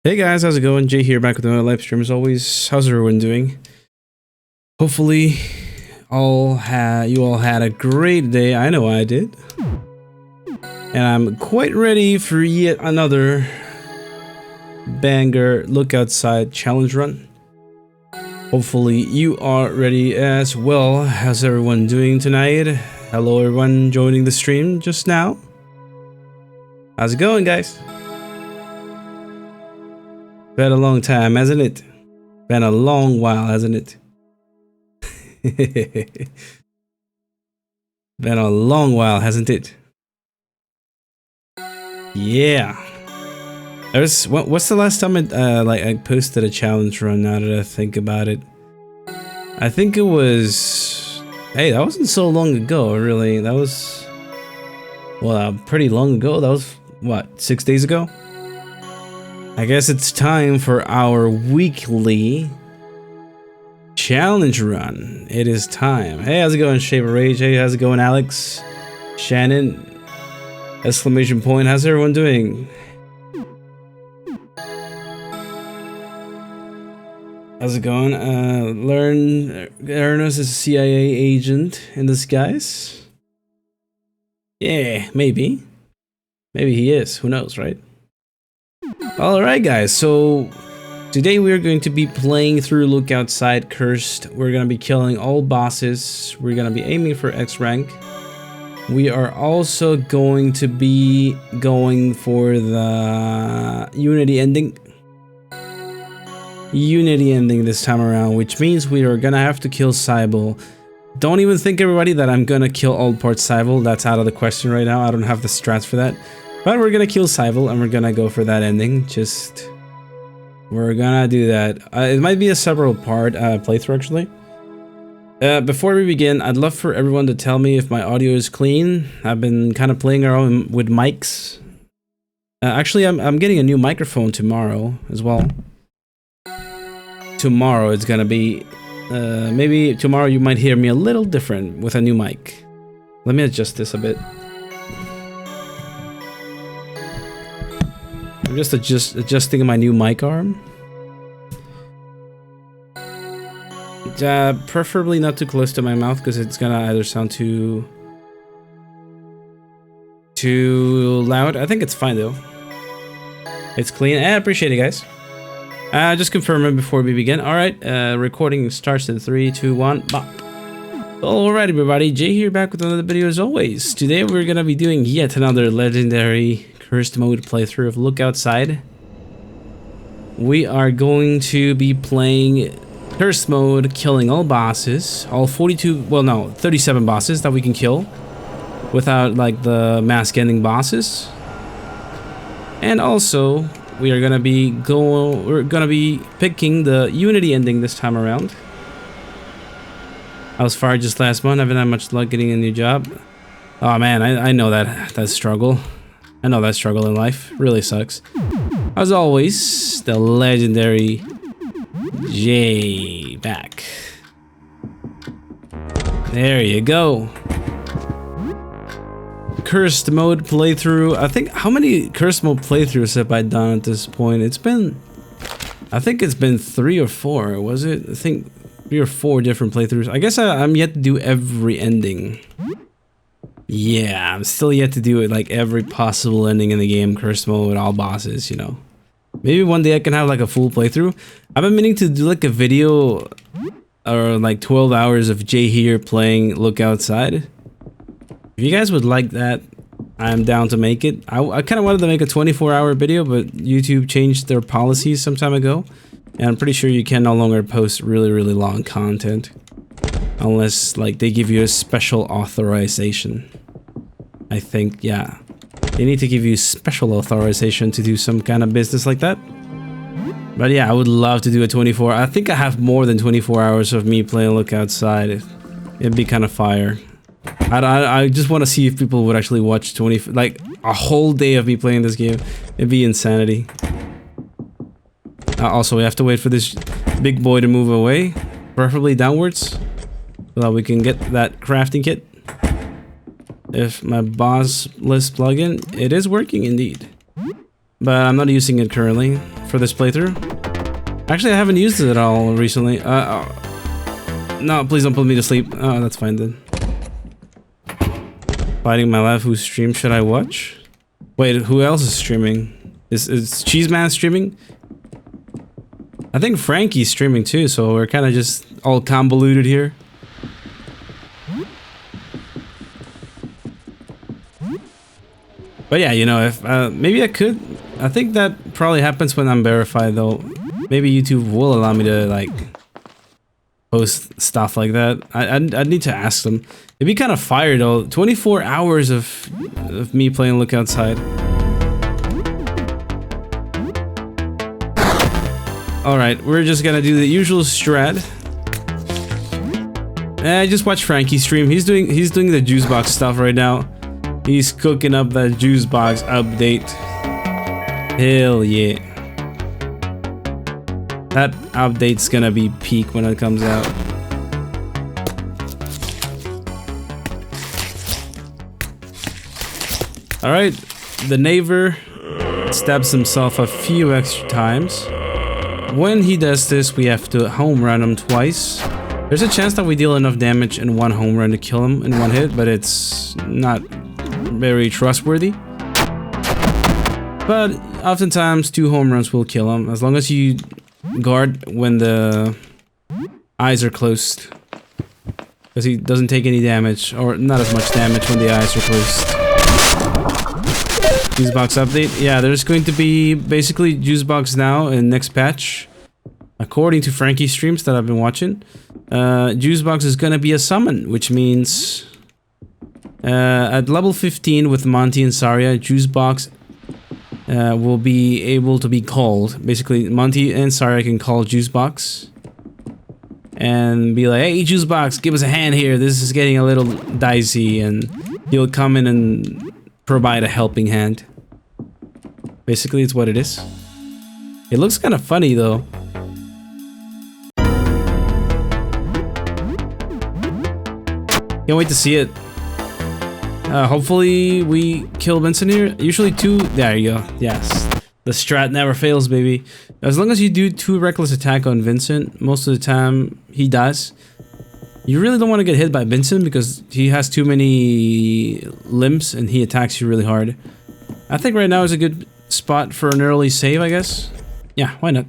Hey guys, how's it going? Jay here, back with another live stream as always. How's everyone doing? Hopefully, you all had a great day. I know I did. And I'm quite ready for yet another banger look outside challenge run. Hopefully you are ready as well. How's everyone doing tonight? Hello everyone joining the stream just now. How's it going, guys? Been a long time, hasn't it? Been a long while, hasn't it? Been a long while, hasn't it? Yeah. What's the last time I posted a challenge run? Now that I think about it, I think it was. Hey, that wasn't so long ago, really. That was pretty long ago. That was what, 6 days ago? I guess it's time for our weekly challenge run. It is time. Hey, how's it going, Shaver Rage? Hey, how's it going, Alex? Shannon? Exclamation point. How's everyone doing? How's it going? Ernest is a CIA agent in disguise. Yeah, maybe. Maybe he is. Who knows, right? Alright guys, so today we are going to be playing through Look Outside Cursed. We're going to be killing all bosses. We're going to be aiming for X rank. We are also going to be going for the Unity ending. Unity ending this time around, which means we are going to have to kill Cybele. Don't even think, everybody, that I'm going to kill all parts Cybele. That's out of the question right now. I don't have the strats for that. But we're gonna kill Cybele and we're gonna go for that ending. We're gonna do that. It might be a several part playthrough actually. Before we begin, I'd love for everyone to tell me if my audio is clean. I've been kind of playing around with mics. Actually, I'm getting a new microphone tomorrow as well. Tomorrow it's gonna be, maybe tomorrow you might hear me a little different with a new mic. Let me adjust this a bit. I'm just adjusting my new mic arm. Preferably not too close to my mouth because it's gonna either sound too loud. I think it's fine though. It's clean. I appreciate it, guys. Just confirming before we begin. Alright, recording starts in 3, 2, 1, bop. Alright everybody, Jay here, back with another video as always. Today we're gonna be doing yet another legendary Cursed mode playthrough of Look Outside. We are going to be playing Cursed mode, killing all bosses, all 37 bosses that we can kill without like the mask ending bosses. And also we're gonna be picking the Unity ending this time around. I was fired just last month. I haven't had much luck getting a new job. Oh man, I know that struggle. I know that struggle in life. Really sucks. As always, the legendary Jay back. There you go. Cursed mode playthrough. I think, how many Cursed mode playthroughs have I done at this point? I think it's been 3 or 4, was it? I think 3 or 4 different playthroughs. I guess I'm yet to do every ending. Yeah, I'm still yet to do it, like every possible ending in the game, Cursed mode with all bosses, you know. Maybe one day I can have like a full playthrough. I've been meaning to do like a video or like 12 hours of Jay here playing Look Outside. If you guys would like that, I'm down to make it. I kind of wanted to make a 24-hour video, but YouTube changed their policies some time ago. And I'm pretty sure you can no longer post really, really long content. Unless like they give you a special authorization. I think, yeah. They need to give you special authorization to do some kind of business like that. But yeah, I would love to do a 24. I think I have more than 24 hours of me playing Look Outside. It'd be kind of fire. I just want to see if people would actually watch like a whole day of me playing this game. It'd be insanity. Also, we have to wait for this big boy to move away, preferably downwards, so that we can get that crafting kit. If my boss list plugin, it is working indeed. But I'm not using it currently for this playthrough. Actually, I haven't used it at all recently. No, please don't put me to sleep. Oh, that's fine then. Fighting my life. Whose stream should I watch? Wait, who else is streaming? Is Cheeseman streaming? I think Frankie's streaming too, so we're kind of just all convoluted here. But yeah, you know, if maybe I could. I think that probably happens when I'm verified, though. Maybe YouTube will allow me to like post stuff like that. I'd need to ask them. It'd be kind of fire though. 24 hours of me playing Look Outside. All right, we're just gonna do the usual strat. I just watched Frankie stream. He's doing the juice box stuff right now. He's cooking up that juice box update. Hell yeah. That update's gonna be peak when it comes out. Alright, the neighbor stabs himself a few extra times. When he does this, we have to home run him twice. There's a chance that we deal enough damage in one home run to kill him in one hit, but it's not very trustworthy. But oftentimes 2 home runs will kill him, as long as you guard when the eyes are closed. Because he doesn't take any damage, or not as much damage when the eyes are closed. Juice box update. Yeah, there's going to be basically juice box now in next patch. According to Frankie's streams that I've been watching, juice box is going to be a summon, which means at level 15 with Monty and Saria, juice box will be able to be called. Basically, Monty and Saria can call juice box and be like, "Hey, juice box, give us a hand here. This is getting a little dicey," and he'll come in and provide a helping hand. Basically, it's what it is. It looks kind of funny though. Can't wait to see it. Hopefully we kill Vincent here. Usually 2. There you go. Yes. The strat never fails, baby. As long as you do 2 reckless attack on Vincent, most of the time he does. You really don't want to get hit by Vincent because he has too many limbs and he attacks you really hard. I think right now is a good spot for an early save, I guess. Yeah, why not?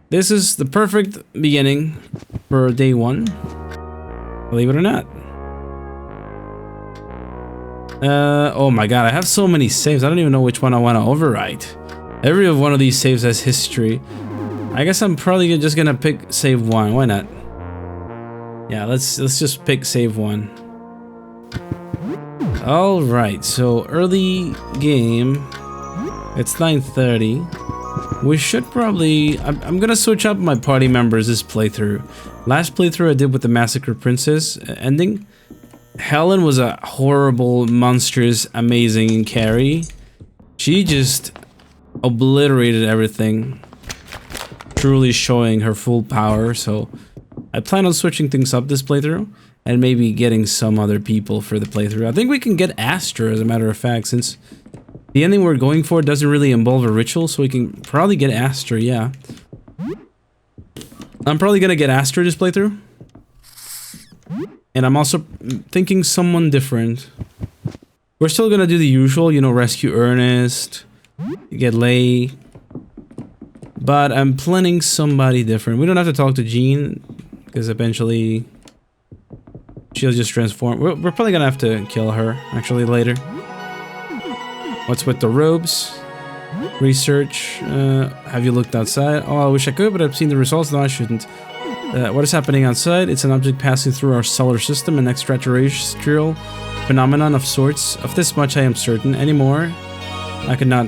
This is the perfect beginning for day 1. Believe it or not. Oh my god, I have so many saves. I don't even know which one I want to overwrite. Every one of these saves has history. I guess I'm probably just gonna pick save 1. Why not? Yeah, let's just pick save 1. All right, so early game. It's 9:30. We should probably. I'm gonna switch up my party members this playthrough. Last playthrough I did with the Massacre Princess ending. Helen was a horrible, monstrous, amazing carry. She just obliterated everything, truly showing her full power. So I plan on switching things up this playthrough and maybe getting some other people for the playthrough. I think we can get Astra, as a matter of fact, since the ending we're going for doesn't really involve a ritual, so we can probably get Astra, yeah. I'm probably gonna get Astra this playthrough. And I'm also thinking someone different. We're still gonna do the usual, you know, rescue Ernest, get Lay. But I'm planning somebody different. We don't have to talk to Jean, because eventually she'll just transform. We're probably gonna have to kill her, actually, later. What's with the robes? Research. Have you looked outside? Oh, I wish I could, but I've seen the results. No, I shouldn't. What is happening outside? It's an object passing through our solar system, an extraterrestrial phenomenon of sorts. Of this much I am certain. Anymore, I could not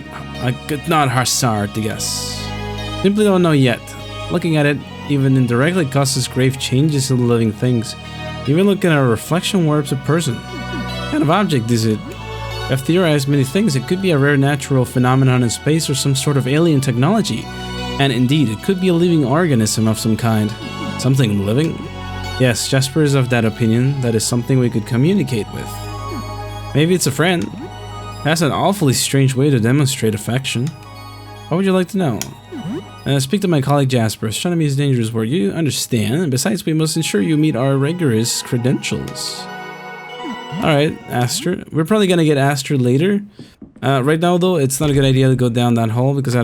hazard to guess. Simply don't know yet. Looking at it, even indirectly, causes grave changes in living things. Even looking at a reflection warps a person. What kind of object is it? I've theorized many things. It could be a rare natural phenomenon in space or some sort of alien technology. And indeed, it could be a living organism of some kind. Something living? Yes, Jasper is of that opinion. That is something we could communicate with. Maybe it's a friend. That's an awfully strange way to demonstrate affection. What would you like to know? Speak to my colleague Jasper. Astronomy is a dangerous word. You understand. Besides, we must ensure you meet our rigorous credentials. Alright, Aster. We're probably gonna get Aster later. Right now, though, it's not a good idea to go down that hole because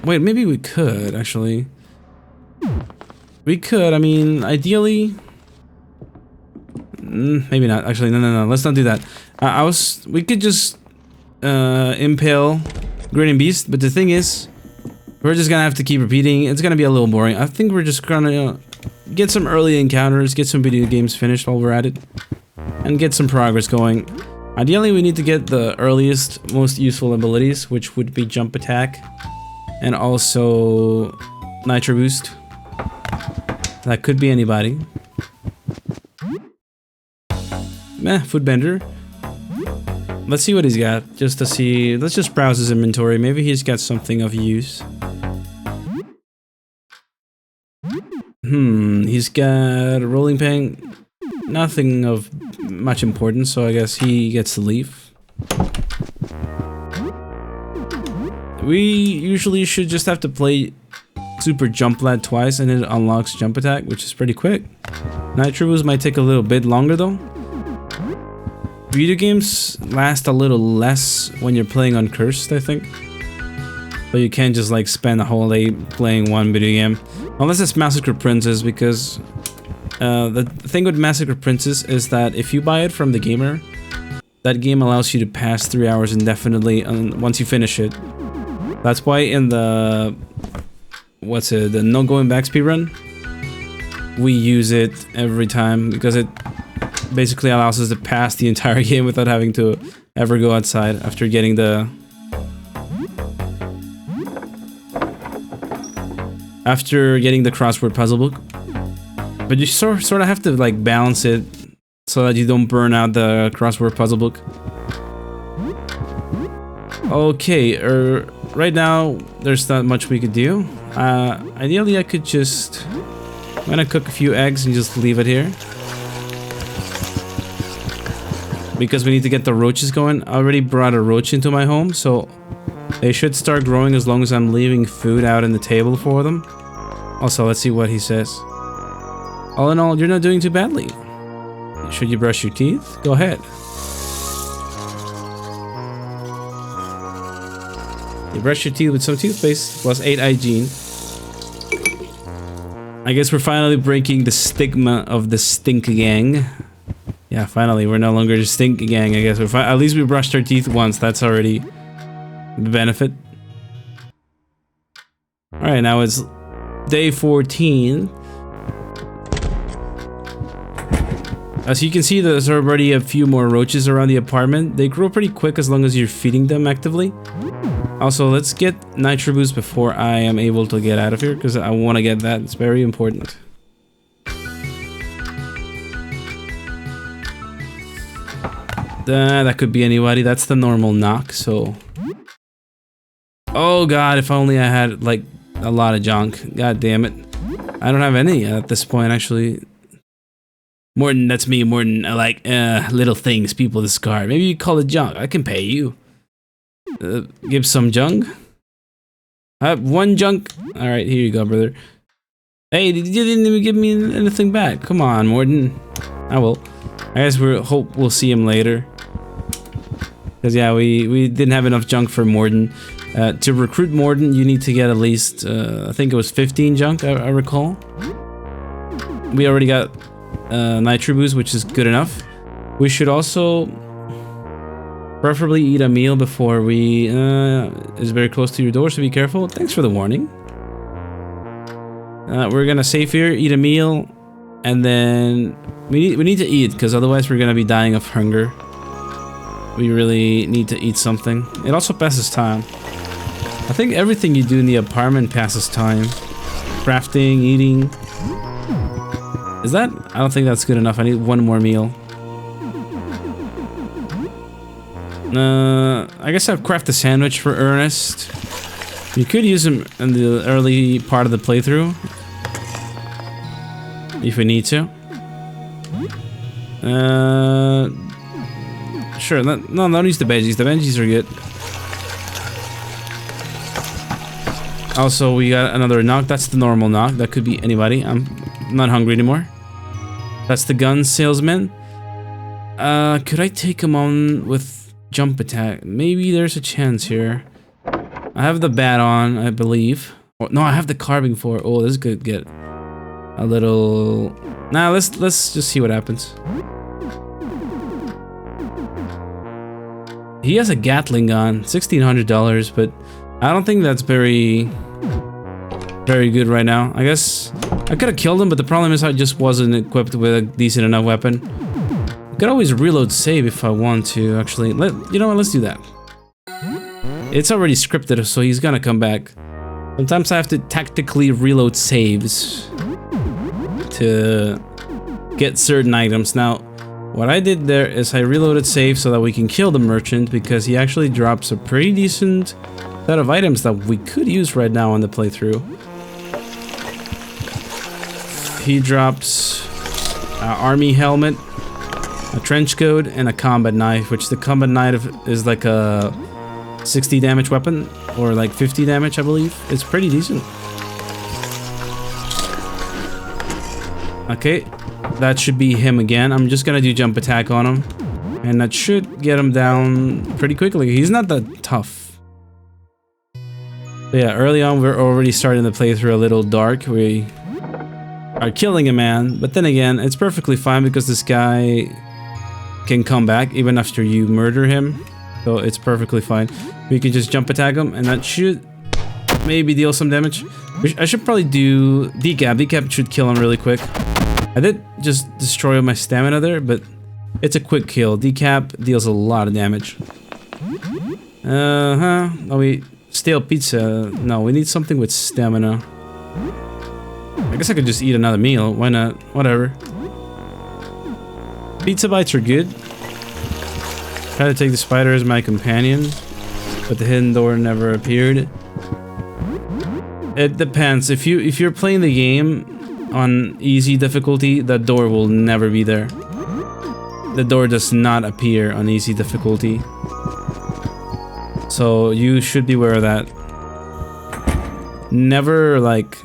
wait, maybe we could, actually. We could, I mean, ideally... maybe not. Actually, no. Let's not do that. We could just impale Grading Beast, but the thing is, we're just gonna have to keep repeating. It's gonna be a little boring. I think we're just gonna get some early encounters, get some video games finished while we're at it, and get some progress going. Ideally, we need to get the earliest, most useful abilities, which would be Jump Attack, and also Nitro Boost. That could be anybody. Foodbender. Let's see what he's got, just to see. Let's just browse his inventory. Maybe he's got something of use. He's got a rolling pin. Nothing of much importance, so I guess he gets to leave. We usually should just have to play Super Jump Lad twice and it unlocks Jump Attack, which is pretty quick. Nitro Boost might take a little bit longer though. Video games last a little less when you're playing on Cursed, I think. But you can't just like spend a whole day playing one video game. Unless it's Massacre Princess, because the thing with Massacre Princess is that if you buy it from the gamer, that game allows you to pass 3 hours indefinitely once you finish it. That's why in the... the no going back speedrun, we use it every time, because it basically allows us to pass the entire game without having to ever go outside after getting the... crossword puzzle book. But you sort of have to like balance it so that you don't burn out the crossword puzzle book. Okay, right now there's not much we could do. Ideally I could just... I'm gonna cook a few eggs and just leave it here. Because we need to get the roaches going. I already brought a roach into my home, so they should start growing as long as I'm leaving food out on the table for them. Also, let's see what he says. All in all, you're not doing too badly. Should you brush your teeth? Go ahead. You brush your teeth with some toothpaste plus 8 hygiene. I guess we're finally breaking the stigma of the stink gang. Yeah, finally, we're no longer the stink gang, I guess. At least we brushed our teeth once, that's already the benefit. Alright, now it's day 14. As you can see, there's already a few more roaches around the apartment. They grow pretty quick as long as you're feeding them actively. Also, let's get Nitro Boost before I am able to get out of here, because I want to get that. It's very important. That could be anybody. That's the normal knock, so... Oh god, if only I had, like, a lot of junk. God damn it. I don't have any at this point, actually. Morton, that's me, Morton. I like, little things people discard. Maybe you call it junk. I can pay you. Give some junk. I have 1 junk. Alright, here you go, brother. Hey, you didn't even give me anything back. Come on, Morton. I will. I guess hope we'll see him later. Because yeah, we didn't have enough junk for Morton. To recruit Morton, you need to get at least, I think it was 15 junk, I recall. We already got Nitro Boost, which is good enough. We should also preferably eat a meal before we... is very close to your door, so be careful. Thanks for the warning. We're gonna save here, eat a meal, and then we need to eat, because otherwise we're gonna be dying of hunger. We really need to eat something. It also passes time. I think everything you do in the apartment passes time. Crafting, eating. Is that? I don't think that's good enough. I need 1 more meal. I guess I'll craft a sandwich for Ernest. You could use him in the early part of the playthrough. If we need to. Sure, no, don't use the veggies. The veggies are good. Also, we got another knock. That's the normal knock. That could be anybody. I'm not hungry anymore. That's the gun salesman. Could I take him on with jump attack? Maybe there's a chance here. I have the bat on, I believe. Oh, no, I have the carving for. Oh, this could get a little. Nah, let's just see what happens. He has a Gatling gun, $1,600, but I don't think that's very good right now. I guess I could have killed him, but the problem is I just wasn't equipped with a decent enough weapon. I could always reload save if I want to, actually. You know what, let's do that. It's already scripted, so he's gonna come back. Sometimes I have to tactically reload saves to get certain items. Now, what I did there is I reloaded save so that we can kill the merchant, because he actually drops a pretty decent set of items that we could use right now on the playthrough. He drops an army helmet, a trench coat, and a combat knife, which the combat knife is like a 60 damage weapon, or like 50 damage, I believe. It's pretty decent. Okay, that should be him again. I'm just gonna do jump attack on him, and that should get him down pretty quickly. He's not that tough. But yeah, early on we're already starting the playthrough a little dark. We are killing a man, but then again, it's perfectly fine because this guy can come back even after you murder him. So it's perfectly fine. We can just jump attack him, and that should maybe deal some damage. I should probably do decap. Decap should kill him really quick. I did just destroy my stamina there, but it's a quick kill. Decap deals a lot of damage. Oh, stale pizza. No, we need something with stamina. I guess I could just eat another meal. Why not? Whatever. Pizza bites are good. Try to take the spider as my companion, but the hidden door never appeared. It depends. If you're playing the game on easy difficulty, the door will never be there. The door does not appear on easy difficulty. So you should be aware of that. Never, like,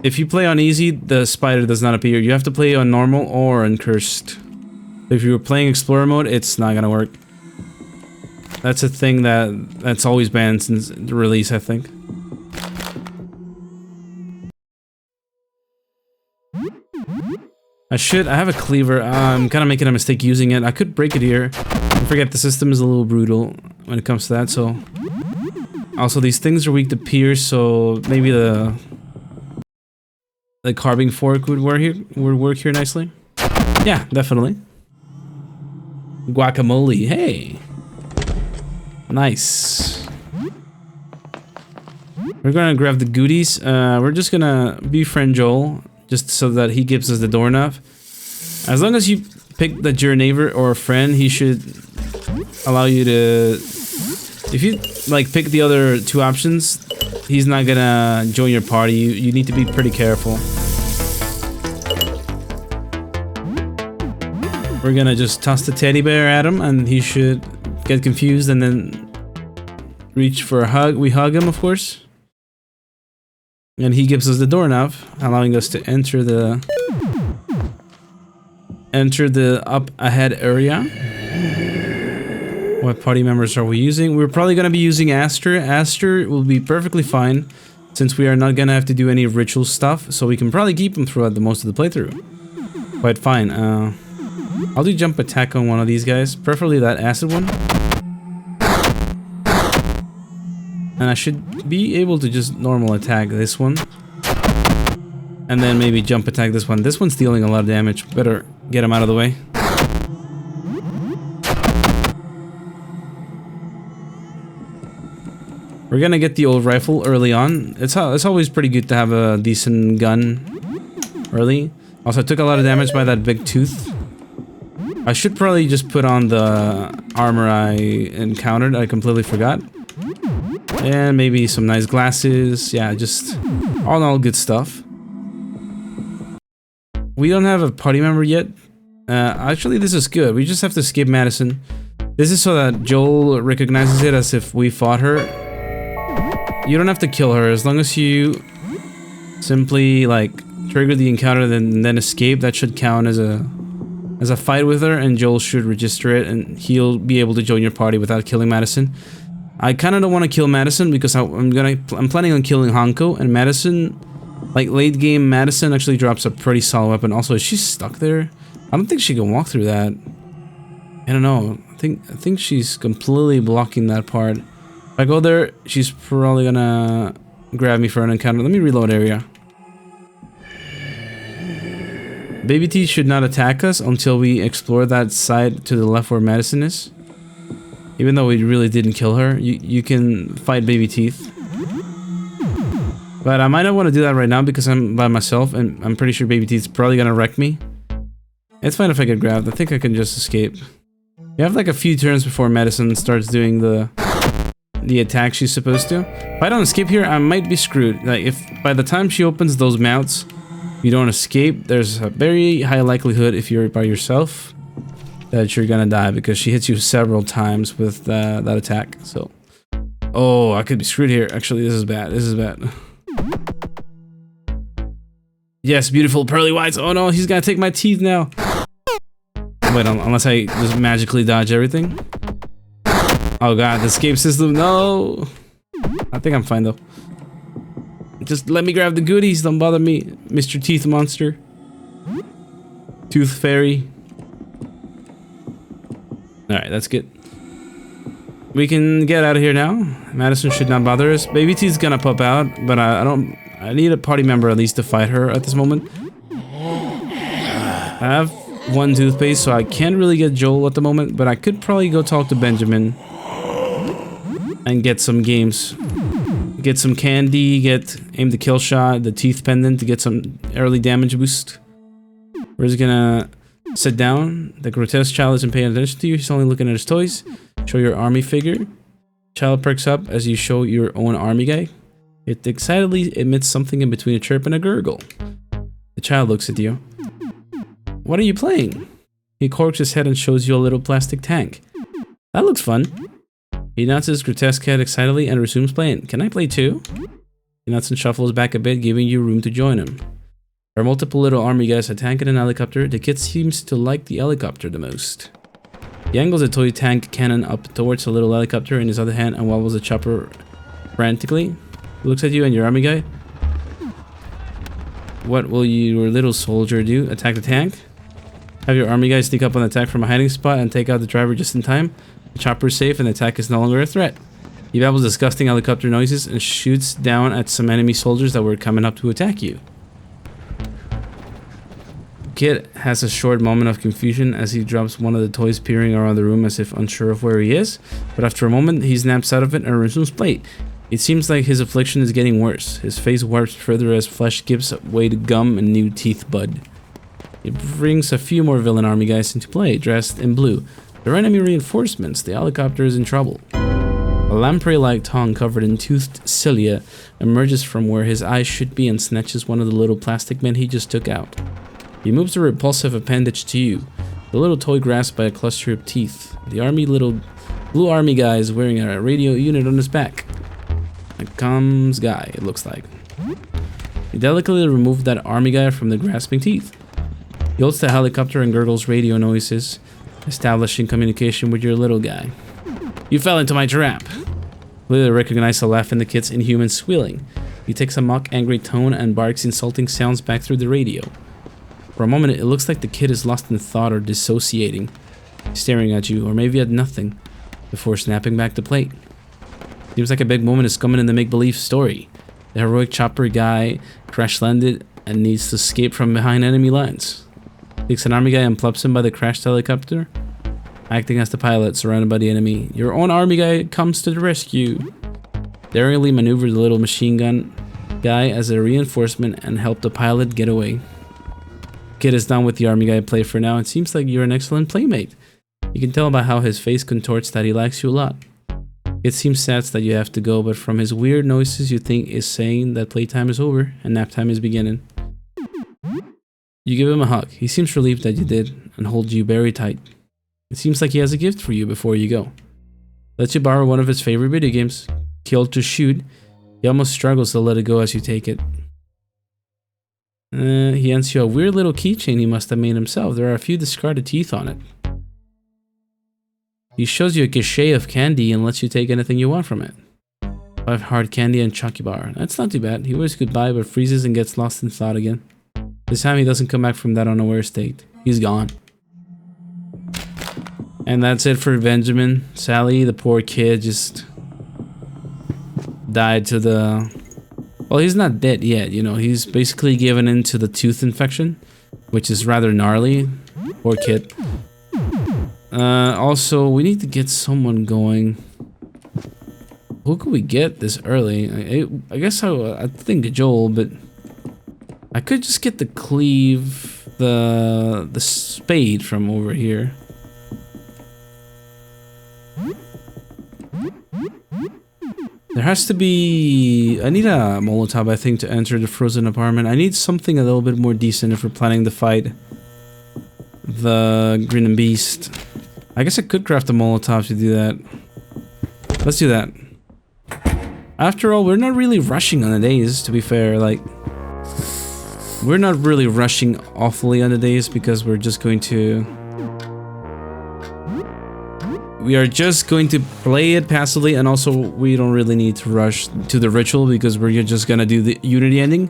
if you play on easy, the spider does not appear. You have to play on normal or on cursed. If you were playing explorer mode, it's not gonna work. That's a thing that's always banned since the release, I think. I have a cleaver. I'm kind of making a mistake using it. I could break it here. I forget the system is a little brutal when it comes to that, so... Also, these things are weak to pierce, so maybe the carving fork would work here nicely. Yeah, definitely. Guacamole, hey! Nice. We're gonna grab the goodies. We're just gonna befriend Joel, just so that he gives us the doorknob. As long as you pick the Journaver or a friend, he should allow you to... If you, like, pick the other two options, he's not gonna join your party. You need to be pretty careful. We're gonna just toss the teddy bear at him, and he should get confused and then reach for a hug. We hug him, of course. And he gives us the doorknob, allowing us to enter the up ahead area. What party members are we using? We're probably gonna be using Aster. Aster will be perfectly fine since we are not gonna have to do any ritual stuff, so we can probably keep him throughout the most of the playthrough. Quite fine. I'll do jump attack on one of these guys, preferably that acid one. And I should be able to just normal attack this one. And then maybe jump attack this one. This one's dealing a lot of damage. Better get him out of the way. We're gonna get the old rifle early on. It's always pretty good to have a decent gun early. Also, I took a lot of damage by that big tooth. I should probably just put on the armor I encountered. I completely forgot. And maybe some nice glasses. Yeah, just all in all good stuff. We don't have a party member yet. Actually, this is good. We just have to skip Madison. This is so that Joel recognizes it as if we fought her. you don't have to kill her as long as you simply like trigger the encounter, then escape. That should count as a fight with her, and Joel should register it, and he'll be able to join your party without killing Madison. I kind of don't want to kill Madison because I'm planning on killing Hanko, and Madison, like late game Madison actually drops a pretty solid weapon. Also, is she stuck there? I don't think she can walk through that. I don't know. I think she's completely blocking that part. If I go there, she's probably gonna grab me for an encounter. Let me reload area. Baby Teeth should not attack us until we explore that side to the left where Madison is. Even though we really didn't kill her, you can fight Baby Teeth. But I might not want to do that right now because I'm by myself, and I'm pretty sure Baby Teeth's probably gonna wreck me. It's fine if I get grabbed. I think I can just escape. You have like a few turns before Madison starts doing the attack she's supposed to. If I don't escape here, I might be screwed. Like if by the time she opens those mouths, you don't escape, there's a very high likelihood if you're by yourself that you're gonna die because she hits you several times with that attack. So, oh, I could be screwed here. Actually, this is bad. This is bad. Yes, beautiful pearly whites. Oh no, he's gonna take my teeth now. Wait, unless I just magically dodge everything. Oh god, the escape system. No, I think I'm fine though. Just let me grab the goodies. Don't bother me, Mr. Teeth Monster. Tooth Fairy. Alright, that's good. We can get out of here now. Madison should not bother us. Baby Teeth's gonna pop out, but I need a party member at least to fight her at this moment. I have one toothpaste, so I can't really get Joel at the moment, but I could probably go talk to Benjamin and get some games. Get some candy, get aim the kill shot, the teeth pendant to get some early damage boost. We're just gonna sit down. The grotesque child isn't paying attention to you, he's only looking at his toys. Show your army figure. Child perks up as you show your own army guy. It excitedly emits something in between a chirp and a gurgle. The child looks at you. What are you playing? He corks his head and shows you a little plastic tank. That looks fun. He nods his grotesque head excitedly and resumes playing. Can I play too? He nods and shuffles back a bit, giving you room to join him. There are multiple little army guys, a tank and an helicopter. The kid seems to like the helicopter the most. He angles a toy tank cannon up towards a little helicopter in his other hand and wobbles the chopper frantically. He looks at you and your army guy. What will your little soldier do? Attack the tank? Have your army guy sneak up on the tank from a hiding spot and take out the driver just in time. The chopper is safe and the attack is no longer a threat. He babbles disgusting helicopter noises and shoots down at some enemy soldiers that were coming up to attack you. Kid has a short moment of confusion as he drops one of the toys, peering around the room as if unsure of where he is, but after a moment he snaps out of it and resumes play. It seems like his affliction is getting worse. His face warps further as flesh gives way to gum and new teeth bud. It brings a few more villain army guys into play, dressed in blue. They're enemy reinforcements. The helicopter is in trouble. A lamprey-like tongue covered in toothed cilia emerges from where his eyes should be and snatches one of the little plastic men he just took out. He moves a repulsive appendage to you, the little toy grasped by a cluster of teeth. The little blue army guy is wearing a radio unit on his back. A comms guy, it looks like. He delicately removed that army guy from the grasping teeth. He holds the helicopter and gurgles radio noises, establishing communication with your little guy. You fell into my trap. Clearly recognize a laugh in the kid's inhuman squealing. He takes a mock angry tone and barks insulting sounds back through the radio. For a moment it looks like the kid is lost in thought or dissociating, staring at you or maybe at nothing, before snapping back to plate. Seems like a big moment is coming in the make-believe story. The heroic chopper guy crash-landed and needs to escape from behind enemy lines. Takes an army guy and plops him by the crashed helicopter. Acting as the pilot, surrounded by the enemy, your own army guy comes to the rescue. Daringly maneuver the little machine gun guy as a reinforcement and help the pilot get away. Kid is done with the army guy play for now. It seems like you're an excellent playmate. You can tell by how his face contorts that he likes you a lot. It seems sad that you have to go, but from his weird noises you think is saying that playtime is over and nap time is beginning. You give him a hug. He seems relieved that you did and holds you very tight. It seems like he has a gift for you before you go. Lets you borrow one of his favorite video games, Kill to Shoot. He almost struggles to let it go as you take it. He hands you a weird little keychain he must have made himself. There are a few discarded teeth on it. He shows you a cachet of candy and lets you take anything you want from it. 5 hard candy and Chucky bar. That's not too bad. He waves goodbye but freezes and gets lost in thought again. This time he doesn't come back from that unaware state. He's gone. And that's it for Benjamin. Sally, the poor kid, just died to the... Well, he's not dead yet, you know. He's basically given into the tooth infection, which is rather gnarly. Poor kid. Also, we need to get someone going. Who could we get this early? I guess I think Joel, but I could just get the cleave, the spade from over here. There has to be... I need a Molotov, I think, to enter the frozen apartment. I need something a little bit more decent if we're planning to fight the Green and Beast. I guess I could craft a Molotov to do that. Let's do that. After all, we're not really rushing on the days, to be fair. Like, we're not really rushing awfully on the days because we're just going to... We are just going to play it passively, and also we don't really need to rush to the ritual because we're just gonna do the Unity ending,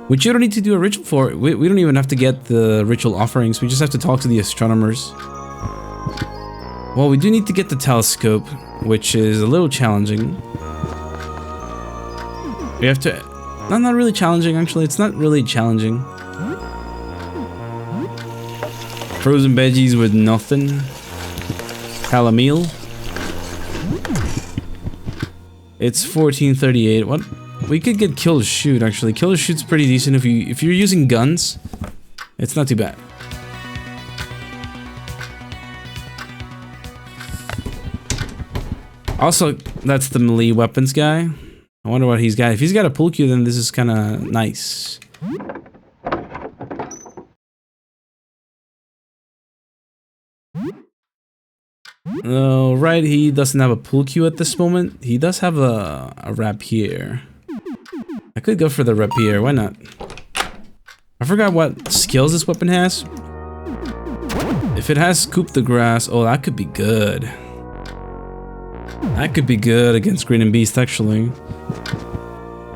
which you don't need to do a ritual for. We don't even have to get the ritual offerings. We just have to talk to the astronomers. Well, we do need to get the telescope, which is a little challenging. We have to... Not really challenging, actually. It's not really challenging. Frozen veggies with nothing. Calamille. It's 1438. What? We could get Kill to Shoot, actually. Kill to Shoot's pretty decent if you're using guns. It's not too bad. Also, that's the melee weapons guy. I wonder what he's got. If he's got a pull cue, then this is kind of nice. Oh, right, he doesn't have a pull cue at this moment. He does have a rapier. I could go for the rapier, why not? I forgot what skills this weapon has. If it has Scoop the Grass, oh, that could be good. That could be good against Green and Beast, actually.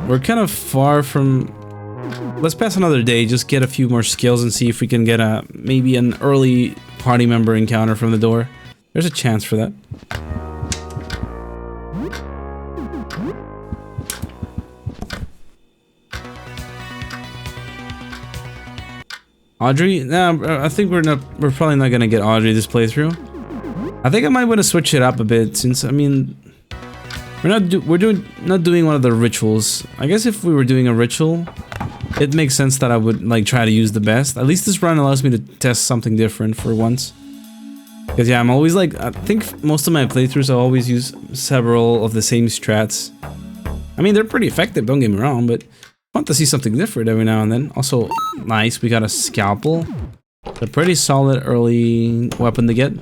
We're kind of far from... Let's pass another day, just get a few more skills and see if we can get maybe an early party member encounter from the door. There's a chance for that. Audrey? Nah, I think we're probably not gonna get Audrey this playthrough. I think I might want to switch it up a bit since, I mean, we're not doing one of the rituals. I guess if we were doing a ritual, it makes sense that I would like try to use the best. At least this run allows me to test something different for once. Because yeah, I'm always like, I think most of my playthroughs I always use several of the same strats. I mean, they're pretty effective, don't get me wrong, but I want to see something different every now and then. Also, nice, we got a scalpel. A pretty solid early weapon to get.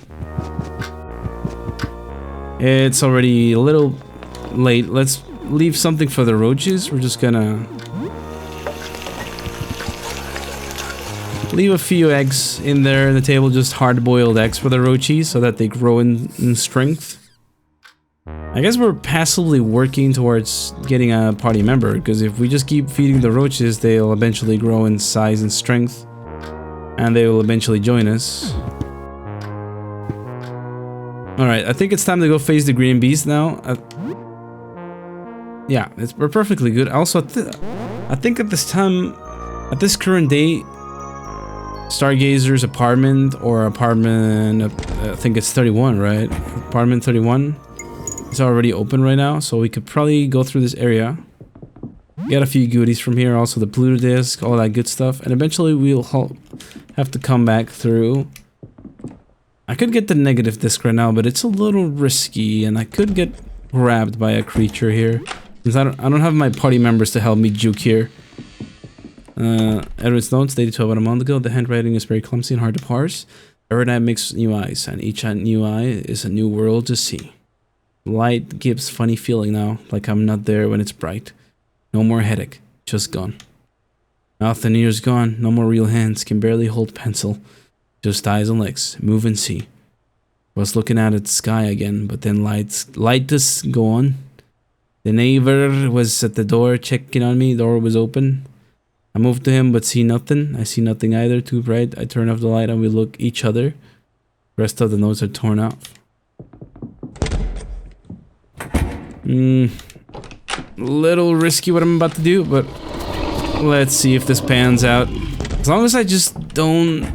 It's already a little late. Let's leave something for the roaches. We're just gonna leave a few eggs in there in the table, just hard-boiled eggs for the roaches so that they grow in strength. I guess we're passively working towards getting a party member, because if we just keep feeding the roaches, they'll eventually grow in size and strength, and they will eventually join us. Alright, I think it's time to go face the Green Beast now. Yeah, we're perfectly good. Also, I think at this time, at this current date, Stargazer's apartment, or apartment, I think it's 31, right? Apartment 31 is already open right now, so we could probably go through this area. Get a few goodies from here, also the Pluto disc, all that good stuff, and eventually we'll have to come back through. I could get the negative disc right now, but it's a little risky, and I could get grabbed by a creature here, since I don't have my party members to help me juke here. Edward's notes dated to about a month ago. The handwriting is very clumsy and hard to parse. Every night makes new eyes, and each new eye is a new world to see. Light gives funny feeling now, like I'm not there when it's bright. No more headache. Just gone. Mouth and ears gone. No more real hands. Can barely hold pencil. Just eyes and legs. Move and see. Was looking out at the sky again, but then light is gone. The neighbor was at the door checking on me. The door was open. I moved to him but see nothing. I see nothing either. Too bright. I turn off the light and we look each other. The rest of the notes are torn off. Little risky what I'm about to do, but let's see if this pans out. As long as I just don't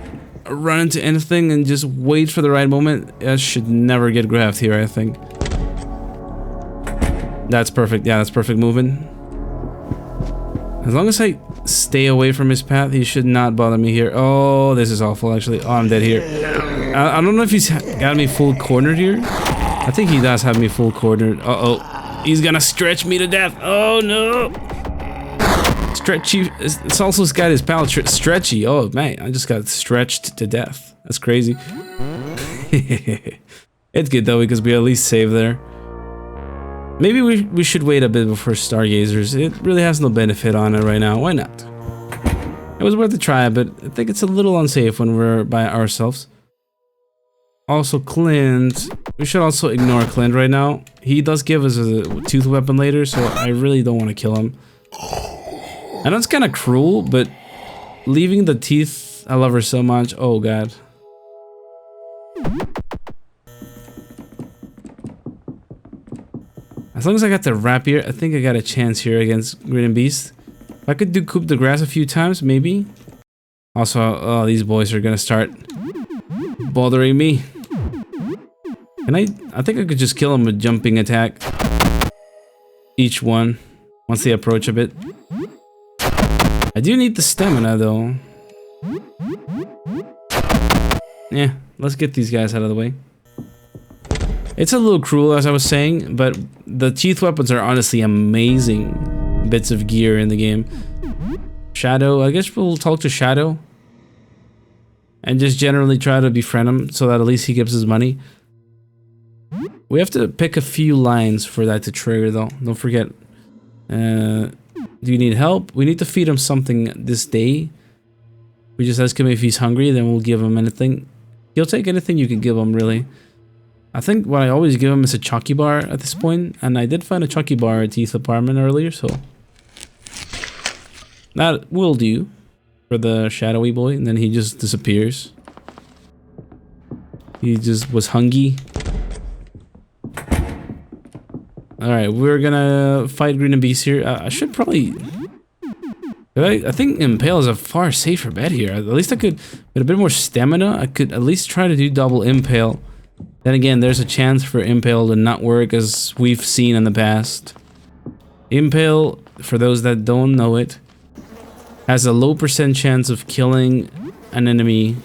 run into anything and just wait for the right moment, I should never get grabbed here, I think. That's perfect. Yeah, that's perfect movement. As long as I stay away from his path, he should not bother me here. Oh, this is awful, actually. Oh, I'm dead here. I don't know if he's got me full cornered here. I think he does have me full cornered. Uh-oh. He's gonna stretch me to death. Oh, no. Stretchy. It's also got his pal stretchy. Oh, man. I just got stretched to death. That's crazy. It's good, though, because we at least saved there. Maybe we should wait a bit before Stargazers. It really has no benefit on it right now. Why not? It was worth a try, but I think it's a little unsafe when we're by ourselves. Also, Clint. We should also ignore Clint right now. He does give us a tooth weapon later, so I really don't want to kill him. I know it's kind of cruel, but leaving the teeth, I love her so much. Oh, God. As long as I got the rapier, I think I got a chance here against Grin Beast. If I could do Coup de Grace a few times, maybe. Also, oh, these boys are gonna start bothering me. And I think I could just kill them with jumping attack. Each one, once they approach a bit. I do need the stamina, though. Yeah, let's get these guys out of the way. It's a little cruel, as I was saying, but the teeth weapons are honestly amazing bits of gear in the game. Shadow, I guess we'll talk to Shadow. And just generally try to befriend him so that at least he gives us money. We have to pick a few lines for that to trigger, though. Don't forget. Do you need help? We need to feed him something this day. We just ask him if he's hungry, then we'll give him anything. He'll take anything you can give him, really. I think what I always give him is a Chucky bar at this point, and I did find a Chucky bar at Teeth apartment earlier, so that will do for the shadowy boy. And then he just disappears. He just was hungry. All right, we're gonna fight Green and Beast here. I should probably. I think Impale is a far safer bet here. At least I could, with a bit more stamina, I could at least try to do double Impale. Then again, there's a chance for Impale to not work, as we've seen in the past. Impale, for those that don't know it, has a low % chance of killing an enemy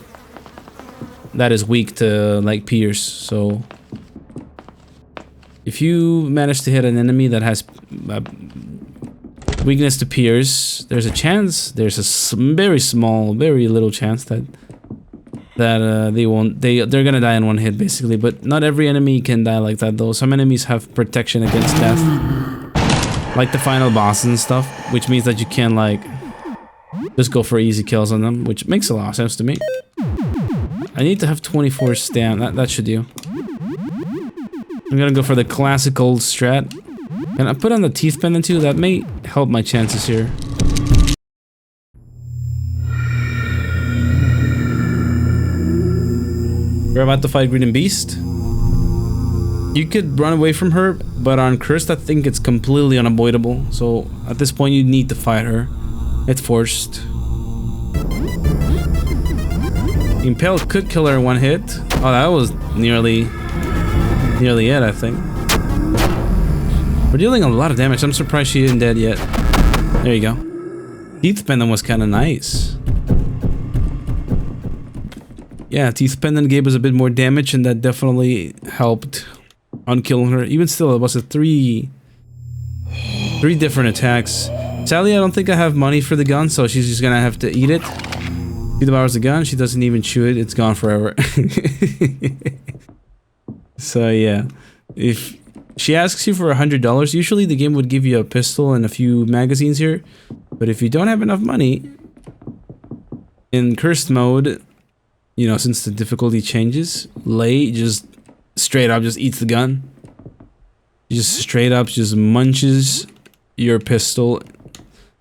that is weak to, like, Pierce. So if you manage to hit an enemy that has weakness to Pierce, there's a chance, there's a very small, very little chance that they're gonna die in one hit, basically. But not every enemy can die like that, though. Some enemies have protection against death, like the final boss and stuff, which means that you can, like, just go for easy kills on them, which makes a lot of sense to me. I need to have 24 stam. That should do. I'm gonna go for the classic old strat. And I put on the teeth pendant too. That may help my chances here. We're about to fight Green and Beast. You could run away from her, but on Cursed, I think it's completely unavoidable. So at this point, you need to fight her. It's forced. Impale could kill her in one hit. Oh, that was nearly it, I think. We're dealing a lot of damage. I'm surprised she isn't dead yet. There you go. Teeth Pendant was kind of nice. Yeah, Teeth Pendant gave us a bit more damage, and that definitely helped on killing her. Even still, it was a three different attacks. Sadly, I don't think I have money for the gun, so she's just gonna have to eat it. She devours the gun. She doesn't even chew it. It's gone forever. So yeah, if she asks you for $100. Usually the game would give you a pistol and a few magazines here. But if you don't have enough money, in cursed mode, you know, since the difficulty changes, Lei just straight up just eats the gun. Just straight up just munches your pistol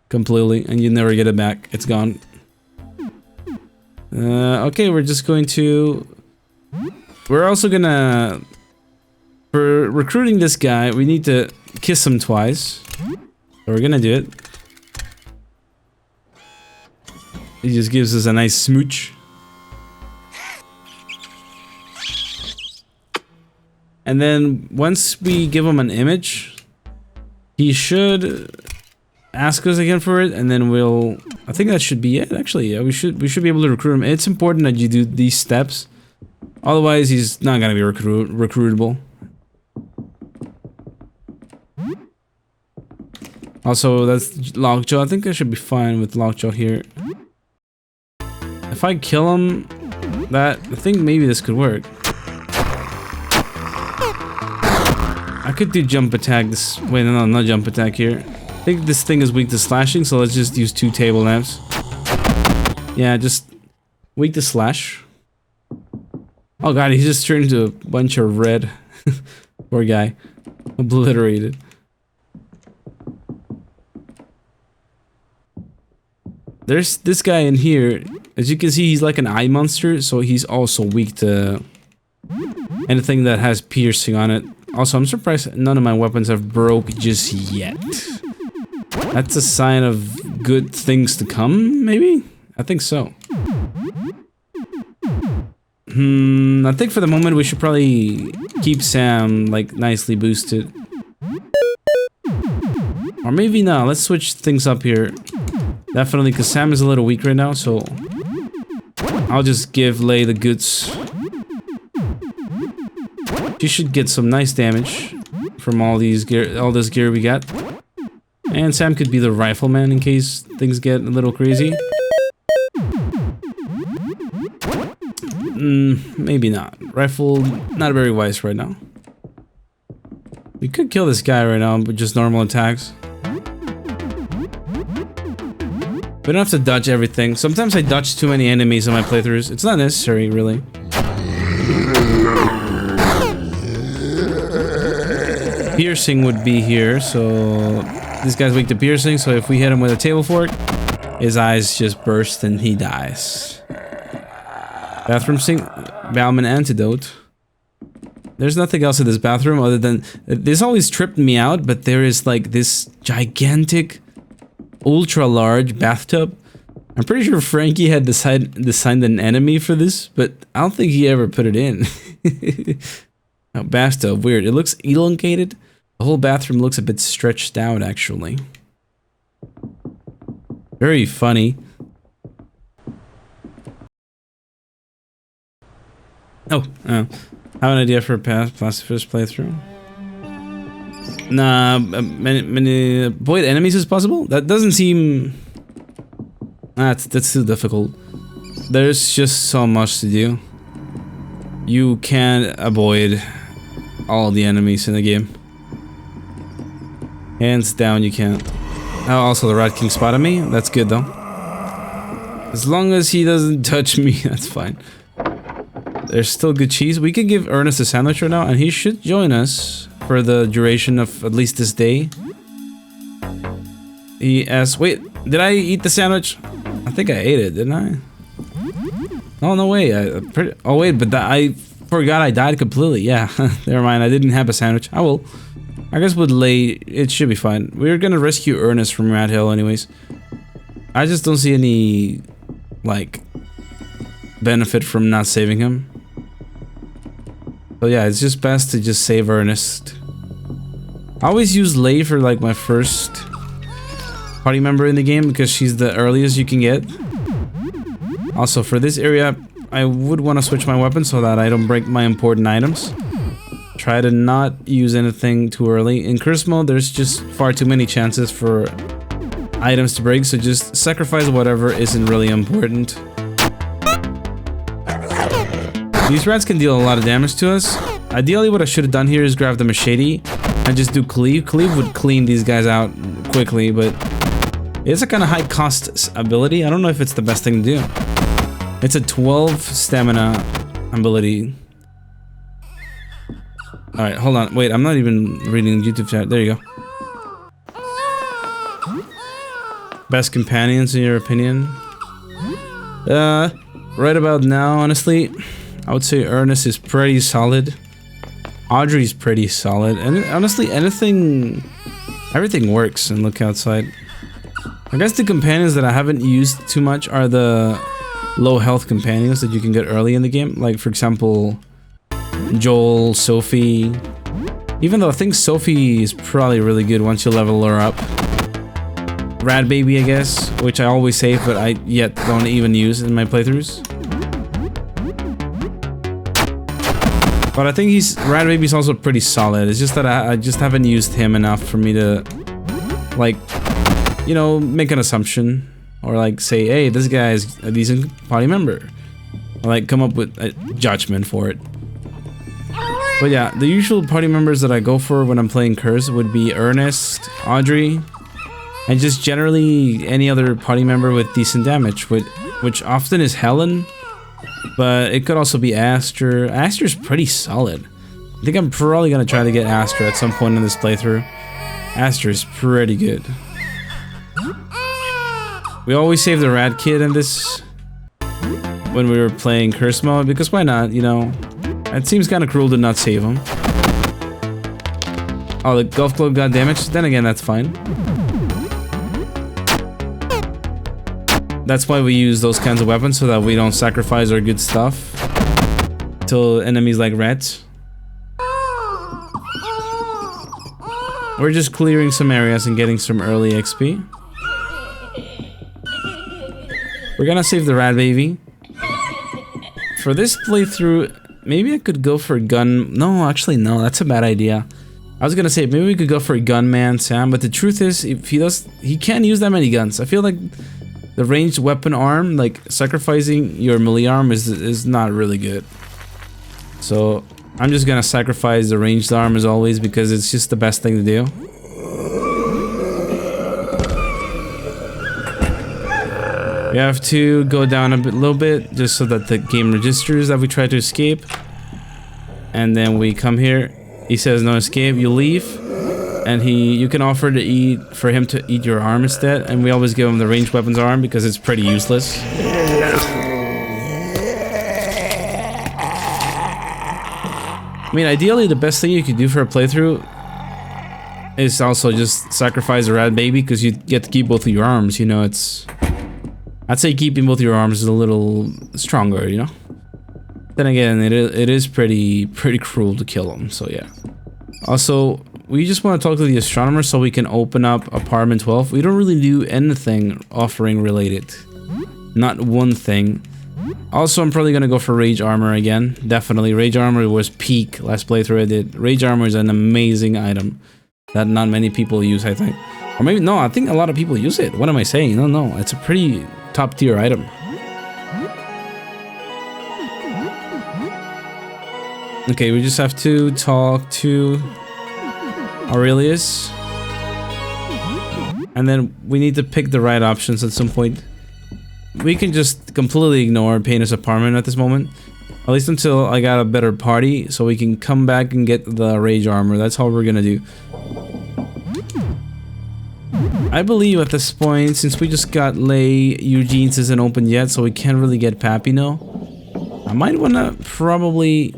completely, and you never get it back. It's gone. Okay, we're just going to... We're also gonna... For recruiting this guy, we need to kiss him twice. So we're gonna do it. He just gives us a nice smooch. And then once we give him an image, he should ask us again for it, and then we'll... I think that should be it, actually. Yeah, we should be able to recruit him. It's important that you do these steps. Otherwise, he's not gonna be recruitable. Also, that's Lockjaw. I think I should be fine with Lockjaw here. If I kill him, I think maybe this could work. I could do jump attack this... Wait, no, not jump attack here. I think this thing is weak to slashing, so let's just use 2 table lamps. Yeah, just weak to slash. Oh god, he just turned into a bunch of red. Poor guy. Obliterated. There's this guy in here. As you can see, he's like an eye monster, so he's also weak to anything that has piercing on it. Also, I'm surprised none of my weapons have broke just yet. That's a sign of good things to come, maybe? I think so. I think for the moment we should probably keep Sam, like, nicely boosted. Or maybe not, let's switch things up here. Definitely, because Sam is a little weak right now, so... I'll just give Lei the goods. She should get some nice damage from all this gear we got. And Sam could be the rifleman in case things get a little crazy. Maybe not. Rifle, not very wise right now. We could kill this guy right now with just normal attacks. We don't have to dodge everything. Sometimes I dodge too many enemies in my playthroughs. It's not necessary, really. Piercing would be here, so... This guy's weak to piercing, so if we hit him with a table fork, his eyes just burst and he dies. Bathroom sink, Bauman antidote. There's nothing else in this bathroom other than... This always tripped me out, but there is like this gigantic, ultra-large bathtub. I'm pretty sure Frankie had designed an enemy for this, but I don't think he ever put it in. Oh, bathtub, weird. It looks elongated. The whole bathroom looks a bit stretched out, actually. Very funny. Oh, I have an idea for a pacifist playthrough. Nah, many avoid enemies is possible? That doesn't seem... That's too difficult. There's just so much to do. You can't avoid all the enemies in the game. Hands down, you can't. Oh, also the Rat King spotted me. That's good, though. As long as he doesn't touch me, that's fine. There's still good cheese. We could give Ernest a sandwich right now, and he should join us for the duration of at least this day. He asked, wait, did I eat the sandwich? I think I ate it, didn't I? Oh, no way. Oh, wait, but I forgot I died completely. Yeah, never mind. I didn't have a sandwich. I will. I guess with Lei, it should be fine. We're gonna rescue Ernest from Rat Hill anyways. I just don't see any, like, benefit from not saving him. So yeah, it's just best to just save Ernest. I always use Lei for, like, my first party member in the game because she's the earliest you can get. Also, for this area, I would want to switch my weapon so that I don't break my important items. Try to not use anything too early. In Curse mode, there's just far too many chances for items to break, so just sacrifice whatever isn't really important. These rats can deal a lot of damage to us. Ideally, what I should have done here is grab the machete and just do cleave. Cleave would clean these guys out quickly, but it's a kind of high cost ability. I don't know if it's the best thing to do. It's a 12 stamina ability. Alright, hold on. Wait, I'm not even reading YouTube chat. There you go. Best companions in your opinion? Right about now, honestly, I would say Ernest is pretty solid. Audrey's pretty solid. And honestly, everything works in Look Outside. I guess the companions that I haven't used too much are the low health companions that you can get early in the game. Like, for example, Joel, Sophie. Even though I think Sophie is probably really good once you level her up. Rad Baby, I guess, which I always save, but I yet don't even use in my playthroughs. But I think Rad Baby's also pretty solid. It's just that I just haven't used him enough for me to, like, you know, make an assumption. Or like say, hey, this guy is a decent party member. Or like come up with a judgment for it. But yeah, the usual party members that I go for when I'm playing Curse would be Ernest, Audrey, and just generally any other party member with decent damage, which often is Helen, but it could also be Aster. Aster's pretty solid. I think I'm probably gonna try to get Aster at some point in this playthrough. Aster is pretty good. We always save the Rad Kid in this when we were playing Curse mode, because why not, you know? It seems kind of cruel to not save him. Oh, the Golf Club got damaged? Then again, that's fine. That's why we use those kinds of weapons, so that we don't sacrifice our good stuff to enemies like rats. We're just clearing some areas and getting some early XP. We're gonna save the Rad Baby. For this playthrough, maybe I could go for a gun. No, actually, no, that's a bad idea. I was gonna say, maybe we could go for a gunman, Sam, but the truth is, if he can't use that many guns. I feel like the ranged weapon arm, like sacrificing your melee arm is not really good. So, I'm just gonna sacrifice the ranged arm as always, because it's just the best thing to do. We have to go down a little bit just so that the game registers that we try to escape. And then we come here. He says no escape. You leave, and you can offer for him to eat your arm instead. And we always give him the ranged weapons arm because it's pretty useless. I mean, ideally, the best thing you could do for a playthrough is also just sacrifice a Rad Baby, because you get to keep both of your arms. You know, I'd say keeping both your arms is a little stronger, you know? Then again, it is pretty cruel to kill them, so yeah. Also, we just want to talk to the astronomer so we can open up apartment 12. We don't really do anything offering related. Not one thing. Also, I'm probably gonna go for Rage Armor again. Definitely, Rage Armor was peak last playthrough I did. Rage Armor is an amazing item that not many people use, I think. Or maybe, no, I think a lot of people use it. What am I saying? No, it's a pretty top tier item. Okay, we just have to talk to Aurelius. And then we need to pick the right options at some point. We can just completely ignore Painter's apartment at this moment. At least until I got a better party, so we can come back and get the Rage Armor. That's all we're gonna do. I believe at this point, since we just got Lay, Eugene's isn't open yet, so we can't really get Papineau. I might wanna probably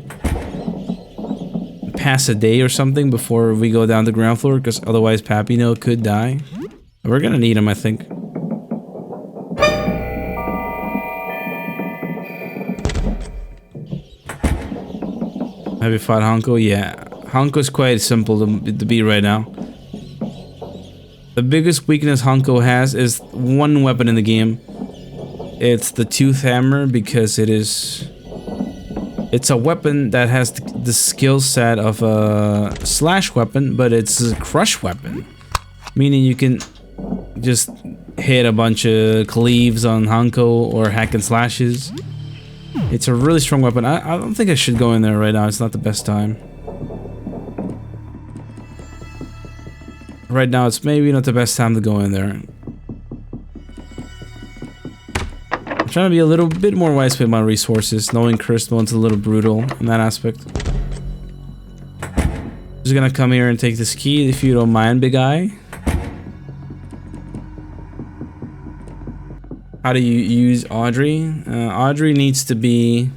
pass a day or something before we go down to ground floor, because otherwise Papineau could die. We're gonna need him, I think. Have you fought Hanko? Yeah. Hanko's quite simple to beat right now. The biggest weakness Hanko has is one weapon in the game. It's the Tooth Hammer, because it's a weapon that has the skill set of a slash weapon, but it's a crush weapon. Meaning you can just hit a bunch of cleaves on Hanko or hack and slashes. It's a really strong weapon. I don't think I should go in there right now. It's not the best time. right now it's maybe not the best time to go in there. I'm trying to be a little bit more wise with my resources, knowing Cursed Mode's a little brutal in that aspect. Just gonna come here and take this key if you don't mind, big guy. How do you use Audrey? Audrey needs to be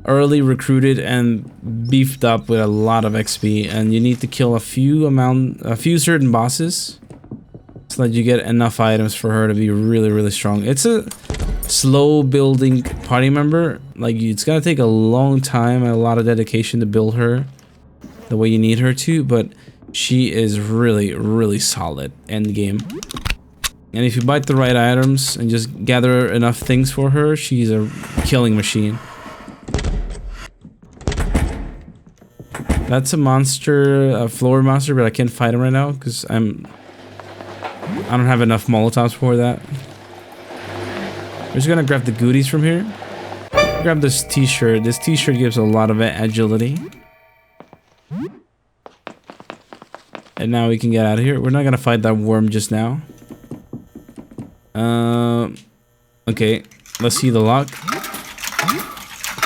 early recruited and beefed up with a lot of XP, and you need to kill a few certain bosses so that you get enough items for her to be really strong. It's a slow building party member. Like, it's gonna take a long time and a lot of dedication to build her the way you need her to, but she is really solid end game. And if you buy the right items and just gather enough things for her, she's a killing machine. That's a monster, a floor monster, but I can't fight him right now because I don't have enough Molotovs for that. We're just gonna grab the goodies from here. Grab this t-shirt. This t-shirt gives a lot of agility. And now we can get out of here. We're not gonna fight that worm just now. Okay, let's see the lock.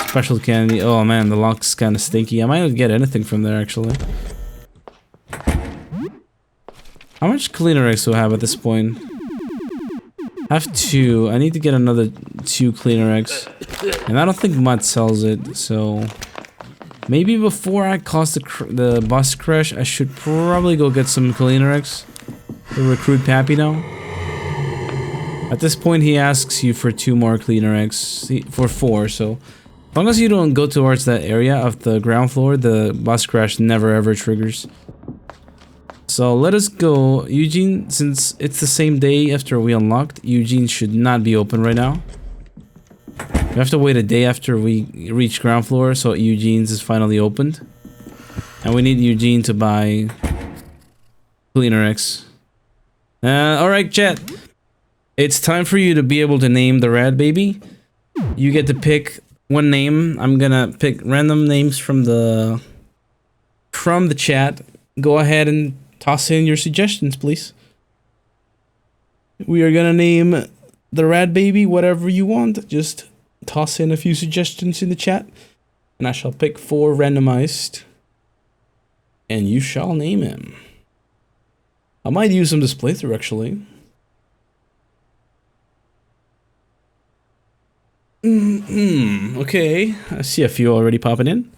Special candy. Oh man, the lock's kind of stinky. I might not get anything from there actually. How much cleaner eggs do I have at this point? I have 2. I need to get another 2 cleaner eggs. And I don't think Mud sells it, so... Maybe before I cause the bus crash, I should probably go get some cleaner eggs to recruit Pappy now. At this point, he asks you for 2 more cleaner eggs, for 4, so... As long as you don't go towards that area of the ground floor, the bus crash never ever triggers. So let us go. Eugene, since it's the same day after we unlocked, Eugene should not be open right now. We have to wait a day after we reach ground floor, so Eugene's is finally opened. And we need Eugene to buy cleaner eggs. Alright, chat. It's time for you to be able to name the rat baby. You get to pick one name. I'm gonna pick random names from the chat. Go ahead and toss in your suggestions, please. We are gonna name the rat baby whatever you want. Just toss in a few suggestions in the chat, and I shall pick 4 randomized, and you shall name him. I might use him this playthrough actually. Okay, I see a few already popping in.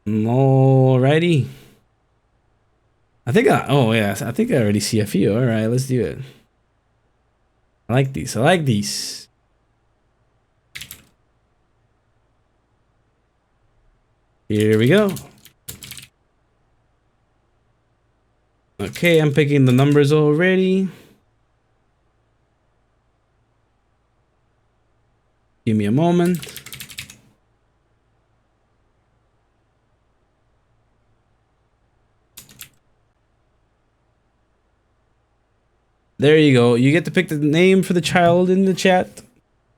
Alrighty. I think I think I already see a few. Alright, let's do it. I like these. I like these. Here we go. Okay, I'm picking the numbers already. Give me a moment. There you go. You get to pick the name for the child in the chat.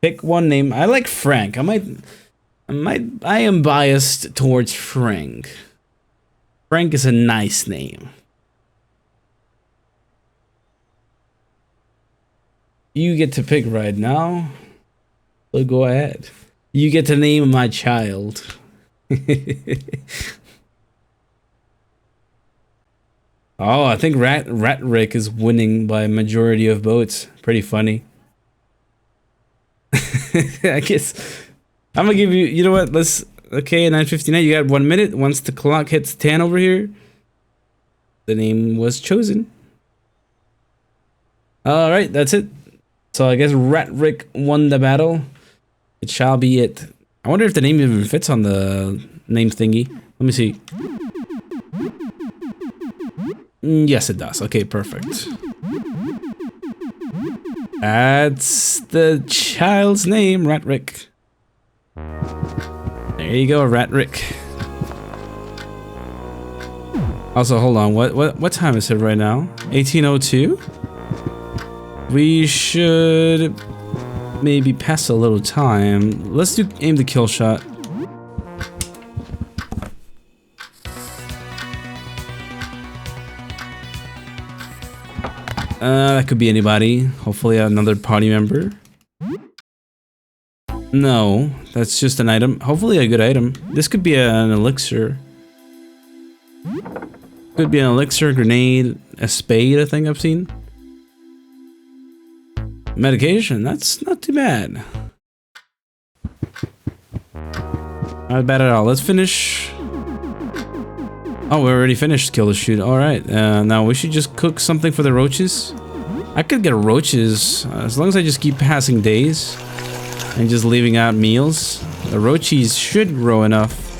Pick one name. I like Frank. I am biased towards Frank. Frank is a nice name. You get to pick right now. So go ahead. You get to name my child. Oh, I think Rat Rick is winning by a majority of votes. Pretty funny. I guess I'm gonna give you. You know what? Let's. Okay, 9:59. You got 1 minute. Once the clock hits 10 over here, the name was chosen. All right, that's it. So I guess Rat Rick won the battle. It shall be it. I wonder if the name even fits on the name thingy. Let me see. Yes, it does. Okay, perfect. That's the child's name, Rat Rick. There you go, Rat Rick. Also, hold on. What time is it right now? 18:02. We should maybe pass a little time. Let's do aim the kill shot. That could be anybody. Hopefully another party member. No, that's just an item. Hopefully a good item. This could be an elixir. Could be an elixir, a grenade, a spade, I think I've seen. Medication, that's not too bad. Not bad at all. Let's finish. Oh, we already finished Kill the Shoot. Alright, now we should just cook something for the roaches. I could get roaches, as long as I just keep passing days and just leaving out meals. The roaches should grow enough.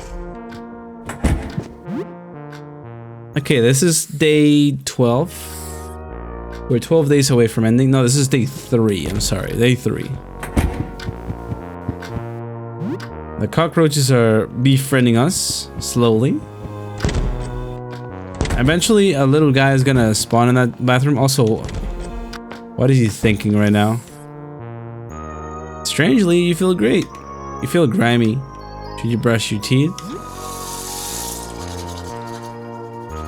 Okay, this is day 12. We're 12 days away from ending. No, this is day 3. I'm sorry, day 3. The cockroaches are befriending us slowly. Eventually, a little guy is gonna spawn in that bathroom. Also, what is he thinking right now? Strangely, you feel great. You feel grimy. Should you brush your teeth?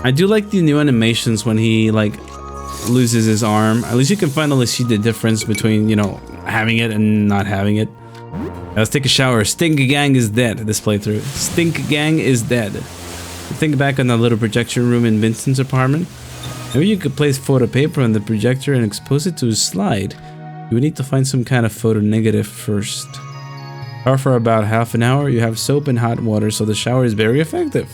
I do like the new animations when he like loses his arm. At least you can finally see the difference between, you know, having it and not having it. Let's take a shower. Stink Gang is dead this playthrough. Stink Gang is dead. Think back on that little projection room in Vincent's apartment. Maybe you could place photo paper on the projector and expose it to a slide. You would need to find some kind of photo negative first. Or for about half an hour, you have soap and hot water, so the shower is very effective.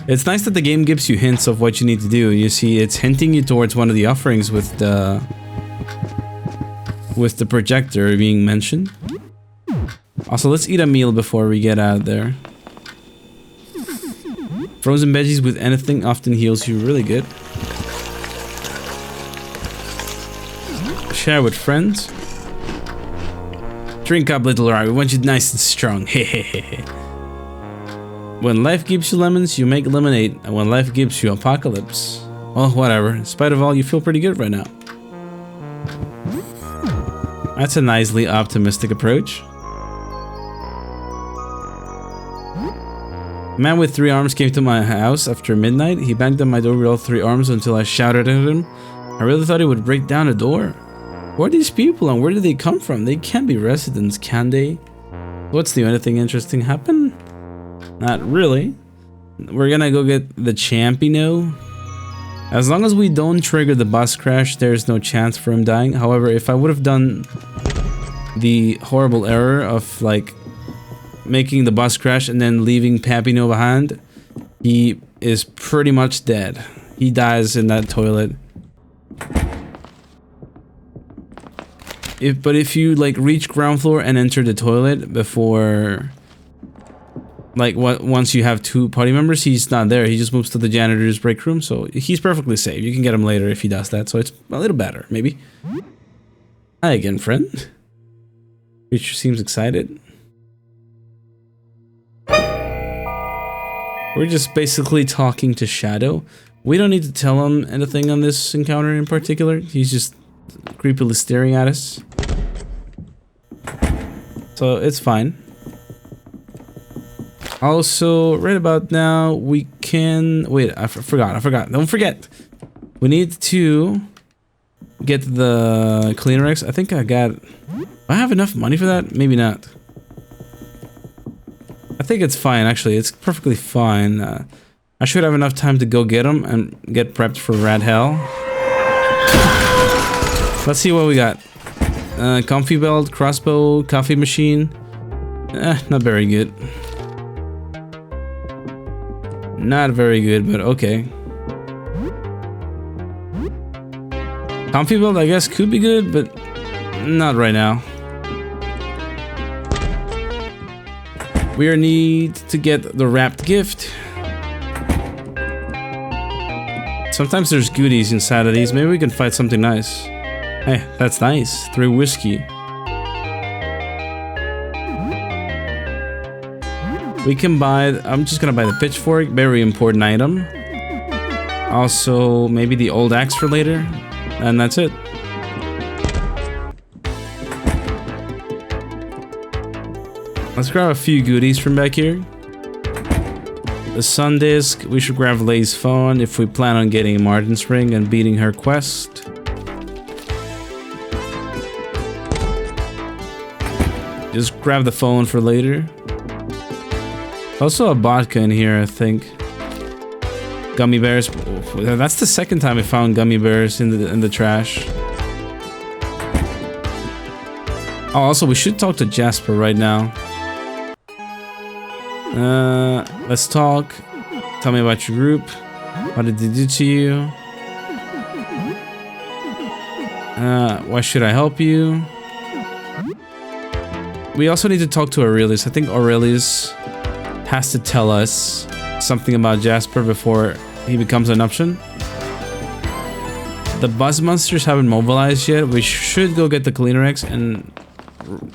It's nice that the game gives you hints of what you need to do. You see, it's hinting you towards one of the offerings with the projector being mentioned. Also, let's eat a meal before we get out of there. Frozen veggies with anything often heals you really good. Share with friends. Drink up, little rat. We want you nice and strong. Hehehe. When life gives you lemons, you make lemonade. And when life gives you apocalypse, well, whatever. In spite of all, you feel pretty good right now. That's a nicely optimistic approach. A man with 3 arms came to my house after midnight. He banged on my door with all 3 arms until I shouted at him. I really thought he would break down the door. Who are these people and where did they come from? They can't be residents, can they? What's new? Anything interesting happen? Not really. We're gonna go get the Champino. As long as we don't trigger the bus crash, there's no chance for him dying. However, if I would have done the horrible error of like making the bus crash and then leaving Pampino behind, he is pretty much dead. He dies in that toilet. But if you like reach ground floor and enter the toilet before, like once you have 2 party members, he's not there. He just moves to the janitor's break room, so he's perfectly safe. You can get him later if he does that, so it's a little better, maybe. Hi again, friend. Creature seems excited. We're just basically talking to Shadow. We don't need to tell him anything on this encounter in particular. He's just creepily staring at us. So it's fine. Also, right about now, we can... Wait, I forgot. Don't forget. We need to get the Cleaner X. I think I got... Do I have enough money for that? Maybe not. I think it's fine, actually. It's perfectly fine. I should have enough time to go get them and get prepped for Rad Hell. Let's see what we got. Comfy belt, crossbow, coffee machine. Not very good. Not very good, but okay. Comfy belt, I guess, could be good, but not right now. We need to get the wrapped gift. Sometimes there's goodies inside of these. Maybe we can find something nice. Hey, that's nice. 3 whiskey. We can buy... I'm just gonna buy the pitchfork. Very important item. Also, maybe the old axe for later. And that's it. Let's grab a few goodies from back here. the Sun Disk. We should grab Lay's phone if we plan on getting Martin's ring and beating her quest. Just grab the phone for later. Also a vodka in here, I think. Gummy bears. That's the second time I found gummy bears in the trash. Oh, also we should talk to Jasper right now. Let's talk. Tell me about your group. What did they do to you? Why should I help you? We also need to talk to Aurelius. I think Aurelius has to tell us something about Jasper before he becomes an option. The buzz monsters haven't mobilized yet. We should go get the Cleaner X and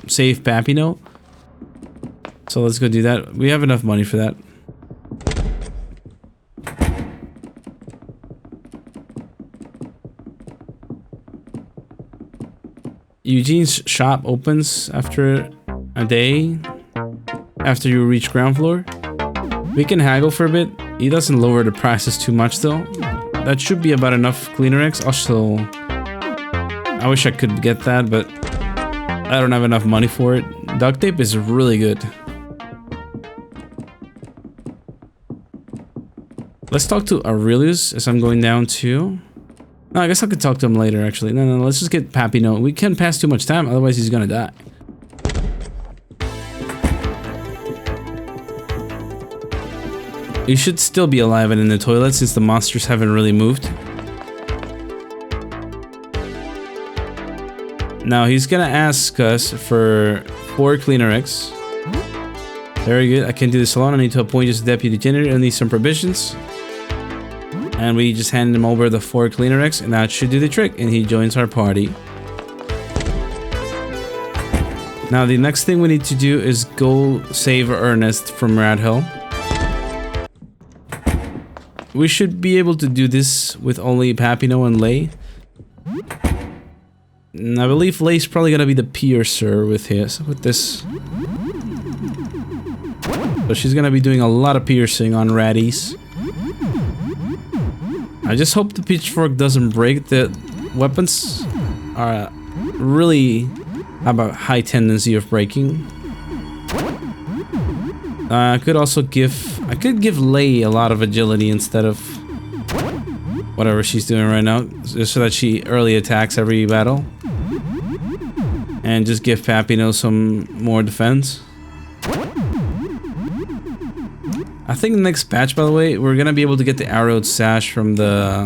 save Papino. So let's go do that. We have enough money for that. Eugene's shop opens after a day after you reach ground floor. We can haggle for a bit. He doesn't lower the prices too much though. That should be about enough Cleaner X. Also, I wish I could get that, but I don't have enough money for it. Duct tape is really good. Let's talk to Aurelius as I'm going down too. No, I guess I could talk to him later actually. No, let's just get Papino. We can't pass too much time, otherwise he's gonna die. He should still be alive and in the toilet since the monsters haven't really moved. Now he's gonna ask us for 4 Cleaner X. Very good. I can't do this alone. I need to appoint you as deputy janitor. I need some provisions. And we just hand him over the 4 Cleaner X, and that should do the trick. And he joins our party. Now the next thing we need to do is go save Ernest from Radhill. We should be able to do this with only Papino and Lay. And I believe Lay's probably gonna be the piercer with this. So she's gonna be doing a lot of piercing on Raddies. I just hope the pitchfork doesn't break. The weapons are really have a high tendency of breaking. I could also give Lay a lot of agility instead of whatever she's doing right now, just so that she early attacks every battle. And just give Papino some more defense. I think the next patch, by the way, we're gonna be able to get the arrowed sash from the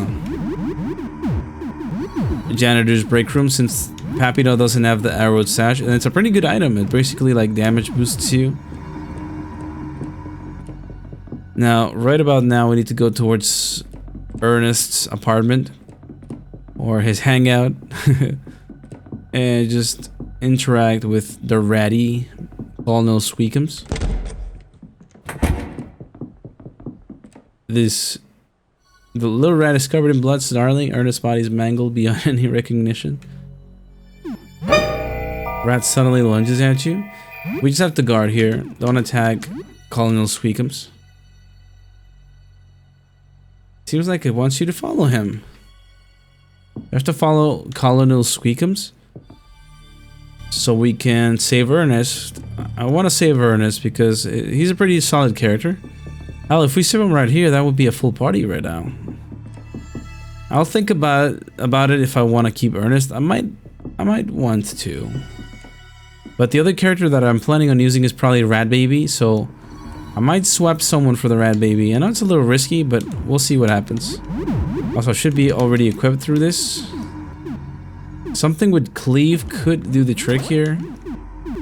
janitor's break room, since Papino doesn't have the arrowed sash, and it's a pretty good item. It basically like damage boosts you. Now, right about now, we need to go towards Ernest's apartment or his hangout and just interact with the ratty Colonel Squeakums. The little rat is covered in blood, snarling. Ernest's body is mangled beyond any recognition. Rat suddenly lunges at you. We just have to guard here. Don't attack Colonel Squeakums. Seems like it wants you to follow him. You have to follow Colonel Squeakums so we can save Ernest. I want to save Ernest because he's a pretty solid character. Hell, if we save him right here, that would be a full party right now. I'll think about it if I want to keep Ernest. I might want to. But the other character that I'm planning on using is probably Rat Baby, so I might swap someone for the Rat Baby. I know it's a little risky, but we'll see what happens. Also, I should be already equipped through this. Something with Cleave could do the trick here.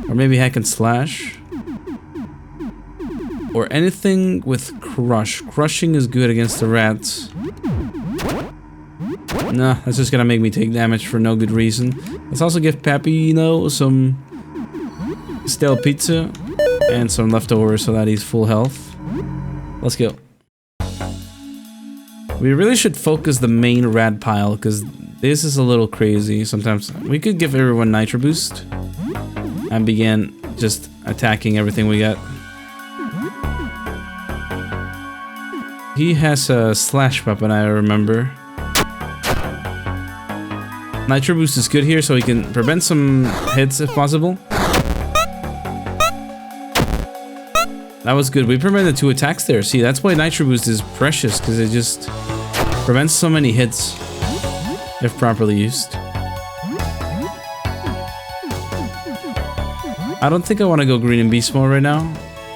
Or maybe Hack and Slash. Or anything with Crush. Crushing is good against the rats. Nah, that's just gonna make me take damage for no good reason. Let's also give Papino some stale pizza and some leftovers so that he's full health. Let's go. We really should focus the main rat pile because this is a little crazy sometimes. We could give everyone Nitro Boost and begin just attacking everything we got. He has a slash weapon, I remember. Nitro Boost is good here, so he can prevent some hits if possible. That was good. We prevented 2 attacks there. See, that's why Nitro Boost is precious, because it just prevents so many hits if properly used. I don't think I want to go green and beast mode right now,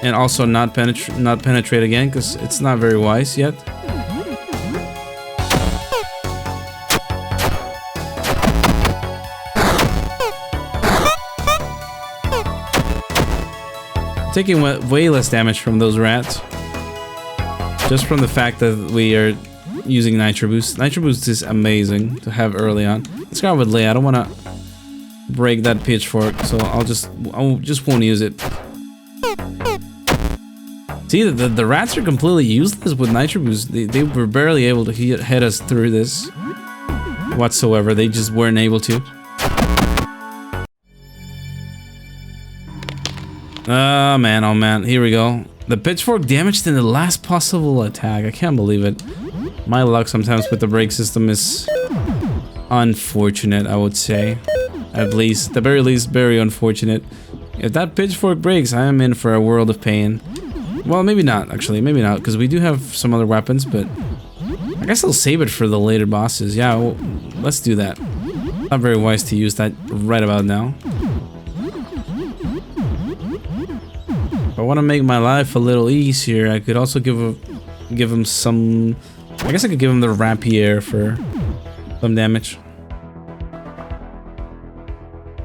and also not penetrate again, because it's not very wise yet. Taking way less damage from those rats, just from the fact that we are using Nitro Boost. Nitro Boost is amazing to have early on. Let's go with Lei. I don't want to break that pitchfork, so I just won't use it. See, the rats are completely useless with Nitro Boost. They were barely able to hit us through this whatsoever. They just weren't able to. Oh man, here we go. The pitchfork damaged in the last possible attack. I can't believe it. My luck sometimes with the break system is unfortunate, I would say. At least, at the very least, very unfortunate. If that pitchfork breaks, I am in for a world of pain. Well, maybe not, actually. Maybe not, because we do have some other weapons, but I guess I'll save it for the later bosses. Yeah, well, let's do that. Not very wise to use that right about now. If I want to make my life a little easier, I could also give him some... I guess I could give him the rapier for some damage.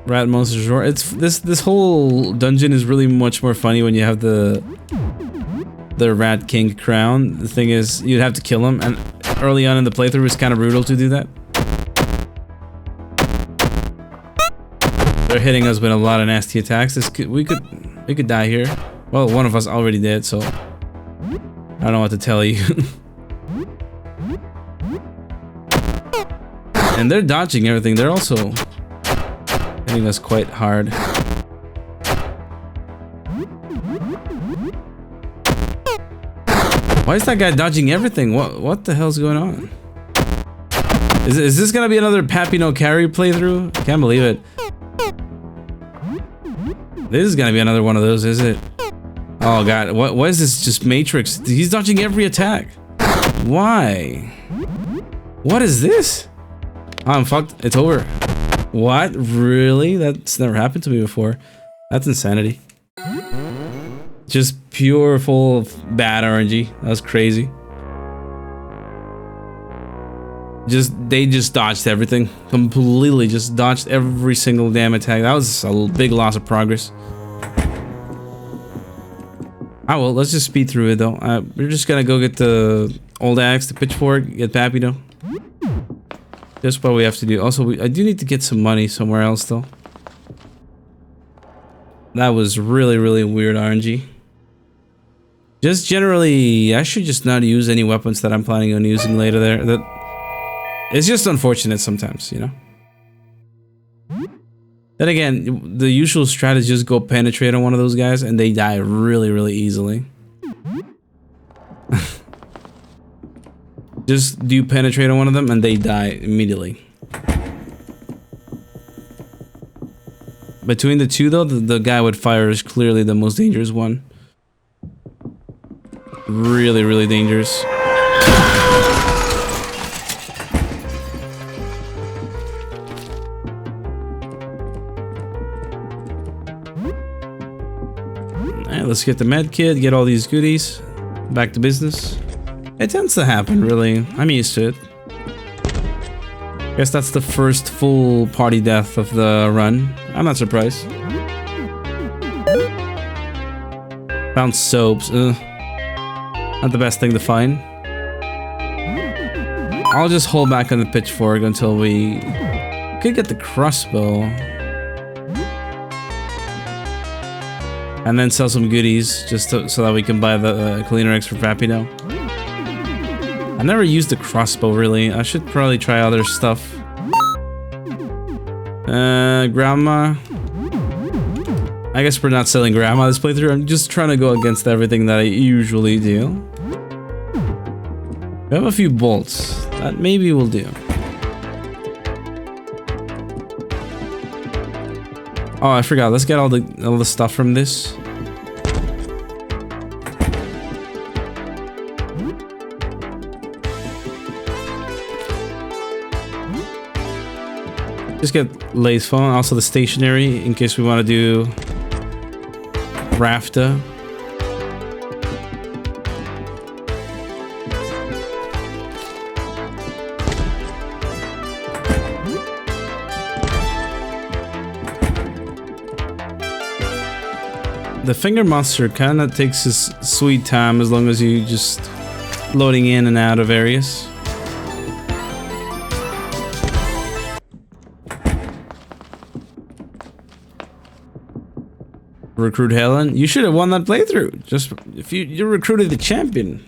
Rat Monsters Roar. It's this whole dungeon is really much more funny when you have the Rat King crown. The thing is, you'd have to kill him, and early on in the playthrough it's kind of brutal to do that. They're hitting us with a lot of nasty attacks. We could die here. Well, one of us already did, so I don't know what to tell you. And they're dodging everything. They're also hitting us quite hard. Why is that guy dodging everything? What the hell's going on? Is this gonna be another Pappy No Carry playthrough? I can't believe it. This is gonna be another one of those, is it? Oh god, what is this? Just Matrix? He's dodging every attack. Why? What is this? Oh, I'm fucked. It's over. What? Really? That's never happened to me before. That's insanity. Just pure full of bad RNG. That was crazy. They just dodged everything. Completely just dodged every single damn attack. That was a big loss of progress. Ah, well, let's just speed through it though. We're just gonna go get the old axe, the pitchfork, get Pappy though. That's what we have to do. Also, I do need to get some money somewhere else though. That was really, really weird RNG. Just generally, I should just not use any weapons that I'm planning on using later there. It's just unfortunate sometimes, you know? Then again, the usual strategy is go penetrate on one of those guys and they die really, really easily. Just do penetrate on one of them and they die immediately. Between the two though, the guy with fire is clearly the most dangerous one. Really, really dangerous. Alright, let's get the med kit, get all these goodies. Back to business. It tends to happen, really. I'm used to it. Guess that's the first full party death of the run. I'm not surprised. Found soaps. Not the best thing to find. I'll just hold back on the pitchfork until we could get the crossbow. And then sell some goodies just so that we can buy the cleaner X for Pappy now. I never used the crossbow really. I should probably try other stuff. Grandma. I guess we're not selling grandma this playthrough. I'm just trying to go against everything that I usually do. We have a few bolts. That maybe will do. Oh, I forgot. Let's get all the stuff from this. Just get Lay's phone, also the stationery in case we want to do Rafta. The finger monster kind of takes his sweet time as long as you just loading in and out of areas. Recruit Helen. You should have won that playthrough. Just if you recruited the champion.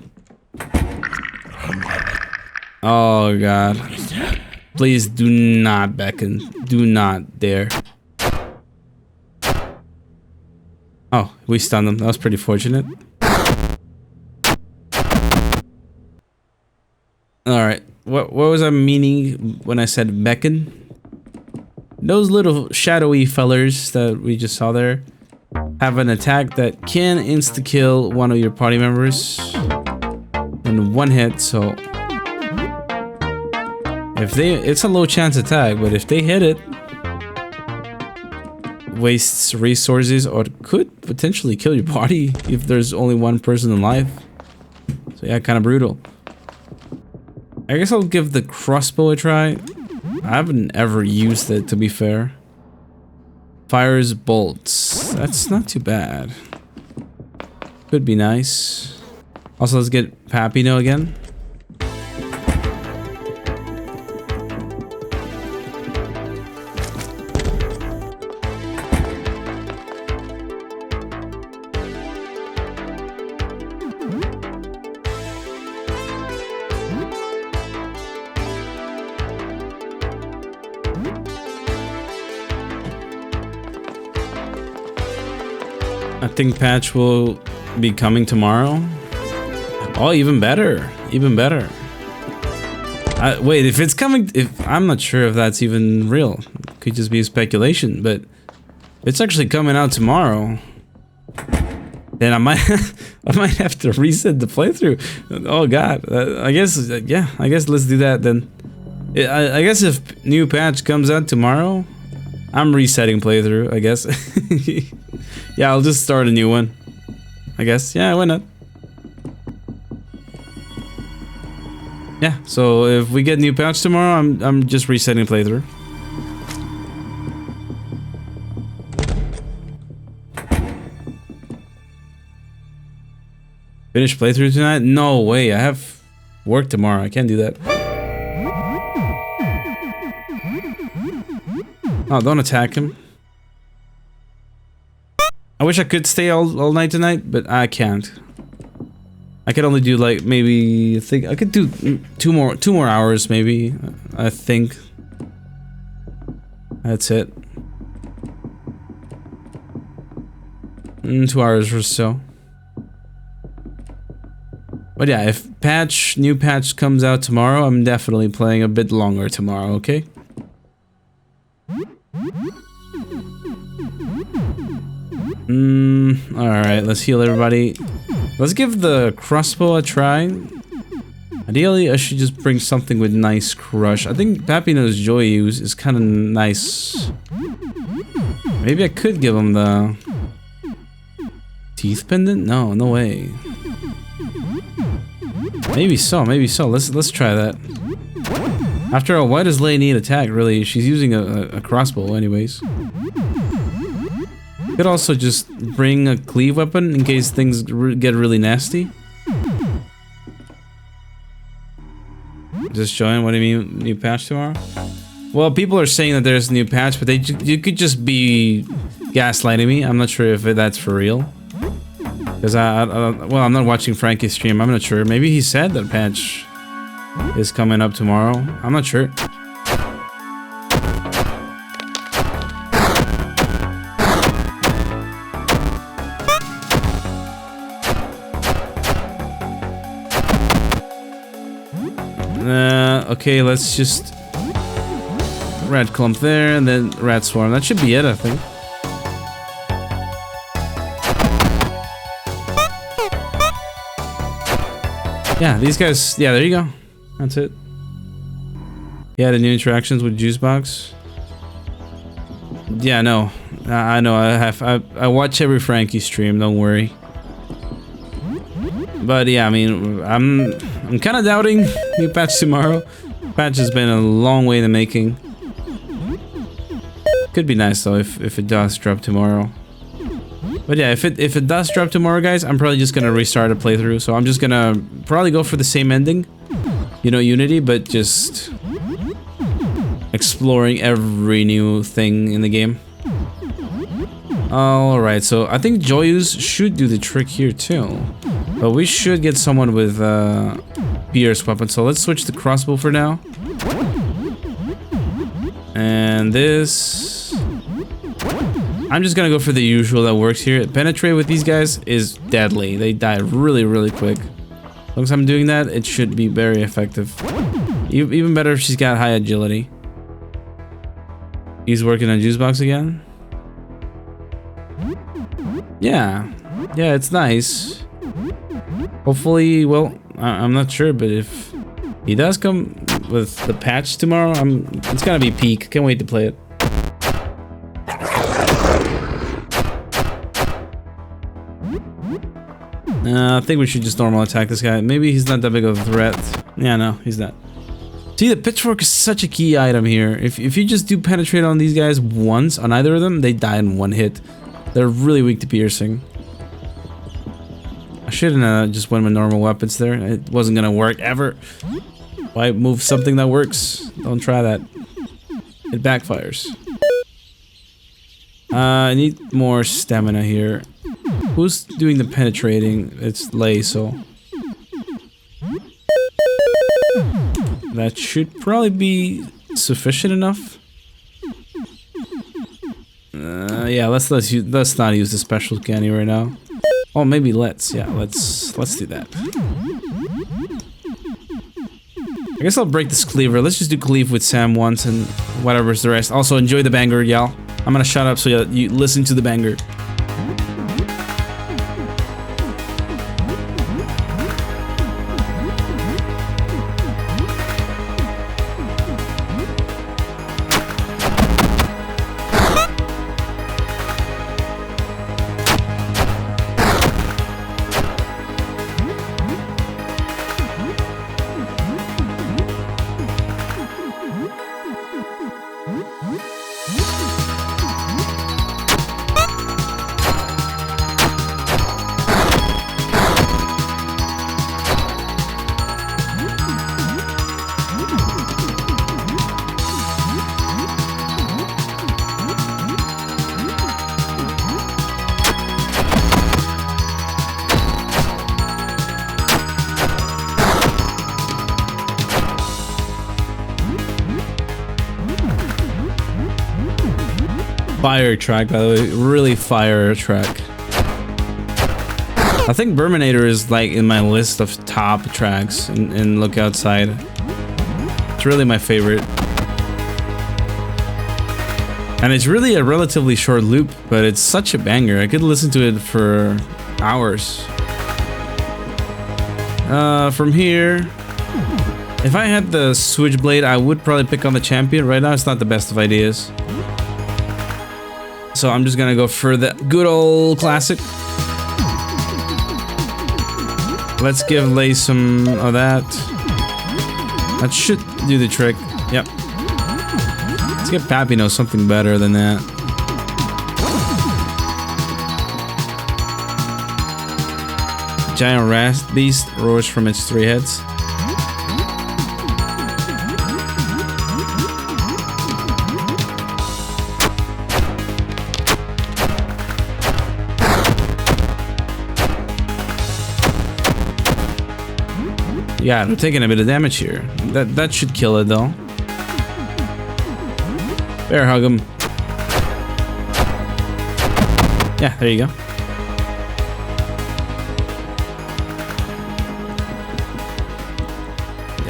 Oh god. Please do not beckon. Do not dare. Oh, we stunned them. That was pretty fortunate. Alright. What was I meaning when I said beckon? Those little shadowy fellers that we just saw there have an attack that can insta-kill one of your party members in one hit, so if it's a low chance attack, but if they hit it, wastes resources or could potentially kill your party if there's only one person alive. So yeah, kind of brutal. I guess I'll give the crossbow a try. I haven't ever used it, to be fair. Fires bolts. That's not too bad. Could be nice. Also, let's get Papino again. I think patch will be coming tomorrow. Oh, even better. Even better. Wait, if it's coming... I'm not sure if that's even real. Could just be speculation, but... it's actually coming out tomorrow. Then I might... I might have to reset the playthrough. Oh god. I guess... yeah, I guess let's do that then. I guess if new patch comes out tomorrow... I'm resetting playthrough, I guess. Yeah, I'll just start a new one. I guess. Yeah, why not? Yeah, so if we get new patch tomorrow, I'm just resetting playthrough. Finish playthrough tonight? No way, I have work tomorrow. I can't do that. Oh, don't attack him. I wish I could stay all night tonight, but I can't. I could only do like maybe I could do two more hours maybe. I think that's it. 2 hours or so. But yeah, if new patch comes out tomorrow, I'm definitely playing a bit longer tomorrow. Okay. Alright, let's heal everybody. Let's give the crossbow a try. Ideally, I should just bring something with nice crush. I think Papino's Joy use is kind of nice. Maybe I could give him the... teeth pendant? No, no way. Maybe so, maybe so. Let's try that. After all, why does Lay need attack, really? She's using a crossbow anyways. Could also just bring a cleave weapon in case things get really nasty. Just showing what do you mean new patch tomorrow? Well, people are saying that there's a new patch, but you could just be gaslighting me. I'm not sure if that's for real. Because well, I'm not watching Frankie's stream. I'm not sure. Maybe he said that patch is coming up tomorrow. I'm not sure. Okay, let's just rat clump there and then rat swarm. That should be it, I think. Yeah, these guys. Yeah, there you go. That's it. Yeah, the new interactions with Juicebox. Yeah, no, I know. I watch every Frankie stream. Don't worry. But yeah, I mean, I'm kind of doubting new patch tomorrow. Patch has been a long way in the making. Could be nice though if it does drop tomorrow. But yeah, if it does drop tomorrow, guys, I'm probably just gonna restart a playthrough. So I'm just gonna probably go for the same ending, you know, Unity, but just exploring every new thing in the game. Alright, so I think Joyous should do the trick here too. But we should get someone with Pierce weapon. So let's switch to crossbow for now. And this... I'm just gonna go for the usual that works here. Penetrate with these guys is deadly. They die really, really quick. As long as I'm doing that, it should be very effective. Even better if she's got high agility. He's working on Juicebox again. Yeah. Yeah, it's nice. Hopefully, well, I'm not sure, but if he does come with the patch tomorrow, it's gonna be peak. Can't wait to play it. I think we should just normal attack this guy. Maybe he's not that big of a threat. Yeah, no, he's not. See, the pitchfork is such a key item here. If you just do penetrate on these guys once, on either of them, they die in one hit. They're really weak to piercing. I shouldn't just went with normal weapons there. It wasn't gonna work ever. Why move something that works? Don't try that. It backfires. I need more stamina here. Who's doing the penetrating? It's Lei, so... that should probably be sufficient enough. Yeah, let's not use the special canny right now. Oh, maybe let's do that. I guess I'll break this cleaver. Let's just do cleave with Sam once and whatever's the rest. Also, enjoy the banger, y'all. I'm gonna shut up so you listen to the banger. Fire track, by the way, really fire track. I think Burminator is like in my list of top tracks in Look Outside. It's really my favorite. And it's really a relatively short loop, but it's such a banger. I could listen to it for hours. From here, if I had the Switchblade, I would probably pick on the champion. Right now, it's not the best of ideas. So I'm just gonna go for the good old classic. Let's give Lei some of that. That should do the trick. Yep. Let's get Papino something better than that. Giant Rast Beast roars from its 3 heads. Yeah, I'm taking a bit of damage here. That should kill it though. Bear hug him. Yeah, there you go.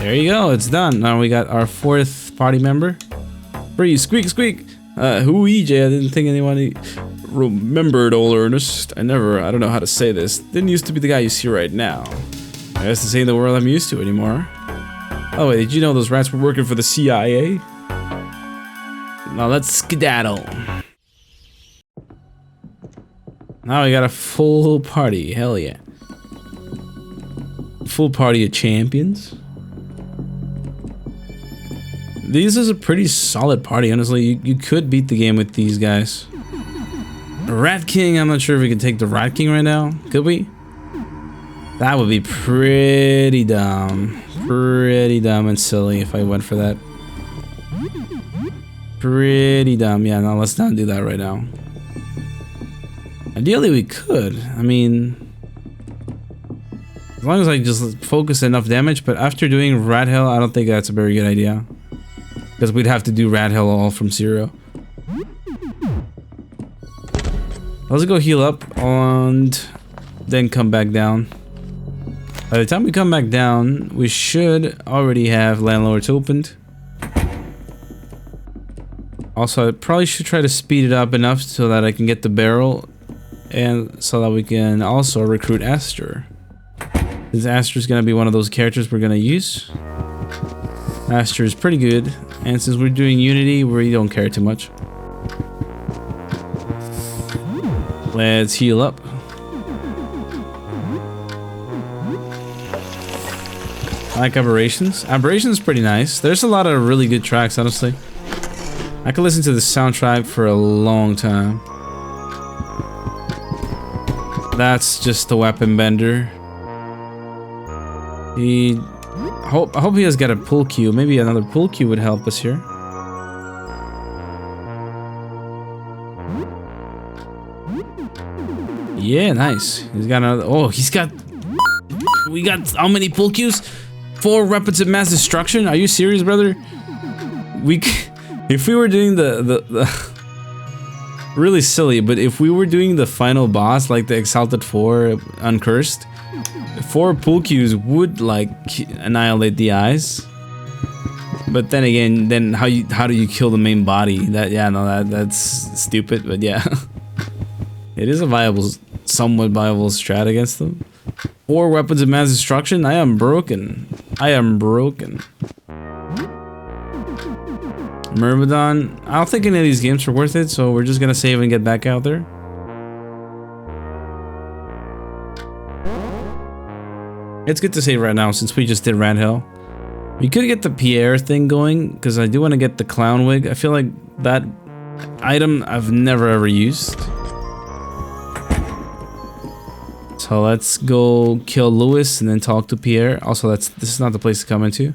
There you go, it's done. Now we got our 4th party member. Free, squeak, squeak. Who EJ? I didn't think anyone remembered, old Ernest. I don't know how to say this. Didn't used to be the guy you see right now. I guess this ain't the world I'm used to anymore. Oh wait, did you know those rats were working for the CIA? Now let's skedaddle. Now we got a full party, hell yeah. Full party of champions. This is a pretty solid party, honestly. You could beat the game with these guys. Rat King, I'm not sure if we can take the Rat King right now. Could we? That would be pretty dumb. Pretty dumb and silly if I went for that. Pretty dumb. Yeah, no, let's not do that right now. Ideally, we could. I mean, as long as I just focus enough damage, but after doing Rat Hell, I don't think that's a very good idea. Because we'd have to do Rat Hell all from 0. Let's go heal up and then come back down. By the time we come back down, we should already have Landlords opened. Also, I probably should try to speed it up enough so that I can get the barrel and so that we can also recruit Aster. Because Aster is going to be one of those characters we're going to use. Aster is pretty good, and since we're doing Unity, we don't care too much. Let's heal up. I like Aberrations. Aberrations is pretty nice. There's a lot of really good tracks, honestly. I could listen to the soundtrack for a long time. That's just the weapon bender. I hope he has got a pull cue. Maybe another pull cue would help us here. Yeah, nice. He's got another. Oh, he's got. We got how many pull cues? 4 weapons of mass destruction. Are you serious, brother? If we were doing the really silly, but if we were doing the final boss like the Exalted 4 Uncursed, 4 pull cues would like annihilate the eyes. But then again, then how do you kill the main body? That's stupid. But yeah, it is a somewhat viable strat against them. 4 weapons of mass destruction. I am broken. I am broken. Myrmidon. I don't think any of these games are worth it, so we're just gonna save and get back out there. It's good to save right now since we just did Rat Hell. We could get the Pierre thing going because I do want to get the clown wig. I feel like that item I've never ever used. So let's go kill Lewis and then talk to Pierre. Also, this is not the place to come into.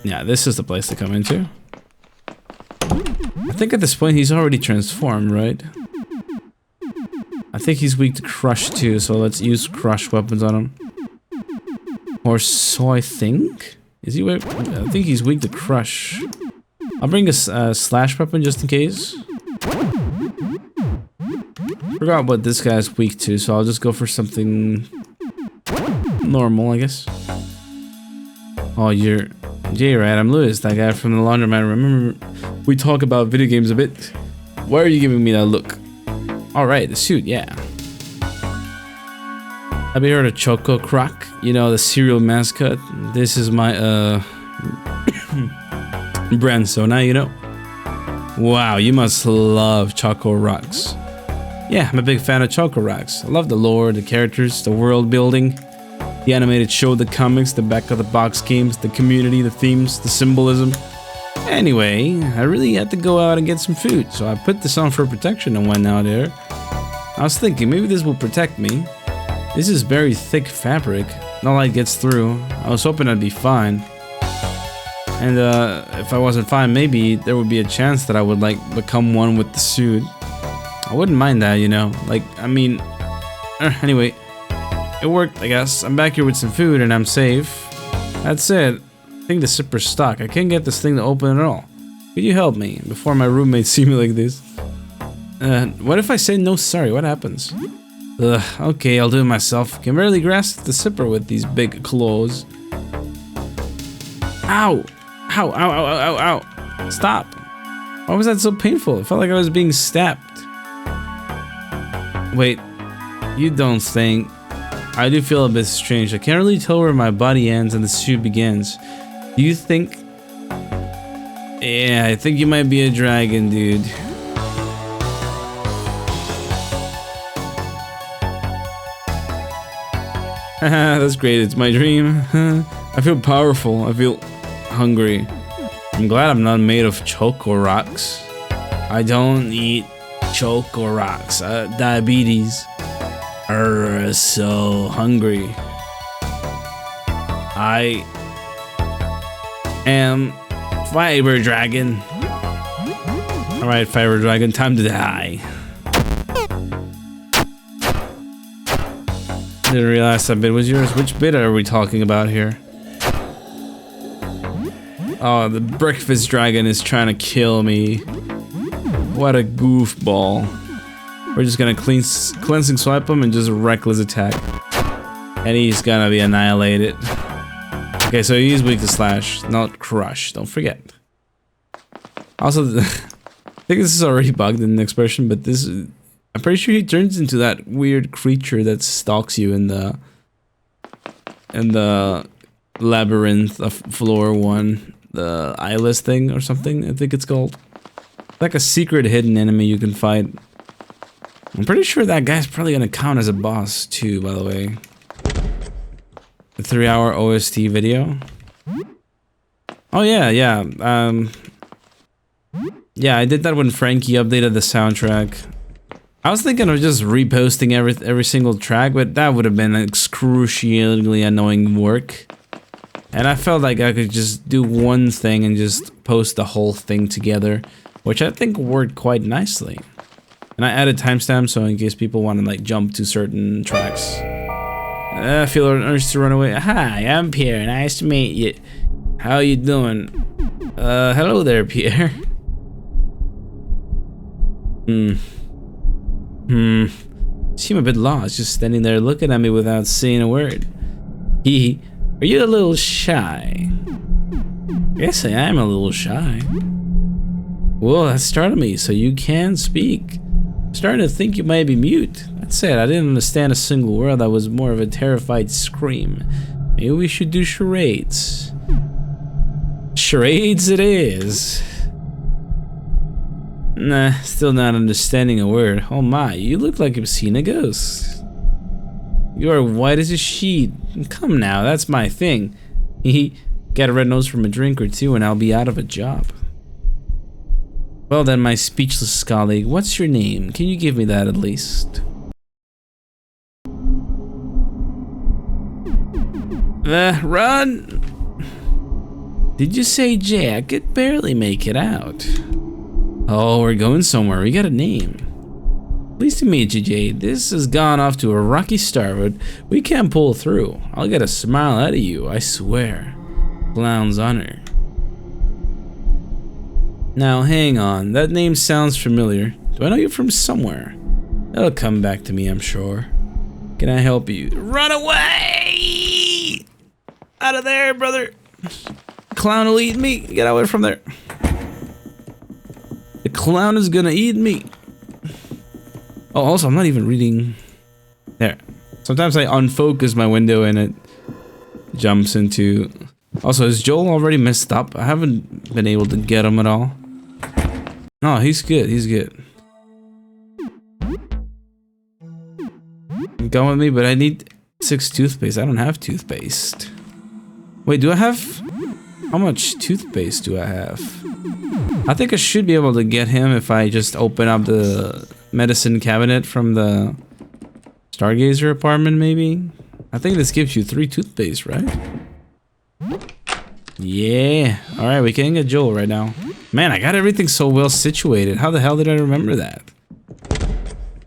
Yeah, this is the place to come into. I think at this point he's already transformed, right? I think he's weak to crush too, so let's use crush weapons on him. Or so I think? Is he weak? I think he's weak to crush. I'll bring a slash weapon just in case. Forgot what this guy's weak to, so I'll just go for something normal, I guess. Oh, you're J-Rat, I'm Lewis, that guy from the laundromat. Remember, we talk about video games a bit. Why are you giving me that look? Alright, the suit, yeah. Have you heard of Choco Croc? You know, the cereal mascot? This is my, brand, so now you know. Wow, you must love Choco Rocks. Yeah, I'm a big fan of Choco Rocks. I love the lore, the characters, the world building, the animated show, the comics, the back of the box games, the community, the themes, the symbolism. Anyway, I really had to go out and get some food, so I put this on for protection and went out there. I was thinking, maybe this will protect me. This is very thick fabric. No light gets through. I was hoping I'd be fine. And if I wasn't fine, maybe there would be a chance that I would like become one with the suit. I wouldn't mind that, you know. Like, I mean, anyway, it worked, I guess. I'm back here with some food and I'm safe. That's it. I think the zipper's stuck. I can't get this thing to open at all. Could you help me before my roommates see me like this? What if I say no sorry? What happens? Ugh, okay, I'll do it myself. Can barely grasp the zipper with these big claws. Ow! Ow, ow, ow, ow, ow, ow. Stop. Why was that so painful? It felt like I was being stabbed. Wait, you don't think... I do feel a bit strange. I can't really tell where my body ends and the suit begins. Do you think... Yeah, I think you might be a dragon, dude. That's great, it's my dream. I feel powerful, I feel hungry. I'm glad I'm not made of choco rocks. I don't eat choco rocks. Diabetes. So hungry. I am Fiber Dragon. Alright, Fiber Dragon, time to die. Didn't realize that bit was yours. Which bit are we talking about here? Oh, the breakfast dragon is trying to kill me. What a goofball. We're just gonna cleansing swipe him and just reckless attack. And he's gonna be annihilated. Okay, so he's weak to slash, not crush. Don't forget. Also, I think this is already bugged in the expression, but this... I'm pretty sure he turns into that weird creature that stalks you in the labyrinth of floor 1, the eyeless thing or something, I think it's called. Like a secret hidden enemy you can fight. I'm pretty sure that guy's probably gonna count as a boss too, by the way. The 3-hour OST video. Oh yeah, yeah. Yeah, I did that when Frankie updated the soundtrack. I was thinking of just reposting every single track, but that would have been excruciatingly annoying work. And I felt like I could just do one thing and just post the whole thing together, which I think worked quite nicely. And I added timestamps so in case people want to like jump to certain tracks. I feel an urge to run away. Hi, I'm Pierre. Nice to meet you. How you doing? Hello there, Pierre. Seem a bit lost, just standing there looking at me without saying a word. Hee, are you a little shy? Yes, I am a little shy. Well, that startled me, so you can speak. I'm starting to think you might be mute. That said, I didn't understand a single word. That was more of a terrified scream. Maybe we should do charades. Charades it is. Nah, still not understanding a word. Oh my, you look like you've seen a ghost. You are white as a sheet. Come now, that's my thing. Get a red nose from a drink or two and I'll be out of a job. Well then, my speechless colleague, what's your name? Can you give me that at least? Run! Did you say Jay? I could barely make it out. Oh, we're going somewhere. We got a name. Pleased to meet you, Jay. This has gone off to a rocky start, but we can't pull through. I'll get a smile out of you, I swear. Clown's honor. Now, hang on. That name sounds familiar. Do I know you from somewhere? It'll come back to me, I'm sure. Can I help you? Run away! Out of there, brother. Clown will eat me. Get away from there. The clown is gonna eat me. Oh, also, I'm not even reading. There. Sometimes I unfocus my window and it jumps into... Also, is Joel already messed up? I haven't been able to get him at all. No, he's good. He's good. Come with me, but I need 6 toothpaste. I don't have toothpaste. Wait, do I have... How much toothpaste do I have? I think I should be able to get him if I just open up the medicine cabinet from the Stargazer apartment, maybe? I think this gives you 3 toothpaste, right? Yeah. Alright, we can get Joel right now. Man, I got everything so well situated. How the hell did I remember that?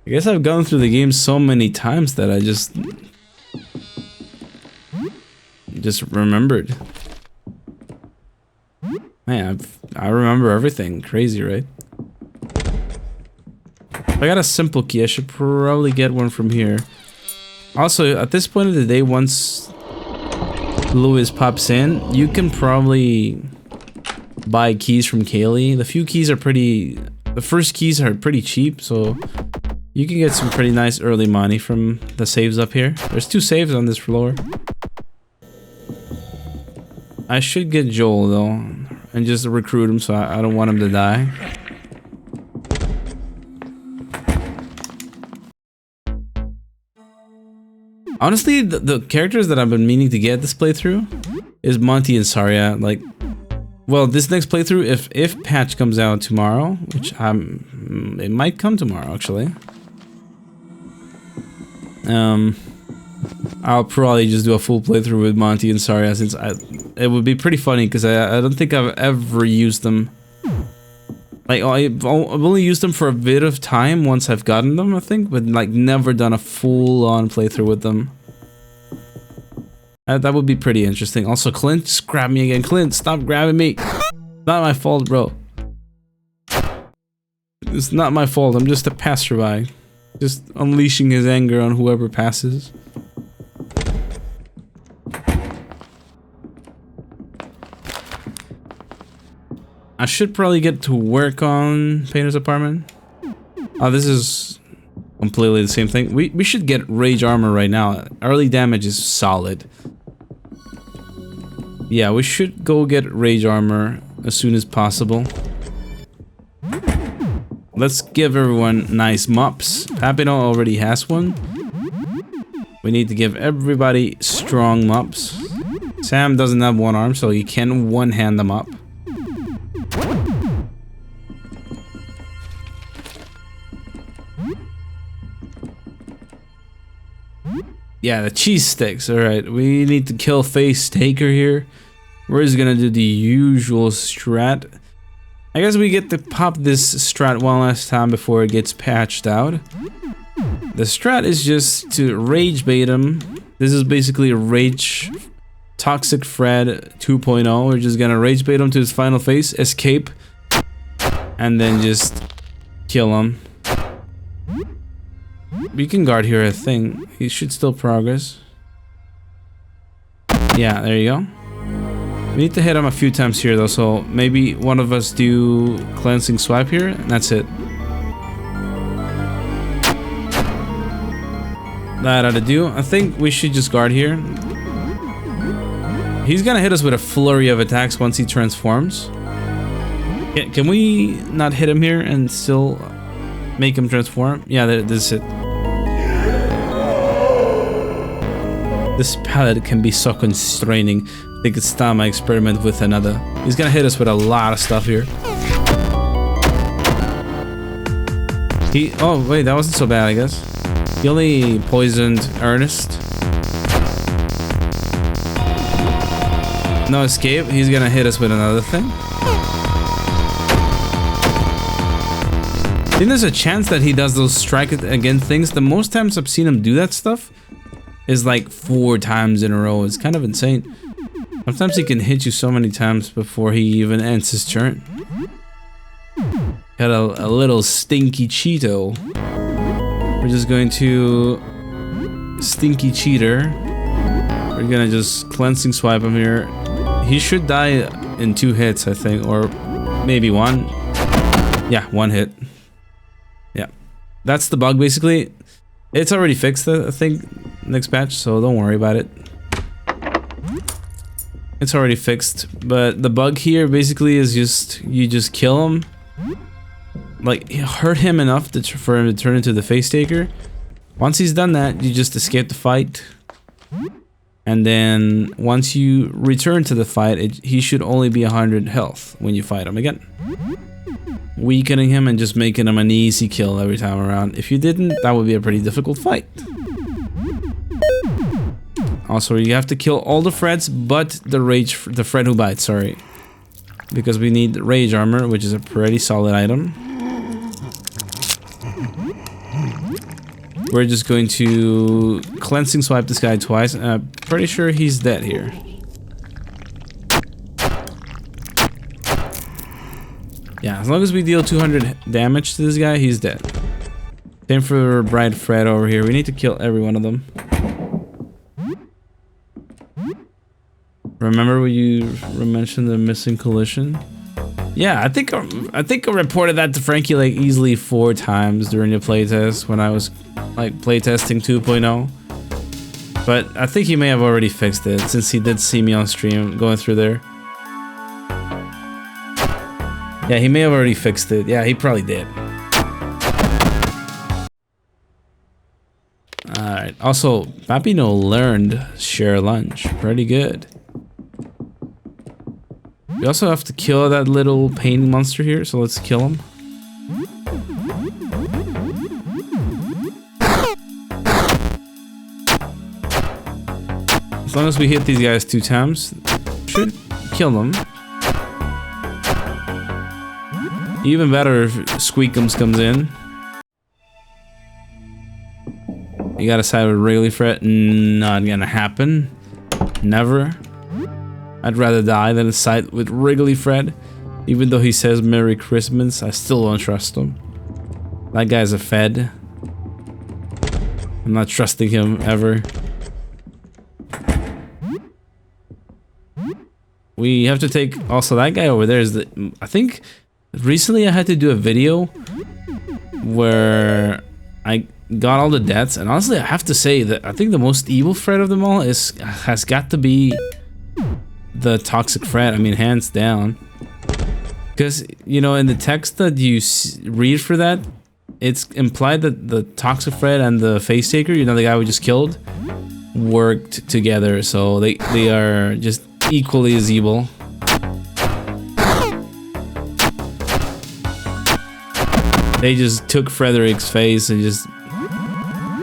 I guess I've gone through the game so many times that I just remembered. Man, I remember everything. Crazy, right? I got a simple key. I should probably get one from here. Also, at this point of the day, once Lewis pops in, you can probably buy keys from Kaylee. The first keys are pretty cheap, so you can get some pretty nice early money from the saves up here. There's 2 saves on this floor. I should get Joel though, and just recruit him so I don't want him to die. Honestly, the characters that I've been meaning to get this playthrough is Monty and Zarya. Like, well, this next playthrough, if patch comes out tomorrow, which it might come tomorrow actually. I'll probably just do a full playthrough with Monty and Zarya, since it would be pretty funny because I don't think I've ever used them. Like, I've only used them for a bit of time once I've gotten them, I think, but like never done a full-on playthrough with them. That would be pretty interesting. Also, Clint just grabbed me again. Clint, stop grabbing me. Not my fault, bro. It's not my fault. I'm just a passerby. Just unleashing his anger on whoever passes. I should probably get to work on Painter's apartment. Oh, this is completely the same thing. We should get rage armor right now. Early damage is solid. Yeah, we should go get rage armor as soon as possible. Let's give everyone nice mops. Papino already has one. We need to give everybody strong mops. Sam doesn't have one arm, so you can one-hand them up. Yeah, the cheese sticks. Alright, we need to kill Face Taker here. We're just gonna do the usual strat. I guess we get to pop this strat one last time before it gets patched out. The strat is just to rage bait him. This is basically a rage Toxic Fred 2.0. We're just gonna rage bait him to his final phase, escape, and then just kill him. We can guard here, I think. He should still progress. Yeah, there you go. We need to hit him a few times here though, so maybe one of us do cleansing swipe here, and that's it. That ought to do. I think we should just guard here. He's gonna hit us with a flurry of attacks once he transforms. Can we not hit him here and still make him transform? Yeah, this is it. This palette can be so constraining. I think it's time I experiment with another. He's gonna hit us with a lot of stuff here. Oh wait, that wasn't so bad, I guess. He only poisoned Ernest. No escape. He's gonna hit us with another thing. I think there's a chance that he does those strike again things. The most times I've seen him do that stuff is like 4 times in a row. It's kind of insane. Sometimes he can hit you so many times before he even ends his turn. Got a little stinky Cheeto. We're just going to Stinky Cheater. We're gonna just cleansing swipe him here. He should die in 2 hits, I think, or maybe 1. Yeah, 1 hit. Yeah, that's the bug basically. It's already fixed, I think, next patch, so don't worry about it. It's already fixed, but the bug here basically is you just kill him. Like, hurt him enough for him to turn into the Face Taker. Once he's done that, you just escape the fight. And then once you return to the fight, he should only be 100 health when you fight him again. Weakening him and just making him an easy kill every time around. If you didn't, that would be a pretty difficult fight. Also, you have to kill all the Freds but the Fred who bites, sorry. Because we need rage armor, which is a pretty solid item. We're just going to cleansing swipe this guy twice. I'm pretty sure he's dead here. Yeah, as long as we deal 200 damage to this guy, he's dead. Same for Bright Fred over here. We need to kill every one of them. Remember when you mentioned the missing collision? Yeah, I think I reported that to Frankie like easily 4 times during the playtest when I was like playtesting 2.0. But I think he may have already fixed it since he did see me on stream going through there. Yeah, he may have already fixed it. Yeah, he probably did. Alright, also, Papino learned share lunch. Pretty good. We also have to kill that little pain monster here, so let's kill him. As long as we hit these guys 2 times, should kill them. Even better if Squeakums comes in. You gotta side with Wrigley Fred. Not gonna happen. Never. I'd rather die than side with Wrigley Fred. Even though he says Merry Christmas, I still don't trust him. That guy's a Fed. I'm not trusting him ever. We have to take also that guy over there is the I think recently I had to do a video where I got all the deaths, and honestly I have to say that I think the most evil Fred of them all has got to be the Toxic Fred. I mean, hands down. Because, you know, in the text that you read for that, it's implied that the Toxic Fred and the Face Taker, you know, the guy we just killed, worked together. So they are just equally as evil. They just took Frederick's face and just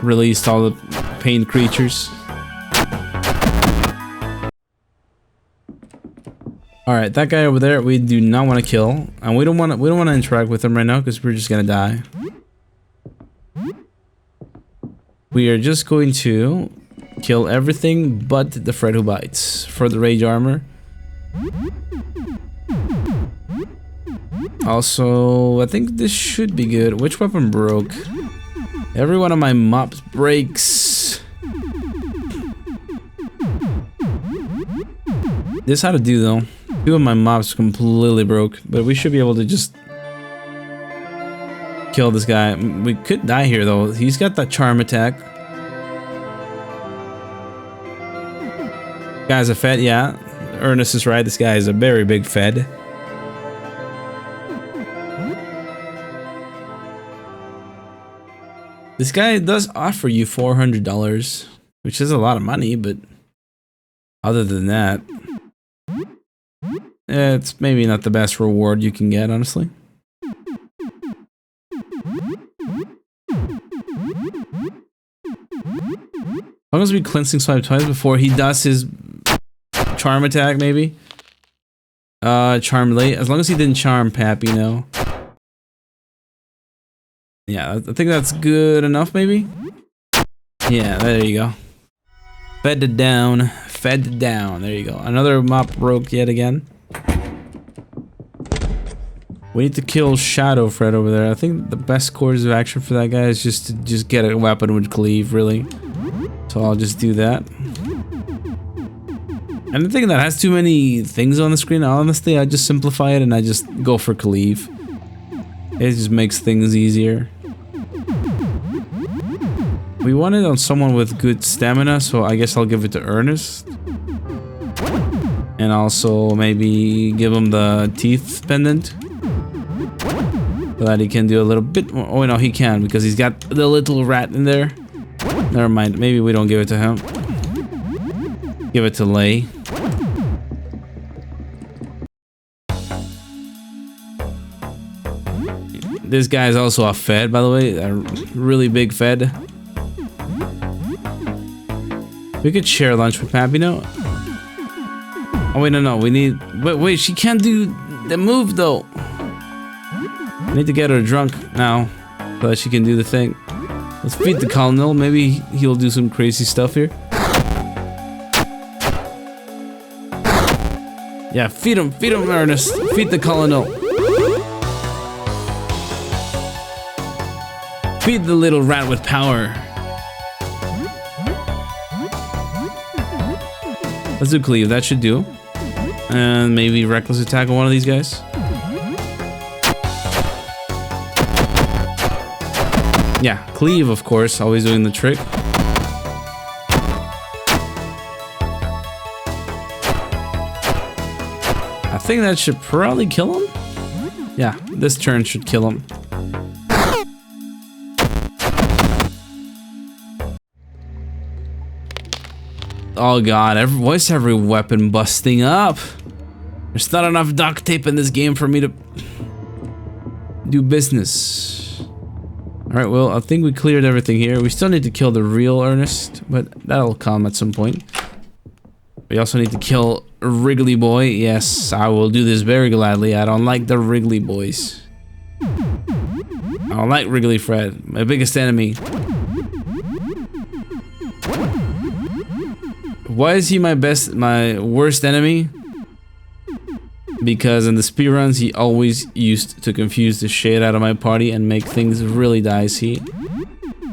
released all the pain creatures. All right, that guy over there, we do not want to kill, and we don't want to interact with him right now because we're just gonna die. We are just going to kill everything but the Fred who bites for the rage armor. Also, I think this should be good. Which weapon broke? Every one of my mops breaks. This how to do though. 2 of my mobs completely broke, but we should be able to just kill this guy. We could die here though. He's got that charm attack. Guy's a Fed, yeah. Ernest is right. This guy is a very big Fed. This guy does offer you $400, which is a lot of money, but other than that, it's maybe not the best reward you can get, honestly. As long as we cleansing swipe twice before he does his charm attack, maybe. Charm late. As long as he didn't charm Pap, you know. Yeah, I think that's good enough, maybe. Yeah, there you go. Fed down. Fed down. There you go. Another mop broke yet again. We need to kill Shadow Fred over there. I think the best course of action for that guy is just to get a weapon with cleave, really. So I'll just do that. And the thing that has too many things on the screen, honestly, I just simplify it and I just go for cleave. It just makes things easier. We want it on someone with good stamina, so I guess I'll give it to Ernest. And also maybe give him the teeth pendant. So that he can do a little bit more. Oh no, he can because he's got the little rat in there. Never mind, maybe we don't give it to him. Give it to Lay. This guy is also a Fed, by the way, a really big Fed. We could share lunch with Papino. Oh wait, no, we need. Wait, she can't do the move though. I need to get her drunk now so that she can do the thing. Let's feed the Colonel. Maybe he'll do some crazy stuff here. Yeah, feed him, Ernest. Feed the Colonel. Feed the little rat with power. Let's do cleave, that should do. And maybe reckless attack on one of these guys. Yeah, cleave, of course, always doing the trick. I think that should probably kill him. Yeah, this turn should kill him. Oh god, why is every weapon busting up? There's not enough duct tape in this game for me to do business. Alright, well, I think we cleared everything here. We still need to kill the real Ernest, but that'll come at some point. We also need to kill Wriggly Boy. Yes, I will do this very gladly. I don't like the Wriggly Boys. I don't like Wriggly Fred, my biggest enemy. Why is he my worst enemy? Because in the speedruns, he always used to confuse the shit out of my party and make things really dicey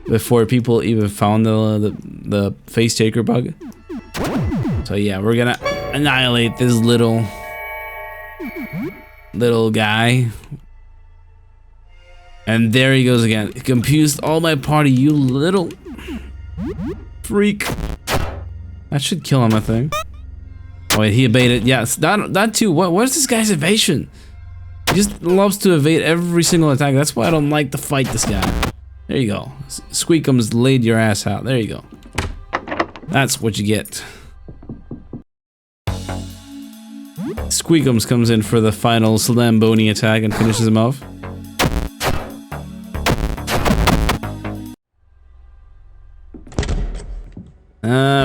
before people even found the face taker bug. So yeah, we're gonna annihilate this little guy. And there he goes again. He confused all my party, you little freak. That should kill him, I think. Oh wait, he evaded. Yes, that too. Where's this guy's evasion? He just loves to evade every single attack. That's why I don't like to fight this guy. There you go. Squeakums laid your ass out. There you go. That's what you get. Squeakums comes in for the final Slamboni attack and finishes him off.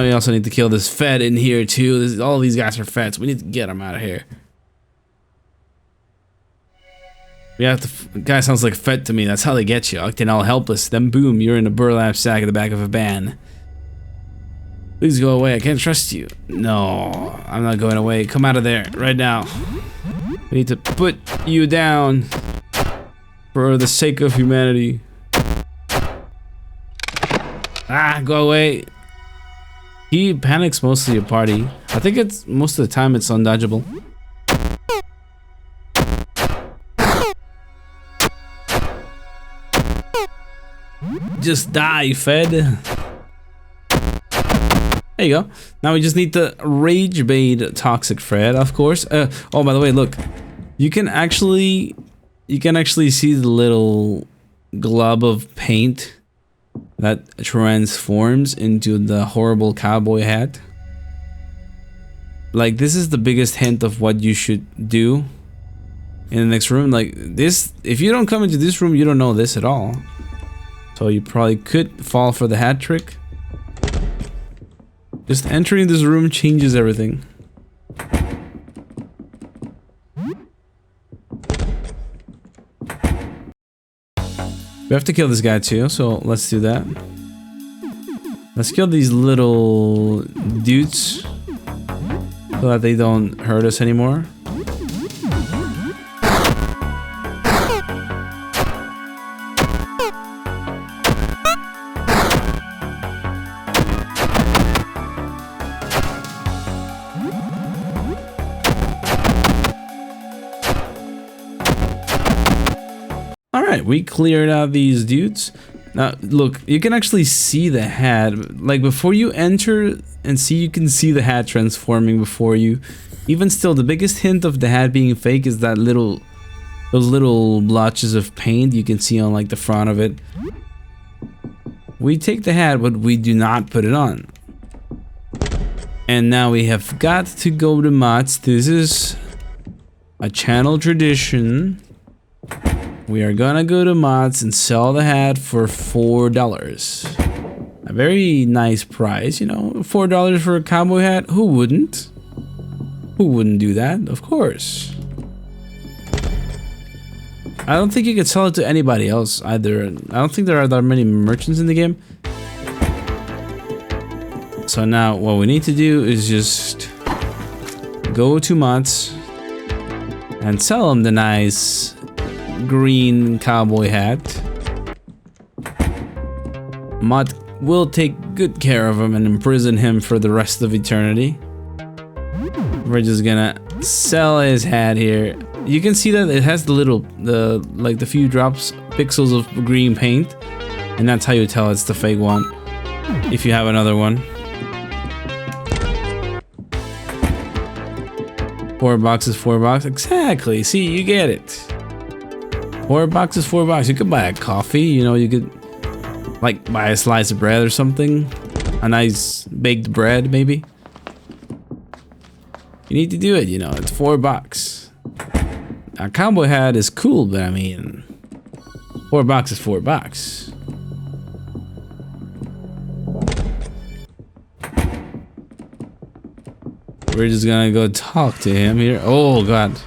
We also need to kill this Fed in here too. All these guys are Feds. We need to get them out of here. We have to. Guy sounds like a Fed to me. That's how they get you. Octane all helpless. Then boom, you're in a burlap sack at the back of a van. Please go away. I can't trust you. No, I'm not going away. Come out of there right now. We need to put you down for the sake of humanity. Ah, go away. He panics mostly a party. I think it's most of the time it's undodgeable. Just die, Fed. There you go. Now we just need to rage bait Toxic Fred, of course. Oh, by the way, look. You can actually see the little glob of paint that transforms into the horrible cowboy hat. Like, this is the biggest hint of what you should do in the next room. Like this, if you don't come into this room, you don't know this at all. So you probably could fall for the hat trick. Just entering this room changes everything. We have to kill this guy too, so let's do that. Let's kill these little dudes so that they don't hurt us anymore. Alright, we cleared out these dudes. Now, look, you can actually see the hat. Like, before you enter and see, you can see the hat transforming before you. Even still, the biggest hint of the hat being fake is that those little blotches of paint you can see on, like, the front of it. We take the hat, but we do not put it on. And now we have got to go to mods. This is a channel tradition. We are gonna go to mods and sell the hat for $4. A very nice price, you know, $4 for a cowboy hat. Who wouldn't? Who wouldn't do that? Of course. I don't think you could sell it to anybody else either. I don't think there are that many merchants in the game. So now what we need to do is just go to mods and sell them the nice green cowboy hat. Mott will take good care of him and imprison him for the rest of eternity. We're just gonna sell his hat here. You can see that it has the few drops, pixels of green paint, and that's how you tell it's the fake one. If you have another one. $4 is $4. Exactly. See, you get it. $4 is $4. You could buy a coffee. You know, you could like buy a slice of bread or something. A nice baked bread, maybe. You need to do it. You know, it's $4. A cowboy hat is cool, but I mean, $4 is $4. We're just gonna go talk to him here. Oh god.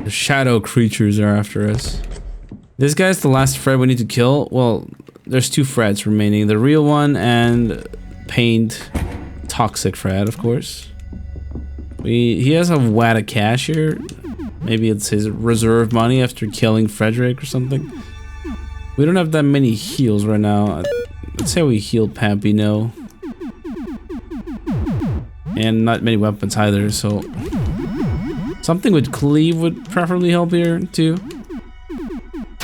The shadow creatures are after us. This guy's the last Fred we need to kill. Well, there's 2 Freds remaining. The real one and paint toxic Fred, of course. He has a wad of cash here. Maybe it's his reserve money after killing Frederick or something. We don't have that many heals right now. Let's say we heal Pampino. And not many weapons either, so something with cleave would preferably help here too.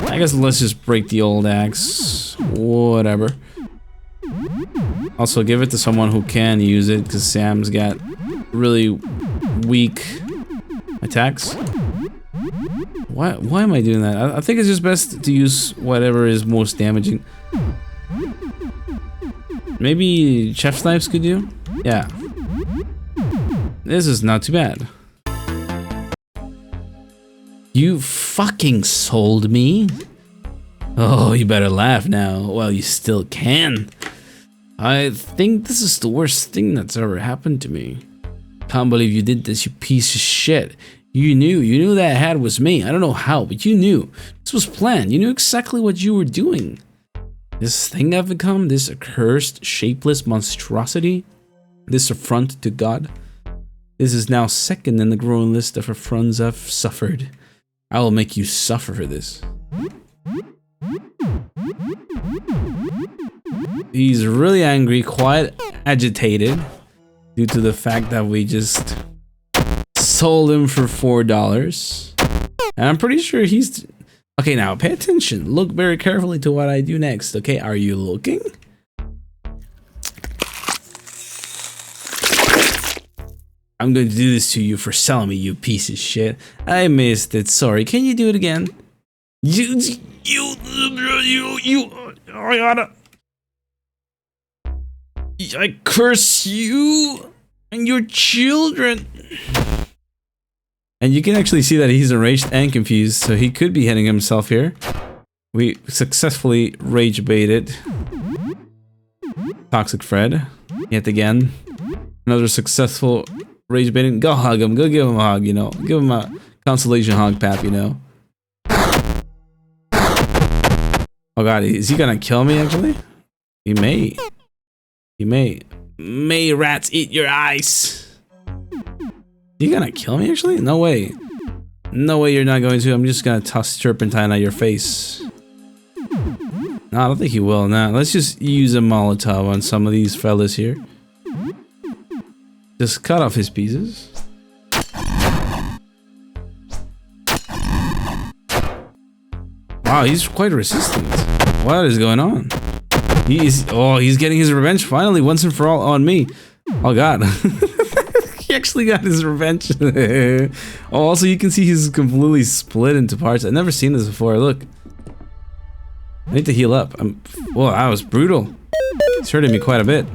I guess let's just break the old axe. Whatever. Also give it to someone who can use it, because Sam's got really weak attacks. Why am I doing that? I think it's just best to use whatever is most damaging. Maybe chef's knives could do? Yeah. This is not too bad. You fucking sold me? Oh, you better laugh now. Well, you still can. I think this is the worst thing that's ever happened to me. Can't believe you did this, you piece of shit. You knew that hat was me. I don't know how, but you knew. This was planned. You knew exactly what you were doing. This thing I've become, this accursed, shapeless monstrosity, this affront to God. This is now second in the growing list of affronts I've suffered. I will make you suffer for this. He's really angry, quite agitated, due to the fact that we just sold him for $4. And I'm pretty sure he's... Okay, now pay attention. Look very carefully to what I do next, okay? Are you looking? I'm going to do this to you for selling me, you piece of shit. I missed it, sorry. Can you do it again? I gotta... I curse you and your children. And you can actually see that he's enraged and confused, so he could be hitting himself here. We successfully rage baited Toxic Fred yet again. Another successful rage baiting. Go hug him. Go give him a hug, you know. Give him a consolation hug, Pap, you know. Oh god, is he gonna kill me actually? He may. He may. May rats eat your eyes. You gonna kill me actually? No way. No way you're not going to. I'm just gonna toss turpentine at your face. No, I don't think he will. Nah, let's just use a Molotov on some of these fellas here. Just cut off his pieces. Wow, he's quite resistant. What is going on? He's getting his revenge finally, once and for all, on me. Oh god. He actually got his revenge. Oh, also you can see he's completely split into parts. I've never seen this before. Look. I need to heal up. Whoa, that was brutal. It's hurting me quite a bit.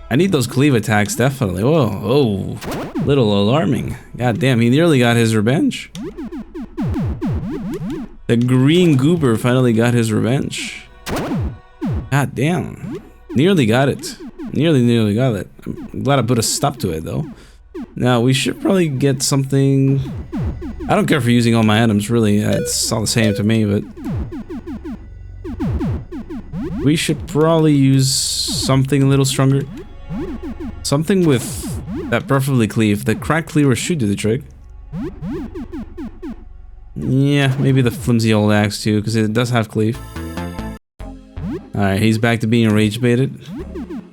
I need those cleave attacks, definitely. Whoa, oh, little alarming. God damn, he nearly got his revenge. The green goober finally got his revenge. God damn. Nearly got it. Nearly got it. I'm glad I put a stop to it, though. Now, we should probably get something... I don't care for using all my items, really. It's all the same to me, but... we should probably use something a little stronger. Something with that preferably cleave. The cracked cleaver should do the trick. Yeah, maybe the flimsy old axe too, because it does have cleave. Alright, he's back to being rage baited.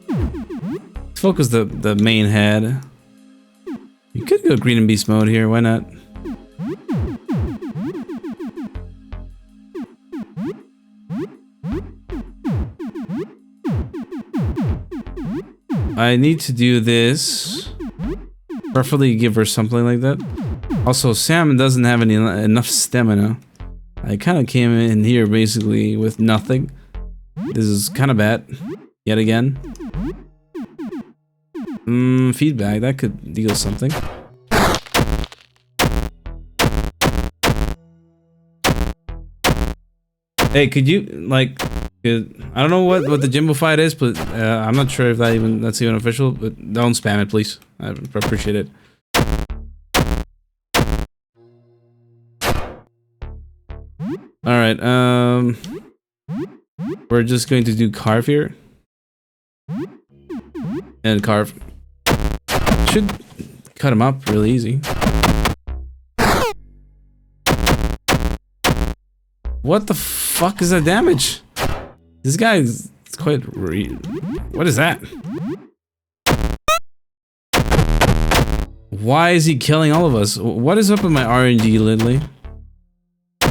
Let's focus the main head. You could go green and beast mode here, why not? I need to do this. Preferably give her something like that. Also, Sam doesn't have enough stamina. I kind of came in here basically with nothing. This is kind of bad. Yet again. Feedback. That could deal something. Hey, could you, like... I don't know what the Jimbo fight is, but I'm not sure if that's even official. But don't spam it, please. I appreciate it. All right. We're just going to do carve here, and carve should cut him up really easy. What the fuck is that damage? This guy is quite what is that? Why is he killing all of us? What is up with my RNG lately?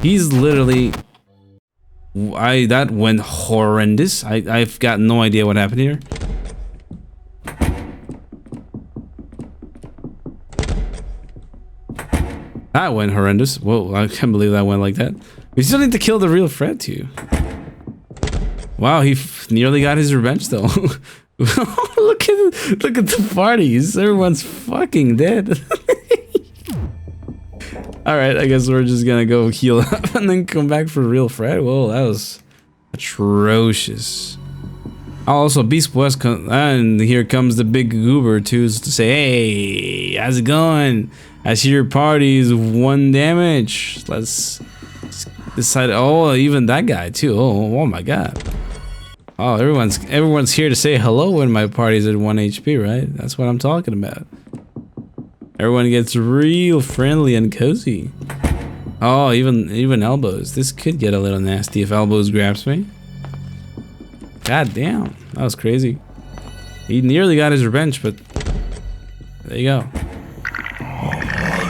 He's literally... that went horrendous. I've got no idea what happened here. That went horrendous. Whoa, I can't believe that went like that. We still need to kill the real Fred too. Wow, he nearly got his revenge though. look at the parties. Everyone's fucking dead. Alright, I guess we're just gonna go heal up and then come back for real Fred. Whoa, that was atrocious. Also, Beast West and here comes the big goober too to say, hey, how's it going? I see your party is 1 damage. Let's decide. Oh, even that guy too. Oh my god. Oh, everyone's here to say hello when my party's at 1 HP, right? That's what I'm talking about. Everyone gets real friendly and cozy. Oh, even elbows. This could get a little nasty if elbows grabs me. God damn, that was crazy. He nearly got his revenge, but there you go.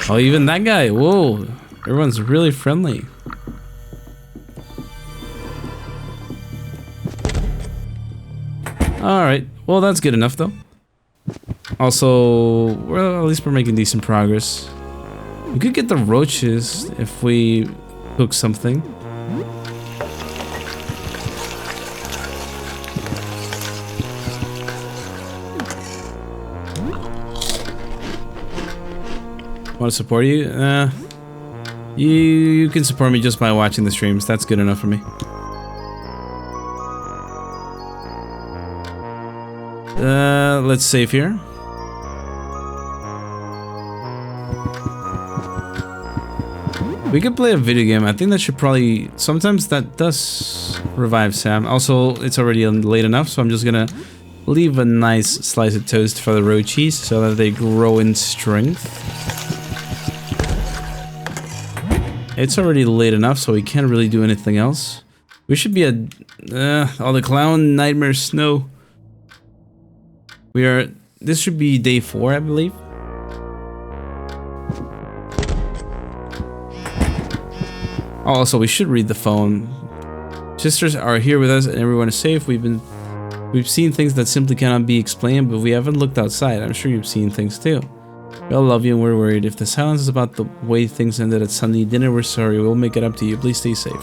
Oh, even that guy. Whoa, everyone's really friendly. Alright, well that's good enough though. Also, well, at least we're making decent progress. We could get the roaches if we cook something. Want to support you? You can support me just by watching the streams. That's good enough for me. Let's save here. We could play a video game. I think that should probably... Sometimes that does revive Sam. Also, it's already late enough, so I'm just gonna leave a nice slice of toast for the roaches so that they grow in strength. It's already late enough, so we can't really do anything else. We should be at... oh, the clown nightmare snow. We are... This should be day 4, I believe. Also, we should read the phone. Sisters are here with us and everyone is safe. We've seen things that simply cannot be explained, but we haven't looked outside. I'm sure you've seen things too. We all love you and we're worried. If the silence is about the way things ended at Sunday dinner, we're sorry. We'll make it up to you. Please stay safe.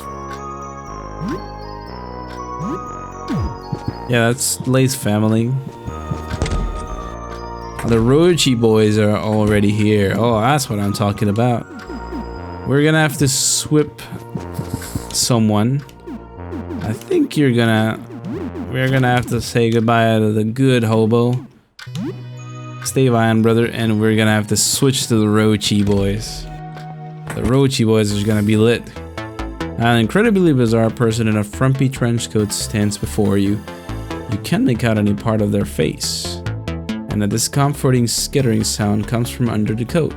Yeah, that's Lay's family. The Rochi boys are already here. Oh, that's what I'm talking about. We're gonna have to swip someone. I think we're gonna have to say goodbye to the good hobo. Stay on, brother, and we're gonna have to switch to the Rochi boys. The Rochi boys are gonna be lit. An incredibly bizarre person in a frumpy trench coat stands before you. You can't make out any part of their face. And a discomforting skittering sound comes from under the coat.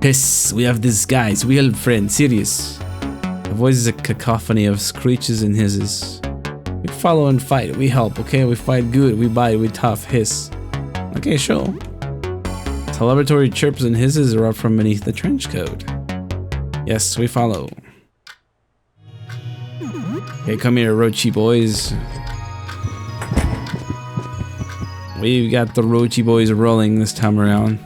Yes, we have this guy's real friend, Sirius. The voice is a cacophony of screeches and hisses. We follow and fight. We help, okay? We fight good. We bite. We tough. Hiss. Okay, sure. Celebratory chirps and hisses erupt from beneath the trench coat. Yes, we follow. Okay, come here, Roachy boys. We've got the Roachy boys rolling this time around.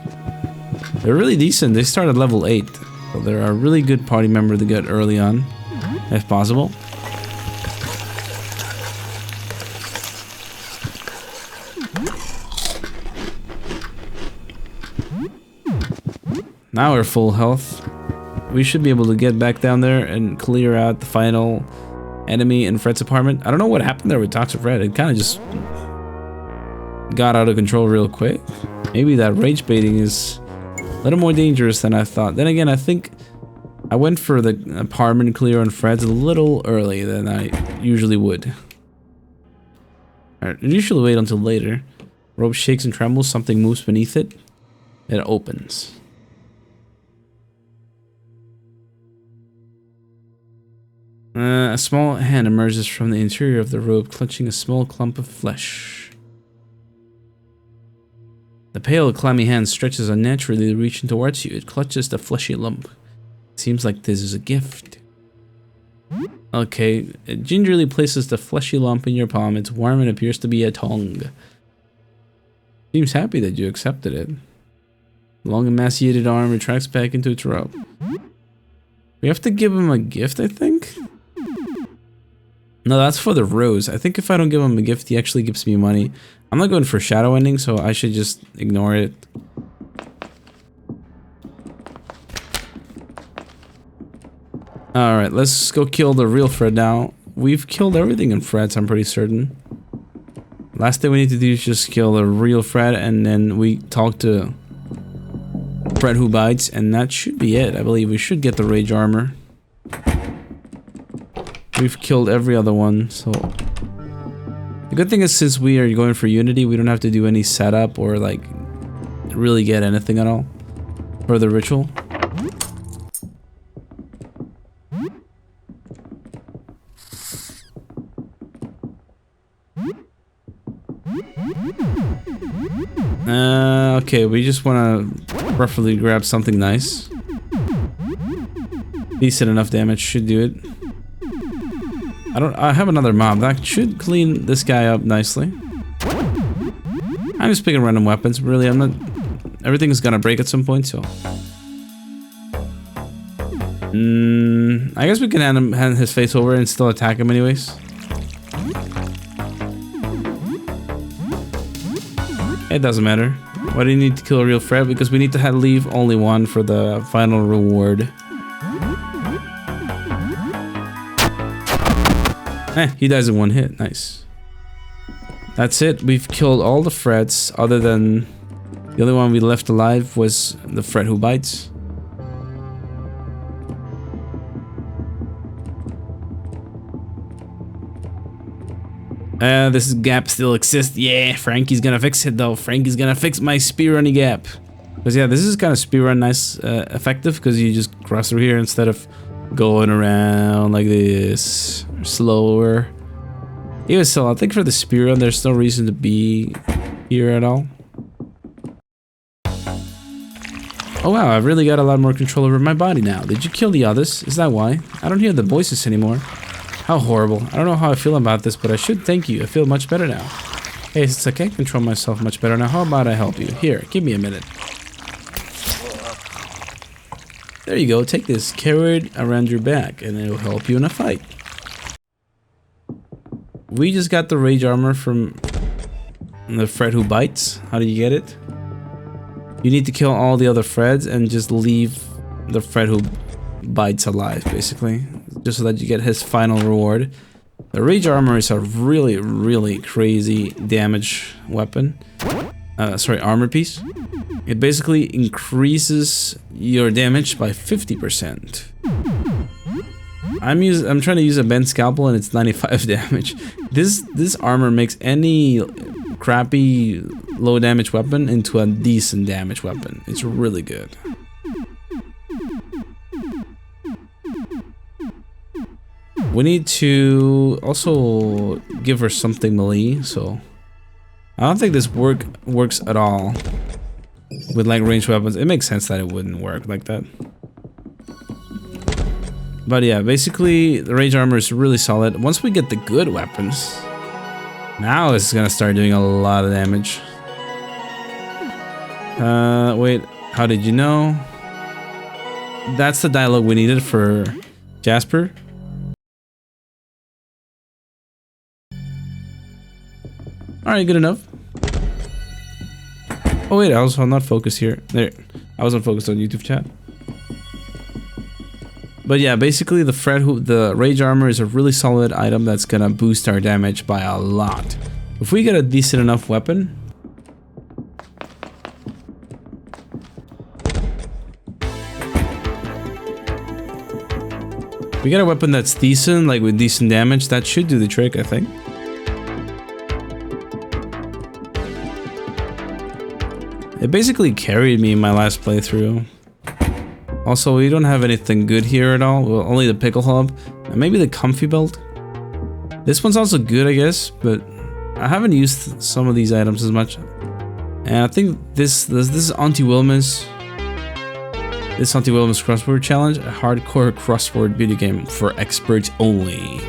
They're really decent. They start at level 8. So they're a really good party member to get early on, if possible. Now we're full health. We should be able to get back down there and clear out the final enemy in Fred's apartment. I don't know what happened there with Toxic Fred. It kind of just got out of control real quick. Maybe that rage baiting is a little more dangerous than I thought. Then again, I think I went for the apartment clear on Fred's a little early than I usually would. I usually wait until later. Rope shakes and trembles. Something moves beneath it. It opens. A small hand emerges from the interior of the robe, clutching a small clump of flesh. The pale, clammy hand stretches unnaturally, reaching towards you. It clutches the fleshy lump. Seems like this is a gift. Okay, it gingerly places the fleshy lump in your palm. It's warm and appears to be a tongue. Seems happy that you accepted it. The long emaciated arm retracts back into its robe. We have to give him a gift, I think? No, that's for the rose. I think if I don't give him a gift, he actually gives me money. I'm not going for shadow ending, so I should just ignore it. Alright, let's go kill the real Fred now. We've killed everything in Fred's, I'm pretty certain. Last thing we need to do is just kill the real Fred, and then we talk to Fred who bites, and that should be it. I believe we should get the rage armor. We've killed every other one, so... The good thing is, since we are going for Unity, we don't have to do any setup or, like, really get anything at all for the ritual. Okay, we just want to preferably grab something nice. Decent enough damage should do it. I have another mob that should clean this guy up nicely. I'm just picking random weapons, really. I'm not... Everything's gonna break at some point, so... I guess we can hand his face over and still attack him anyways. It doesn't matter. Why do you need to kill a real Fred? Because we need to leave only one for the final reward. He dies in one hit. Nice. That's it. We've killed all the Freds, other than the only one we left alive was the Fred who bites. This gap still exists. Yeah, Frankie's gonna fix it though. Frankie's gonna fix my speedrunning gap. Because yeah, this is kind of speedrun nice, effective, because you just cross through here instead of going around like this, slower. Even still, I think for the speedrun, there's no reason to be here at all. Oh wow, I've really got a lot more control over my body now. Did you kill the others? Is that why? I don't hear the voices anymore. How horrible. I don't know how I feel about this, but I should thank you. I feel much better now. Hey, since I can't control myself much better now, how about I help you? Here, give me a minute. There you go, take this, carry it around your back, and it'll help you in a fight. We just got the rage armor from the Fred who bites. How do you get it? You need to kill all the other Freds and just leave the Fred who bites alive, basically. Just so that you get his final reward. The rage armor is a really, really crazy damage weapon. Sorry, armor piece. It basically increases your damage by 50%. I'm trying to use a bent scalpel and it's 95 damage. This armor makes any crappy low damage weapon into a decent damage weapon. It's really good. We need to also give her something melee, so I don't think this works at all with like ranged weapons. It makes sense that it wouldn't work like that. But yeah, basically the ranged armor is really solid. Once we get the good weapons, now it's gonna start doing a lot of damage. Wait, how did you know? That's the dialogue we needed for Jasper. Alright, good enough. Oh wait, I was not focused here. There, I wasn't focused on YouTube chat. But yeah, basically the rage armor is a really solid item that's gonna boost our damage by a lot. If we get a decent enough weapon, we get a weapon that's decent, like with decent damage, that should do the trick, I think. It basically carried me in my last playthrough. Also, we don't have anything good here at all. Well, only the pickle hub and maybe the comfy belt. This one's also good, I guess, but I haven't used some of these items as much. And I think this is Auntie Wilma's. This Auntie Wilma's crossword challenge, a hardcore crossword video game for experts only.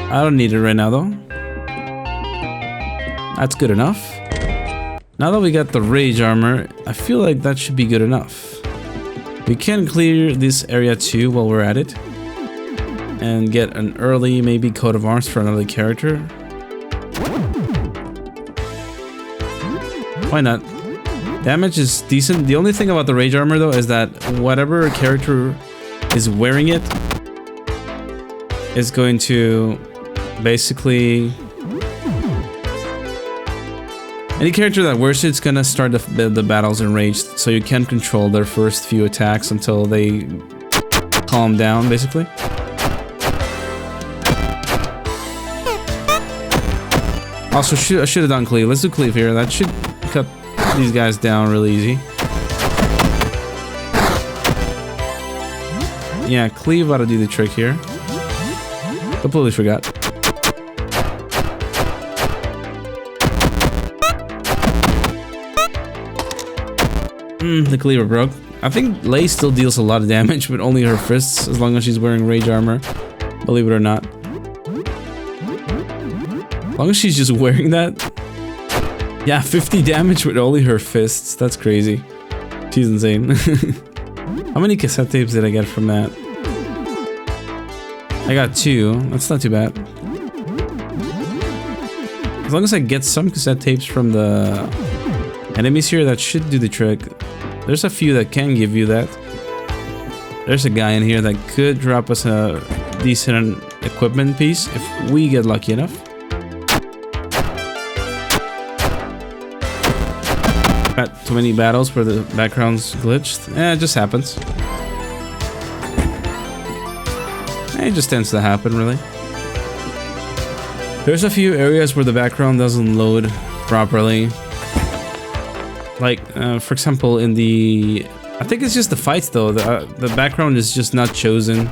I don't need it right now though. That's good enough. Now that we got the rage armor, I feel like that should be good enough. We can clear this area too while we're at it. And get an early maybe coat of arms for another character. Why not? Damage is decent. The only thing about the rage armor though is that whatever character is wearing it is going to basically... Any character that wears it's gonna start the battles enraged, so you can control their first few attacks until they calm down, basically. Also, I should have done cleave. Let's do cleave here. That should cut these guys down really easy. Yeah, cleave ought to do the trick here. Completely forgot. The cleaver broke. I think Lei still deals a lot of damage, but only her fists, as long as she's wearing rage armor. Believe it or not. As long as she's just wearing that. Yeah, 50 damage with only her fists. That's crazy. She's insane. How many cassette tapes did I get from that? I got 2. That's not too bad. As long as I get some cassette tapes from the enemies here, that should do the trick. There's a few that can give you that. There's a guy in here that could drop us a decent equipment piece if we get lucky enough. Got too many battles where the background's glitched. Eh, it just happens. It just tends to happen, really. There's a few areas where the background doesn't load properly. Like, for example, in the... I think it's just the fights, though. The background is just not chosen.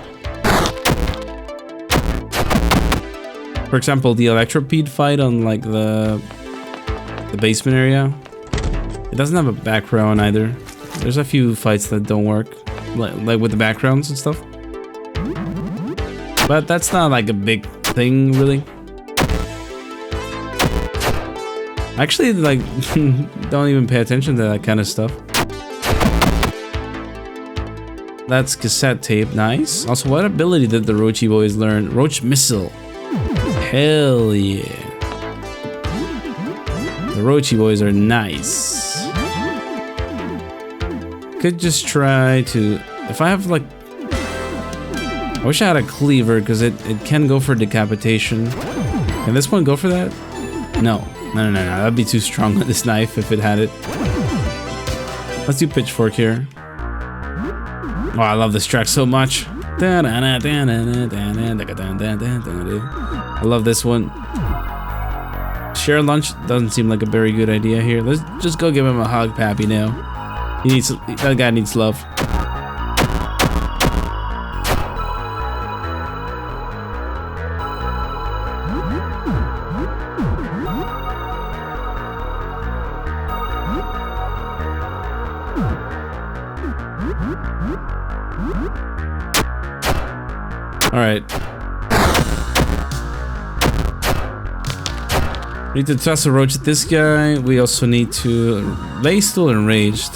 For example, the Electropede fight on, like, the basement area. It doesn't have a background either. There's a few fights that don't work. Like with the backgrounds and stuff. But that's not, like, a big thing, really. Actually, like, don't even pay attention to that kind of stuff. That's cassette tape, nice. Also, what ability did the Roachy boys learn? Roach Missile. Hell yeah. The Roachy boys are nice. Could just try to... If I have, like... I wish I had a cleaver, because it can go for decapitation. Can this one go for that? No. No, that'd be too strong with this knife if it had it. Let's do pitchfork here. Oh, I love this track so much. I love this one. Share lunch doesn't seem like a very good idea here. Let's just go give him a hug, Pappy, now. That guy needs love. Alright. We need to toss a roach at this guy. We also need to... Lay's still enraged.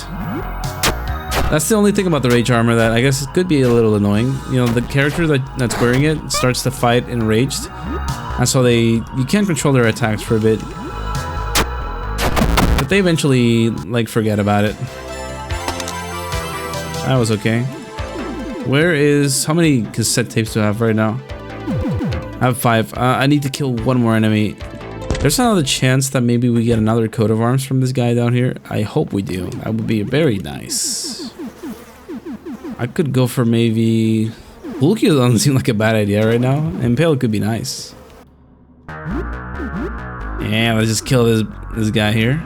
That's the only thing about the rage armor that I guess it could be a little annoying. You know, the character that's wearing it starts to fight enraged. And so you can't control their attacks for a bit. But they eventually, like, forget about it. That was okay. How many cassette tapes do I have right now? I have 5. I need to kill one more enemy. There's another chance that maybe we get another coat of arms from this guy down here. I hope we do. That would be very nice. I could go for maybe... Bulky doesn't seem like a bad idea right now. Impale could be nice. Yeah, let's just kill this guy here.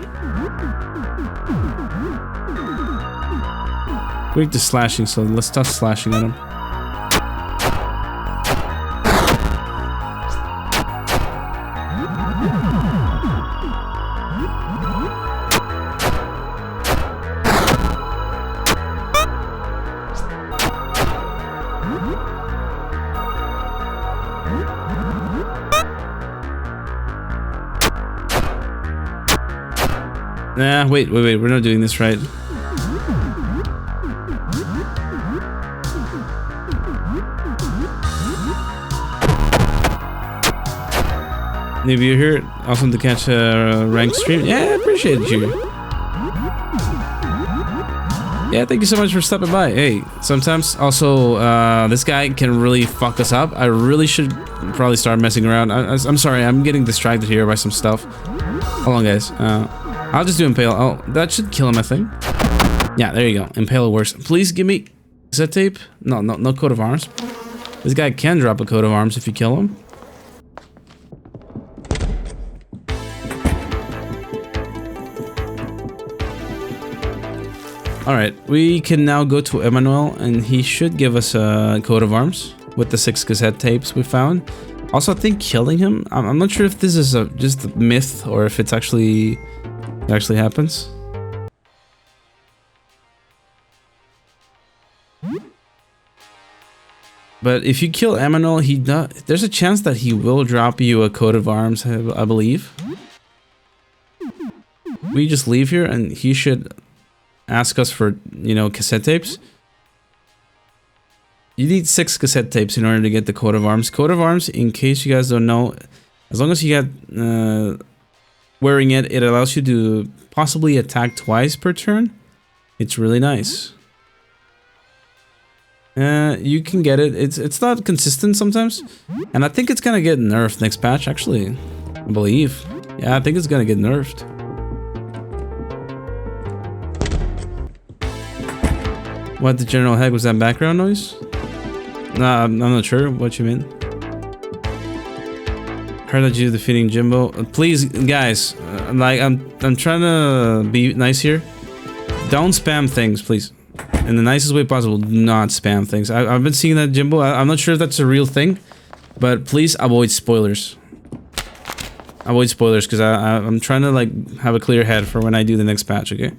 Weak to slashing, so let's start slashing at him. Nah, wait, we're not doing this right. If you're here, awesome to catch a ranked stream. Yeah, I appreciate you. Yeah, thank you so much for stopping by. Hey, sometimes also this guy can really fuck us up. I really should probably start messing around. I'm sorry, I'm getting distracted here by some stuff. Hold on, guys. I'll just do Impale. Oh, that should kill him, I think. Yeah, there you go. Impale works. Please give me cassette tape. No coat of arms. This guy can drop a coat of arms if you kill him. Alright, we can now go to Emmanuel, and he should give us a coat of arms with the 6 cassette tapes we found. Also, I think killing him, I'm not sure if this is just a myth or if it actually happens. But if you kill Emmanuel, there's a chance that he will drop you a coat of arms, I believe. We just leave here and he should ask us for, you know, cassette tapes. You need 6 cassette tapes in order to get the coat of arms. Coat of arms, in case you guys don't know, as long as you got wearing it, it allows you to possibly attack twice per turn. It's really nice. You can get it. It's not consistent sometimes, and I think it's gonna get nerfed next patch. Actually, I believe. Yeah, I think it's gonna get nerfed. What the general heck was that background noise? Nah, I'm not sure what you mean. Heard that you defeating Jimbo. Please, guys, like I'm trying to be nice here. Don't spam things, please. In the nicest way possible. Do not spam things. I've been seeing that Jimbo. I'm not sure if that's a real thing, but please avoid spoilers. Avoid spoilers, because I'm trying to like have a clear head for when I do the next patch. Okay.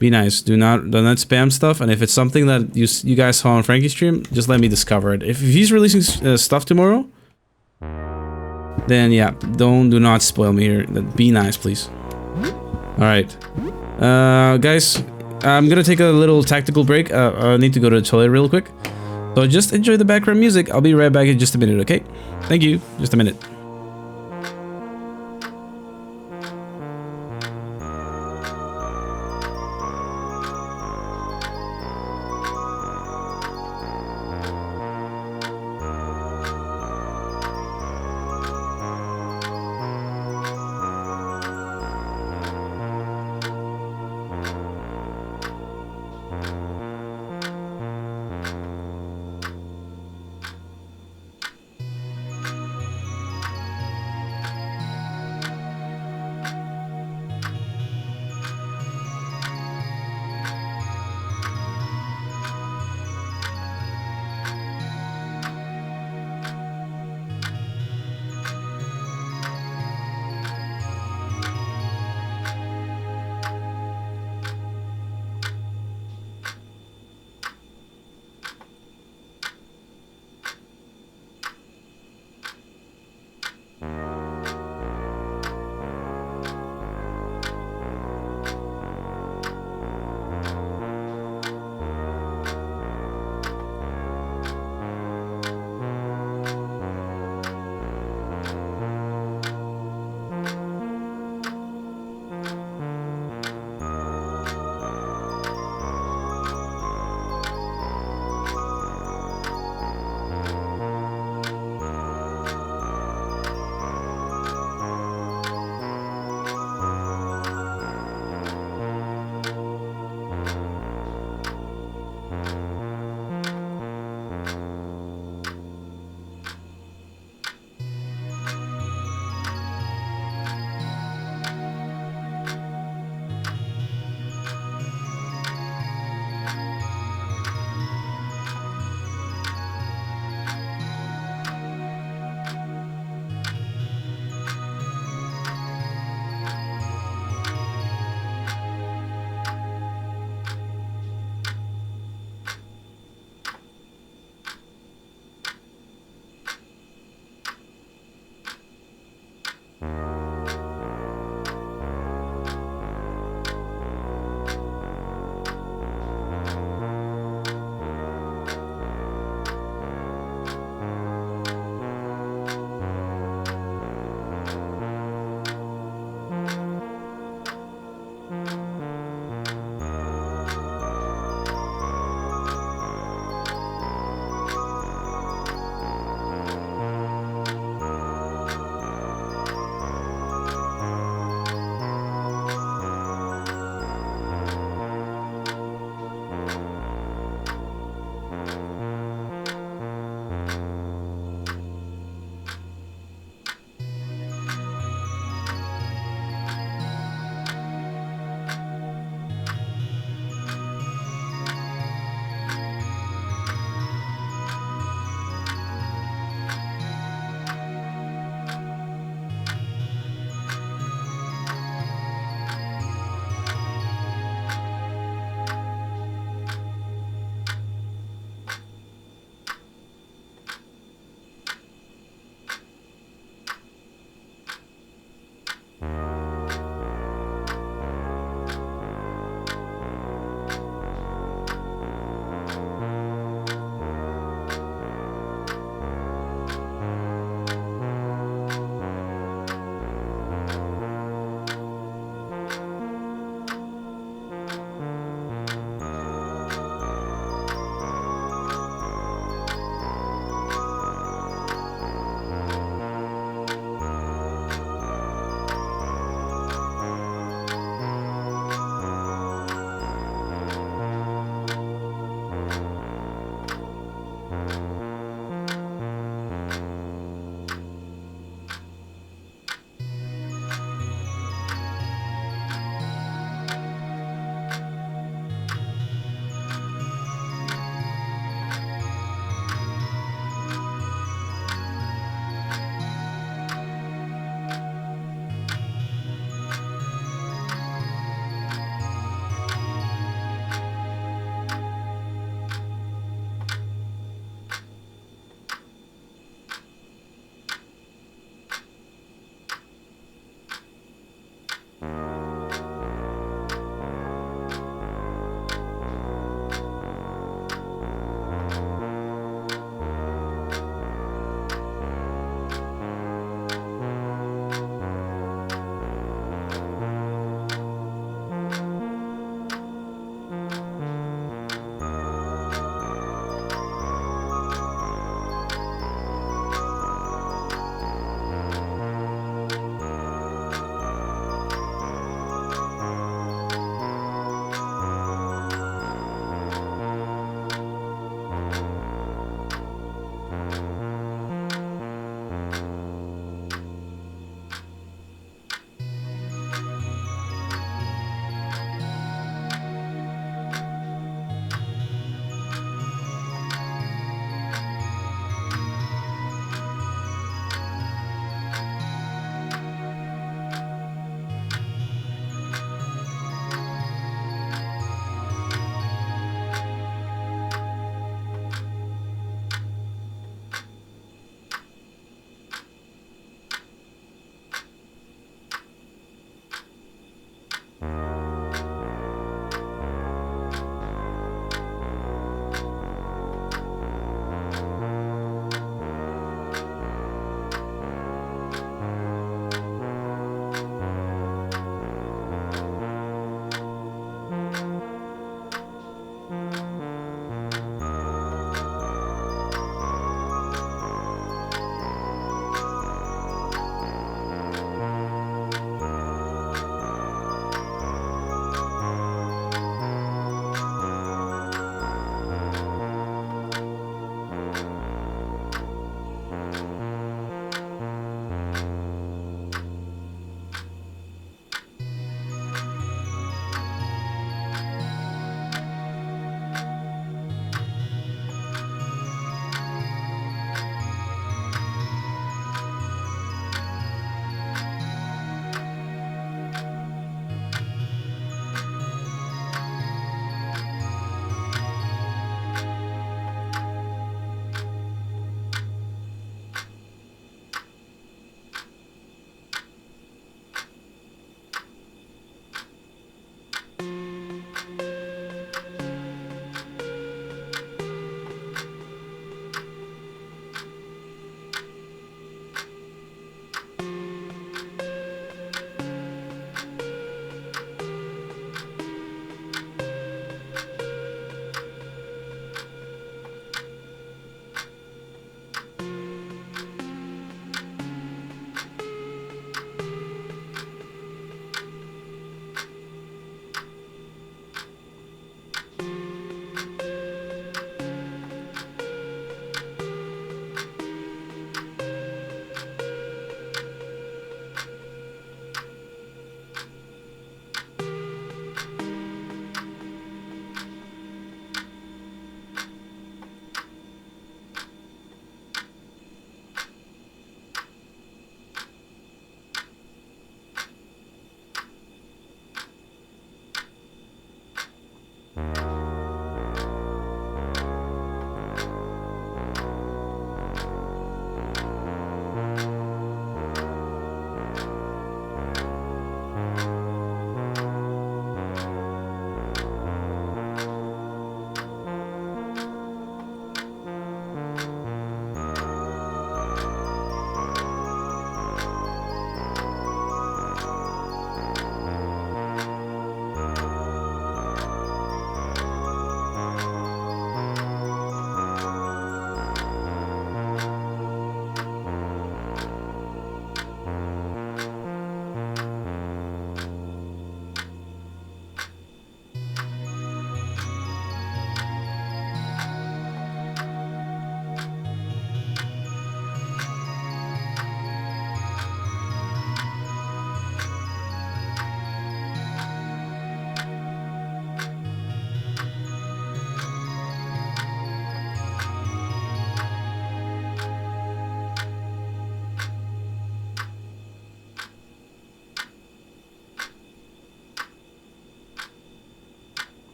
Be nice. Do not spam stuff. And if it's something that you guys saw on Frankie's stream, just let me discover it. If he's releasing stuff tomorrow, then yeah, do not spoil me here. Be nice, please. All right, guys, I'm gonna take a little tactical break. I need to go to the toilet real quick. So just enjoy the background music. I'll be right back in just a minute. Okay? Thank you. Just a minute.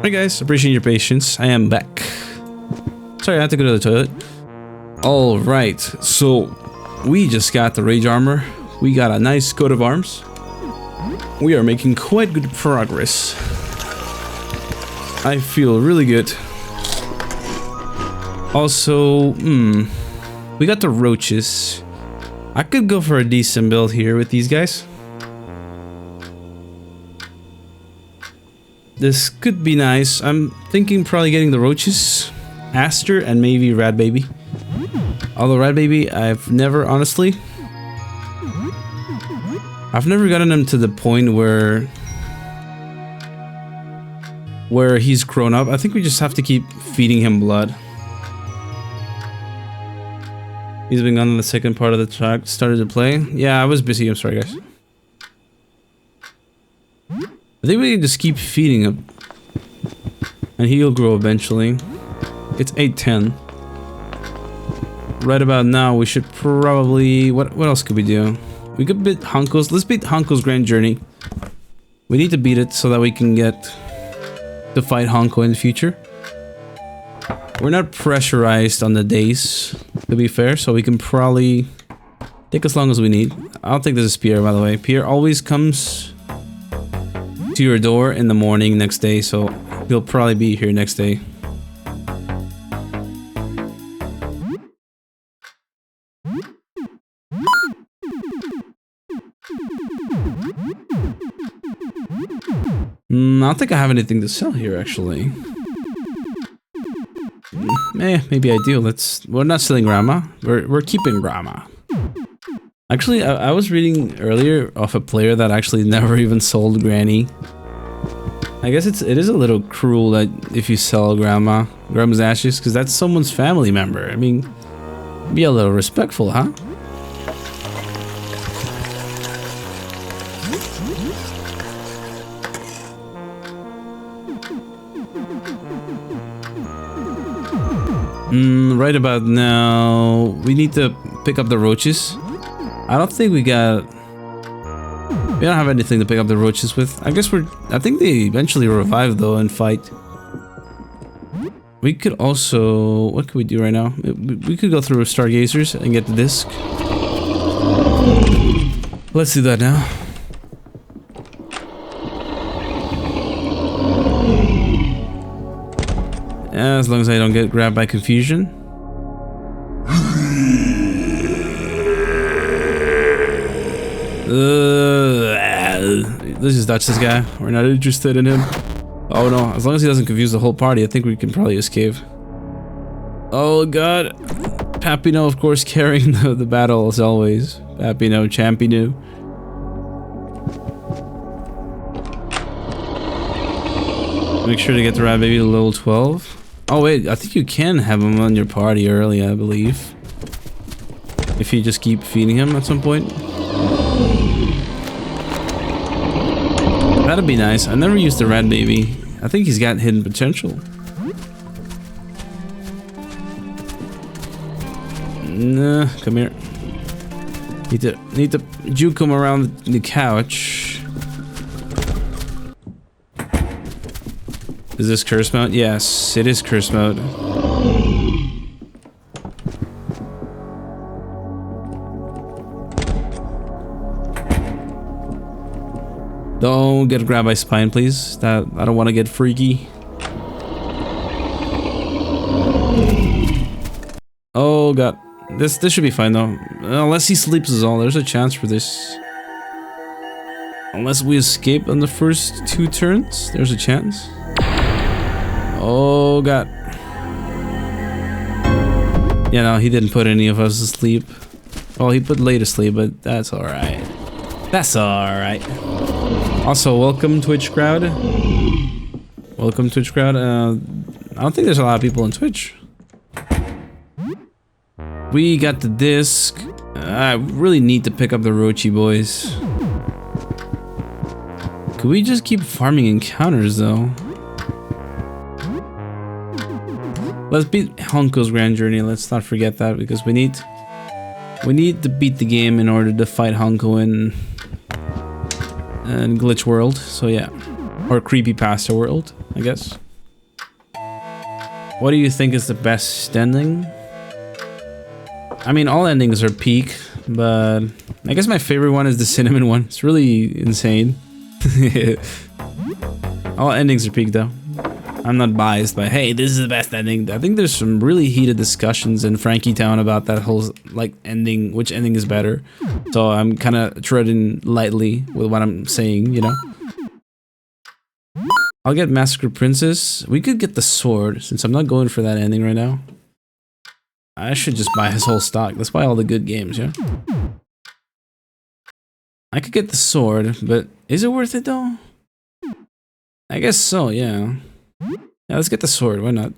Alright guys, appreciate your patience. I am back. Sorry, I had to go to the toilet. Alright, so we just got the Rage Armor. We got a nice coat of arms. We are making quite good progress. I feel really good. Also, we got the roaches. I could go for a decent build here with these guys. This could be nice. I'm thinking probably getting the roaches, Aster, and maybe Rad Baby. Although Rad Baby, I've never gotten him to the point where he's grown up. I think we just have to keep feeding him blood. He's been gone in the second part of the track. Started to play. Yeah, I was busy. I'm sorry, guys. I think we can just keep feeding him. And he'll grow eventually. It's 8:10. Right about now, we should probably... What else could we do? We could beat Hanko's. Let's beat Hanko's Grand Journey. We need to beat it so that we can get to fight Hanko in the future. We're not pressurized on the days, to be fair, so we can probably take as long as we need. I'll take this as Pierre, by the way. Pierre always comes to your door in the morning next day, so he'll probably be here next day. I don't think I have anything to sell here, actually. Maybe I do. We're not selling Grandma. We're keeping Grandma. Actually, I was reading earlier of a player that actually never even sold Granny. I guess it is a little cruel that if you sell Grandma's ashes, because that's someone's family member. I mean, be a little respectful, huh? Right about now, we need to pick up the roaches. I don't think we don't have anything to pick up the roaches with. I think they eventually revive though and fight. We could also, what could we do right now? We could go through Stargazers and get the disc. Let's do that now. Yeah, as long as I don't get grabbed by confusion. Let's just dodge this guy. We're not interested in him. Oh no, as long as he doesn't confuse the whole party, I think we can probably escape. Oh god. Papino, of course, carrying the battle as always. Papino, Champino. Make sure to get the Rad Baby to level 12. Oh wait, I think you can have him on your party early, I believe. If you just keep feeding him at some point. That'd be nice. I never used the Rad Baby. I think he's got hidden potential. Nah, come here. Need to juke him around the couch. Is this curse mode? Yes, it is curse mode. Don't get grabbed by Spine, please. I don't want to get freaky. Oh god, this should be fine though. Unless he sleeps is all. There's a chance for this. Unless we escape on the first 2 turns, there's a chance. Oh god. Yeah, no, he didn't put any of us to sleep. Well, he put Lay to sleep, but that's alright. That's alright. Also, welcome Twitch crowd. Welcome Twitch crowd. I don't think there's a lot of people on Twitch. We got the disc. I really need to pick up the Rochi boys. Could we just keep farming encounters though? Let's beat Hanko's Grand Journey. Let's not forget that because we need to beat the game in order to fight Hanko in Glitch World. So yeah, or Creepypasta World, I guess. What do you think is the best ending? I mean, all endings are peak, but I guess my favorite one is the cinnamon one. It's really insane. All endings are peak though. I'm not biased by, hey, this is the best ending. I think there's some really heated discussions in Frankie Town about that whole, like, ending, which ending is better. So I'm kind of treading lightly with what I'm saying, you know? I'll get Massacre Princess. We could get the sword, since I'm not going for that ending right now. I should just buy his whole stock. Let's buy all the good games, yeah? I could get the sword, but is it worth it though? I guess so, yeah. Yeah, let's get the sword, why not?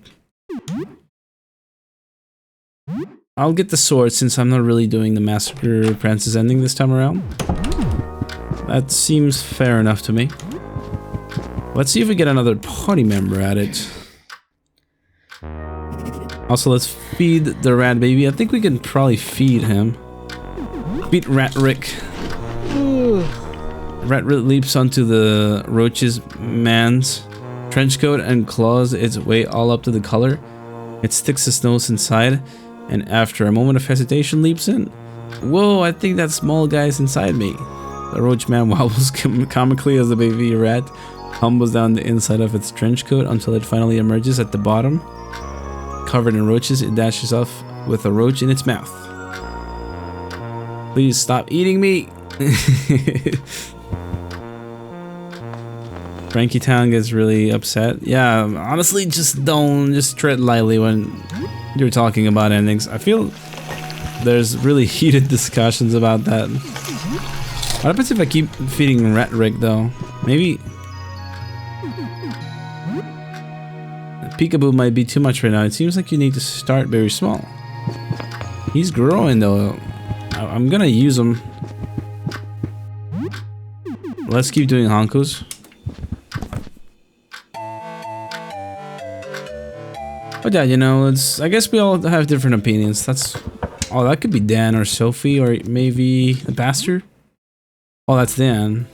I'll get the sword since I'm not really doing the Massacre Princess ending this time around. That seems fair enough to me. Let's see if we get another party member at it. Also, let's feed the rat baby. I think we can probably feed him. Feed Rat Rick. Rat Rick leaps onto the roach's man's trench coat and claws its way all up to the collar. It sticks its nose inside, and after a moment of hesitation leaps in. Whoa, I think that small guy is inside me. The roach man wobbles comically as the baby rat tumbles down the inside of its trench coat until it finally emerges at the bottom. Covered in roaches, it dashes off with a roach in its mouth. Please stop eating me! Frankie Town gets really upset. Yeah, honestly, just tread lightly when you're talking about endings. I feel there's really heated discussions about that. What happens if I keep feeding Rat Rick though? Maybe Peekaboo might be too much right now. It seems like you need to start very small. He's growing though. I'm gonna use him. Let's keep doing Honkos. But yeah, you know, I guess we all have different opinions. Oh, that could be Dan or Sophie or maybe the Bastard. Oh, that's Dan.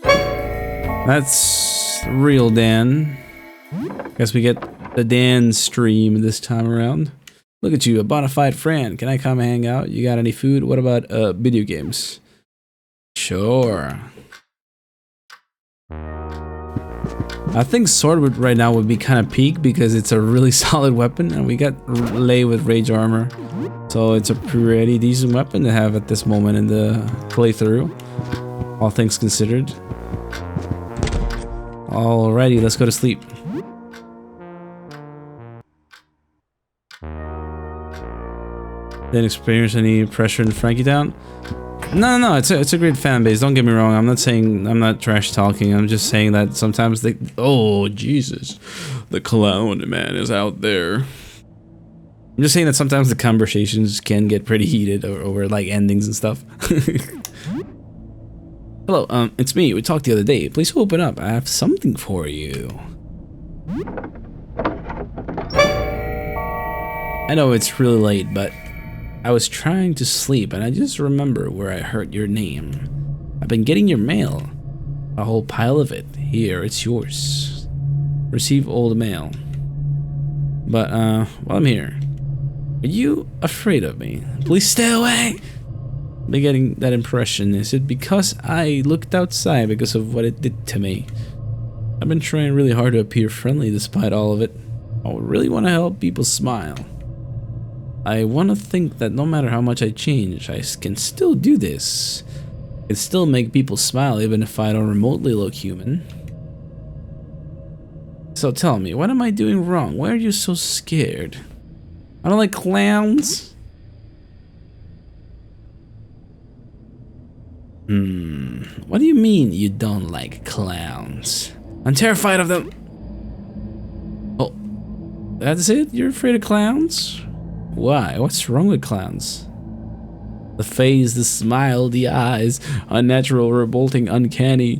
That's real Dan. Guess we get the Dan stream this time around. Look at you, a bona fide friend. Can I come hang out? You got any food? What about video games? Sure. I think sword right now would be kind of peak because it's a really solid weapon, and we got Lay with rage armor, so it's a pretty decent weapon to have at this moment in the playthrough, all things considered. Alrighty, let's go to sleep. Didn't experience any pressure in Frankie Town? No, it's a great fan base. Don't get me wrong. I'm not saying I'm not trash talking. I'm just saying that sometimes oh Jesus, the clown man is out there. I'm just saying that sometimes the conversations can get pretty heated over like endings and stuff. Hello, it's me. We talked the other day. Please open up. I have something for you. I know it's really late, but I was trying to sleep and I just remember where I heard your name. I've been getting your mail. A whole pile of it. Here, it's yours. Receive old mail. But, while I'm here, are you afraid of me? Please stay away! I've been getting that impression. Is it because I looked outside because of what it did to me? I've been trying really hard to appear friendly despite all of it. I really want to help people smile. I want to think that no matter how much I change, I can still do this. I can still make people smile even if I don't remotely look human. So tell me, what am I doing wrong? Why are you so scared? I don't like clowns. What do you mean you don't like clowns? I'm terrified of them. Oh, that's it? You're afraid of clowns? Why? What's wrong with clowns? The face, the smile, the eyes, unnatural, revolting, uncanny.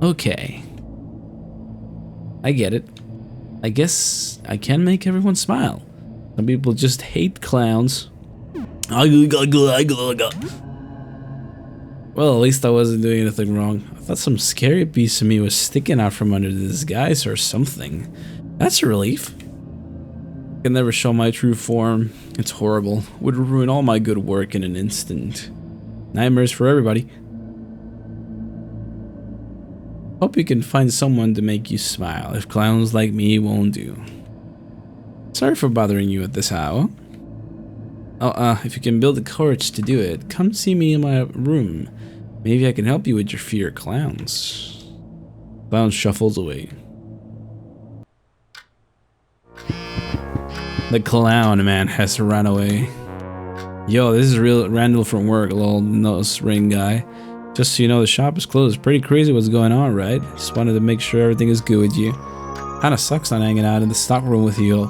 Okay. I get it. I guess I can make everyone smile. Some people just hate clowns. Well, at least I wasn't doing anything wrong. I thought some scary piece of me was sticking out from under the disguise or something. That's a relief. I can never show my true form. It's horrible. Would ruin all my good work in an instant. Nightmares for everybody. Hope you can find someone to make you smile if clowns like me won't do. Sorry for bothering you at this hour. Oh, if you can build the courage to do it, come see me in my room. Maybe I can help you with your fear of clowns. Clown shuffles away. The clown man has run away. Yo, this is real Randall from work, little nose ring guy. Just so you know, the shop is closed. Pretty crazy what's going on, right? Just wanted to make sure everything is good with you. Kinda sucks not hanging out in the stock room with you.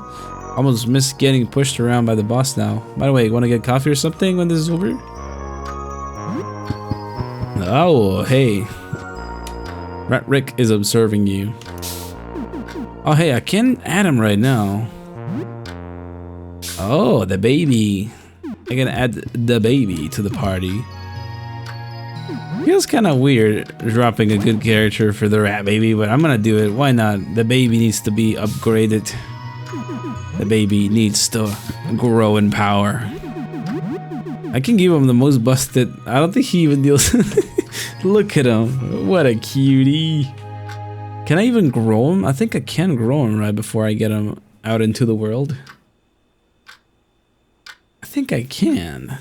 Almost miss getting pushed around by the boss now. By the way, you wanna get coffee or something when this is over? Oh, hey. Rat Rick is observing you. Oh, hey, I can add him right now. Oh, the baby. I can add the baby to the party. Feels kind of weird dropping a good character for the rat baby, but I'm gonna do it. Why not? The baby needs to be upgraded. The baby needs to grow in power. I can give him the most busted. I don't think he even deals. Look at him. What a cutie. Can I even grow him? I think I can grow him right before I get him out into the world. I think I can.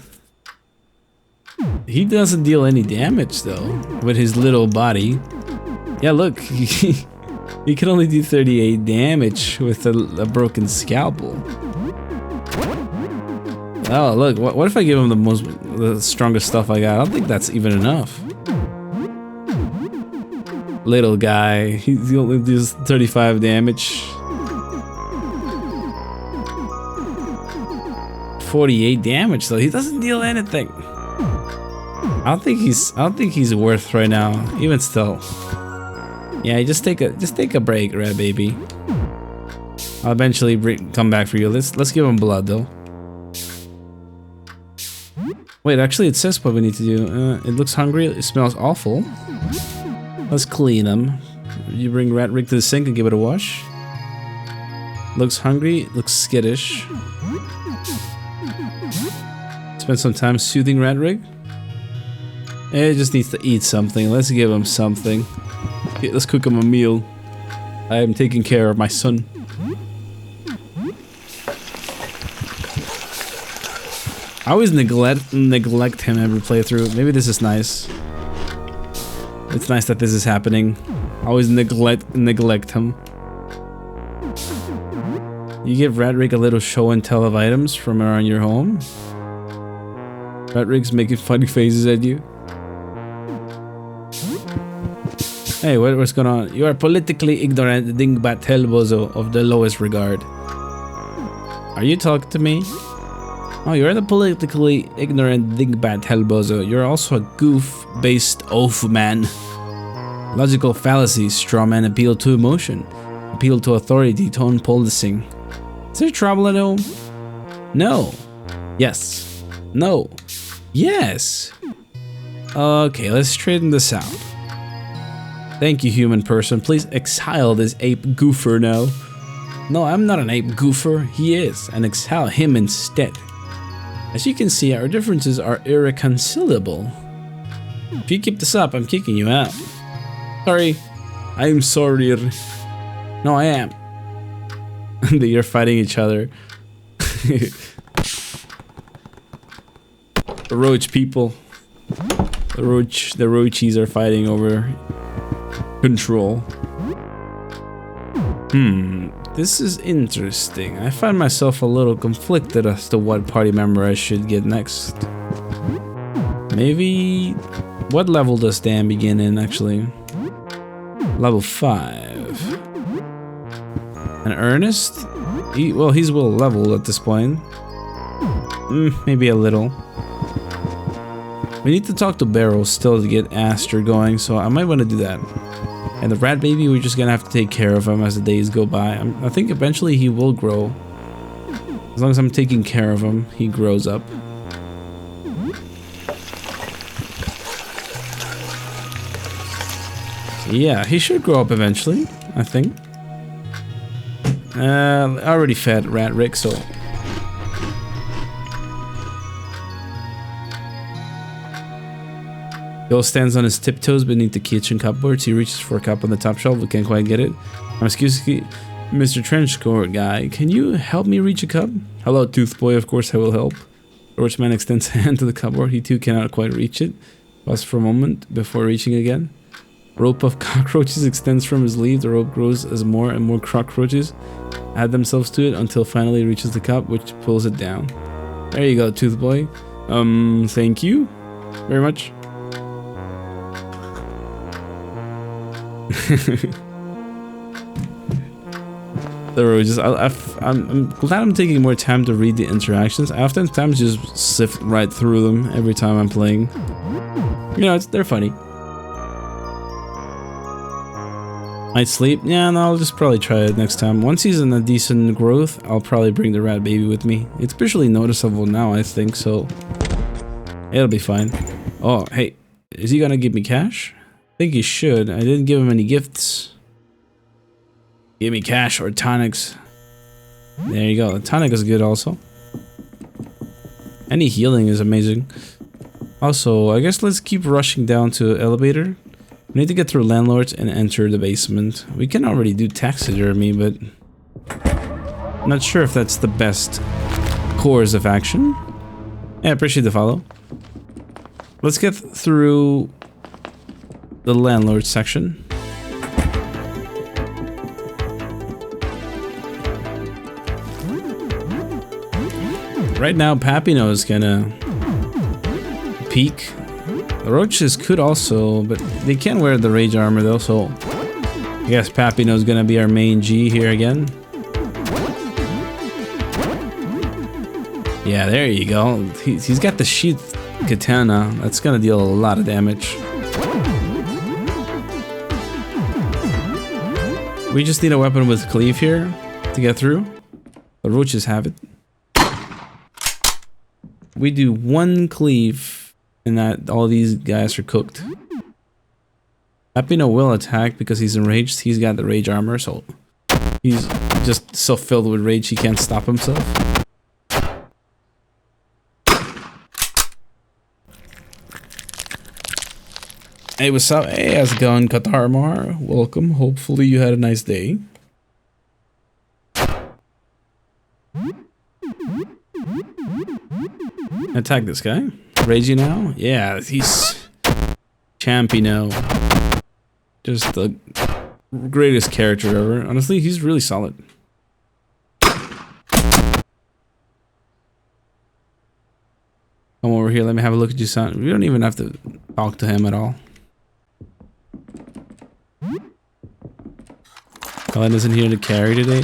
He doesn't deal any damage though with his little body. Yeah, look, he can only do 38 damage with a broken scalpel. Oh, look, what if I give him the strongest stuff I got? I don't think that's even enough. Little guy, he only does 35 damage. 48 damage though. He doesn't deal anything. I don't think he's worth right now. Even still. Yeah, just take a break, rat baby. I'll eventually come back for you. Let's give him blood though. Wait, actually it says what we need to do. It looks hungry. It smells awful. Let's clean him. You bring Rat Rick to the sink and give it a wash. Looks hungry. Looks skittish. Spend some time soothing Rat Rick. It just needs to eat something. Let's give him something. Okay, let's cook him a meal. I am taking care of my son. I always neglect him every playthrough. Maybe this is nice. It's nice that this is happening. I always neglect him. You give Rat Rick a little show and tell of items from around your home. Rat Rick's making funny faces at you. Hey, what's going on? You are politically ignorant dingbat hellbozo of the lowest regard. Are you talking to me? Oh, you're the politically ignorant dingbat hellbozo. You're also a goof-based oaf man. Logical fallacies, straw man appeal to emotion. Appeal to authority, tone policing. Is there trouble at home? No. Yes. No. Yes. Okay, let's straighten this out. Thank you, human person. Please exile this ape goofer now. No, I'm not an ape goofer. He is, and exile him instead. As you can see, our differences are irreconcilable. If you keep this up, I'm kicking you out. Sorry. I'm sorry. No, I am. You're fighting each other. The roach people. The roachies are fighting over control. This is interesting. I find myself a little conflicted as to what party member I should get next. Maybe... What level does Dan begin in, actually? Level 5. And Ernest? Well, he's well leveled at this point. Maybe a little. We need to talk to Barrow still to get Aster going, so I might want to do that. And the rat baby, we're just gonna have to take care of him as the days go by. I think eventually he will grow. As long as I'm taking care of him, he grows up. Yeah, he should grow up eventually, I think. Already fed Rat Rick, so... Bill stands on his tiptoes beneath the kitchen cupboards. He reaches for a cup on the top shelf, but can't quite get it. Excuse me, Mr. Trenchcoat guy, can you help me reach a cup? Hello, Tooth Boy, of course I will help. Torchman extends a hand to the cupboard. He too cannot quite reach it. Pauses for a moment before reaching again. Rope of cockroaches extends from his sleeve. The rope grows as more and more cockroaches add themselves to it until finally it reaches the cup, which pulls it down. There you go, Tooth Boy. Thank you very much. The roaches. I'm glad I'm taking more time to read the interactions. I oftentimes just sift right through them every time I'm playing. You know, they're funny. Might sleep? Yeah, no, I'll just probably try it next time. Once he's in a decent growth, I'll probably bring the rat baby with me. It's visually noticeable now, I think, so it'll be fine. Oh, hey, is he gonna give me cash? I think he should. I didn't give him any gifts. Give me cash or tonics. There you go. The tonic is good also. Any healing is amazing. Also, I guess let's keep rushing down to elevator. We need to get through landlords and enter the basement. We can already do taxidermy, but I'm not sure if that's the best course of action. Yeah, I appreciate the follow. Let's get through the landlord section. Right now, Papino is gonna peek. The roaches could also, but they can't wear the rage armor though, so I guess Papino is gonna be our main G here again. Yeah, there you go. He's got the sheath katana. That's gonna deal a lot of damage. We just need a weapon with cleave here to get through. The roaches have it. We do one cleave and that all these guys are cooked. Papino will attack because he's enraged. He's got the rage armor, so he's just so filled with rage he can't stop himself. Hey, what's up? Hey, how's it going, Katarmar? Welcome. Hopefully you had a nice day. Attack this guy. Ragey now? Yeah, he's Champino. Just the greatest character ever. Honestly, he's really solid. Come over here, let me have a look at you, son. We don't even have to talk to him at all. Helen isn't here to carry today.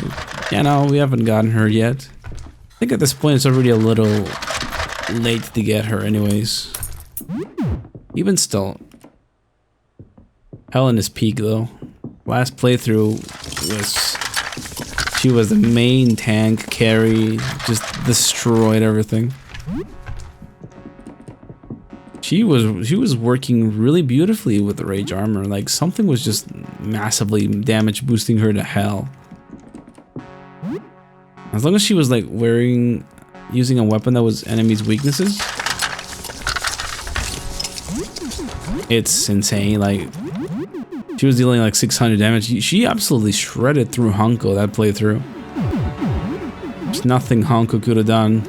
Yeah, no, we haven't gotten her yet. I think at this point it's already a little late to get her anyways. Even still. Helen is peak though. Last playthrough she was the main tank carry, just destroyed everything. She was working really beautifully with the rage armor. Like something was just massively damage boosting her to hell. As long as she was like using a weapon that was enemies' weaknesses, it's insane. Like she was dealing like 600 damage. She absolutely shredded through Honko that playthrough. There's nothing Honko could have done.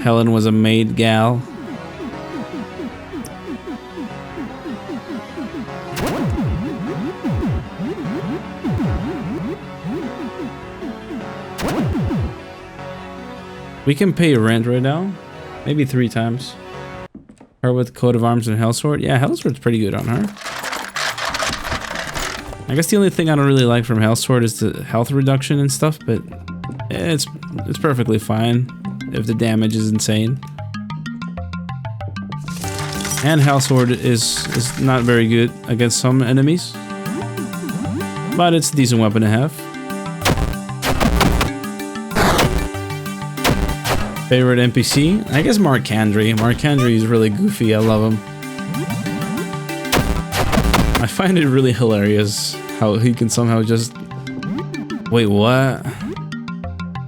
Helen was a maid gal. We can pay rent right now. Maybe 3 times. Her with coat of arms and Hellsword. Yeah, Hellsword's pretty good on her. I guess the only thing I don't really like from Hellsword is the health reduction and stuff, but it's perfectly fine if the damage is insane. And Hellsword is not very good against some enemies, but it's a decent weapon to have. Favorite NPC? I guess Marcandry. Marcandry is really goofy. I love him. I find it really hilarious how he can somehow just... Wait, what?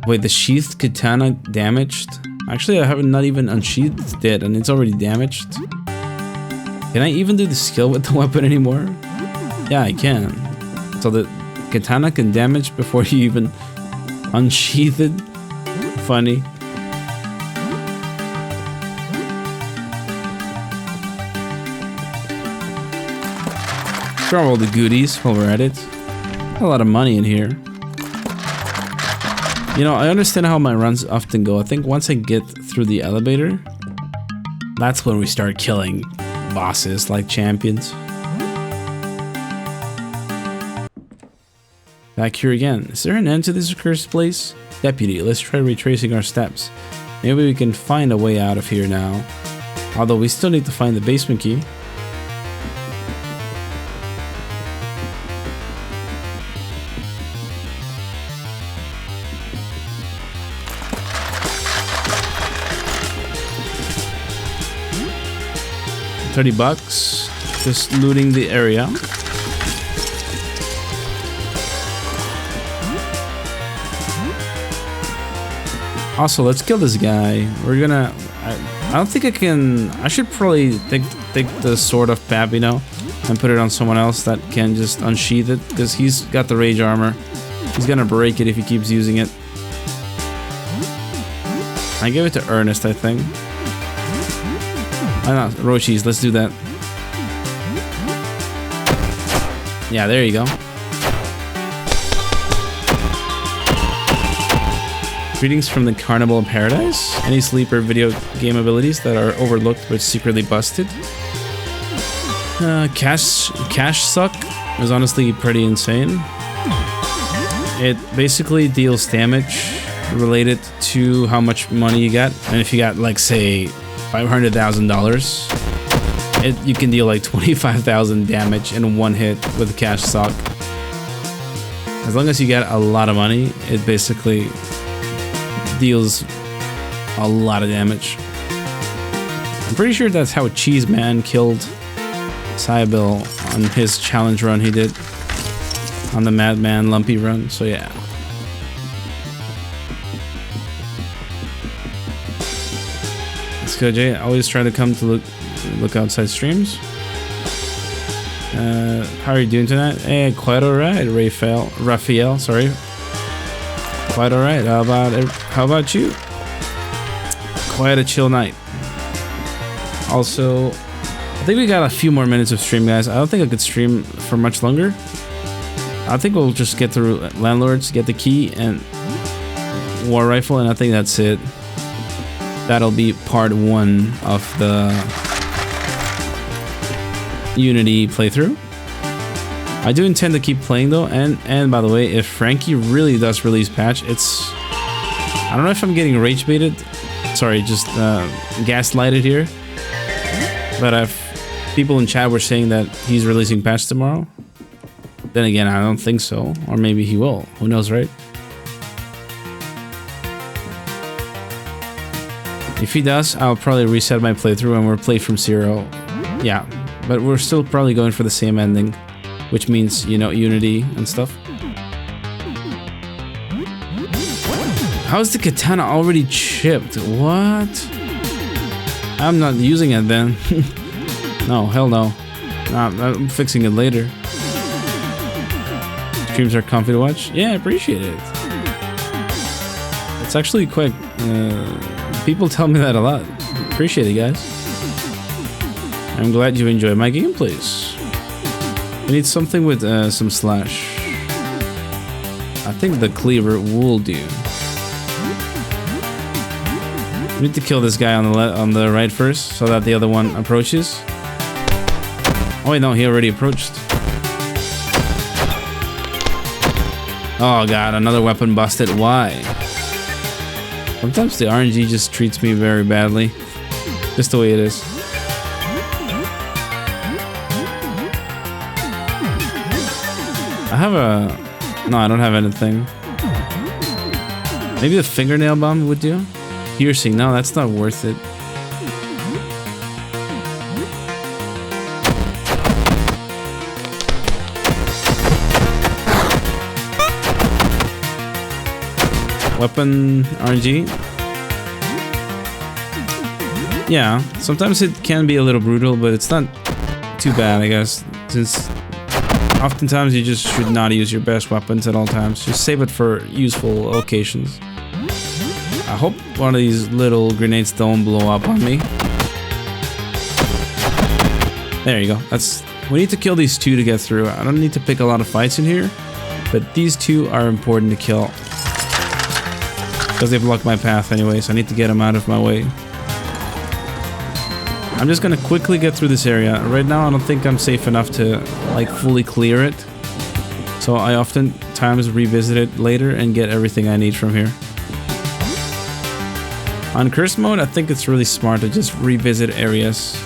Wait, the sheathed katana damaged? Actually, I haven't not even unsheathed it and it's already damaged. Can I even do the skill with the weapon anymore? Yeah, I can. So the katana can damage before you even unsheath it? Funny. Grab all the goodies while we're at it. A lot of money in here. You know, I understand how my runs often go. I think once I get through the elevator, that's when we start killing bosses like champions. Back here again. Is there an end to this cursed place? Deputy, let's try retracing our steps. Maybe we can find a way out of here now. Although we still need to find the basement key. $30, just looting the area. Also, let's kill this guy. We're gonna... I don't think I can... I should probably take the sword of Papino and put it on someone else that can just unsheath it, because he's got the rage armor. He's gonna break it if he keeps using it. I give it to Ernest, I think. Why not? Roshi's, let's do that. Yeah, there you go. Greetings from the Carnival of Paradise. Any sleeper video game abilities that are overlooked but secretly busted? Cash Suck is honestly pretty insane. It basically deals damage related to how much money you got. And if you got, like, say, $500,000, you can deal like 25,000 damage in one hit with Cash Suck. As long as you get a lot of money, it basically deals a lot of damage. I'm pretty sure that's how Cheese Man killed Cybil on his challenge run he did on the Madman Lumpy run, so yeah. Let's go, Jay. I always try to come to look outside streams. How are you doing tonight? Hey, quite alright, Raphael, sorry. Quite alright. How about you? Quite a chill night. Also, I think we got a few more minutes of stream, guys. I don't think I could stream for much longer. I think we'll just get through Landlords, get the key, and War Rifle, and I think that's it. That'll be part 1 of the Unity playthrough. I do intend to keep playing though, and by the way, if Frankie really does release patch, I don't know if I'm getting rage baited, sorry, just gaslighted here, but if people in chat were saying that he's releasing patch tomorrow, then again, I don't think so, or maybe he will, who knows, right? If he does, I'll probably reset my playthrough and we'll play from 0. Yeah, but we're still probably going for the same ending, which means, you know, Unity and stuff. How's the katana already chipped? What? I'm not using it then. No, hell no. Nah, I'm fixing it later. Streams are comfy to watch? Yeah, I appreciate it. It's actually quite... people tell me that a lot. Appreciate it, guys. I'm glad you enjoy my gameplays. I need something with some slash. I think the cleaver will do. We need to kill this guy on the right first, so that the other one approaches. Oh wait, no, he already approached. Oh god, another weapon busted. Why? Sometimes the RNG just treats me very badly. Just the way it is. I have a... No, I don't have anything. Maybe the fingernail bomb would do? Piercing. No, that's not worth it. weapon RNG. Yeah, sometimes it can be a little brutal, but it's not too bad, I guess, since oftentimes you just should not use your best weapons at all times. Just save it for useful occasions. I hope one of these little grenades don't blow up on me. There you go. We need to kill these two to get through. I don't need to pick a lot of fights in here, but these two are important to kill. Because they block my path anyway, so I need to get them out of my way. I'm just gonna quickly get through this area. Right now, I don't think I'm safe enough to like fully clear it. So I oftentimes revisit it later and get everything I need from here. On Curse mode, I think it's really smart to just revisit areas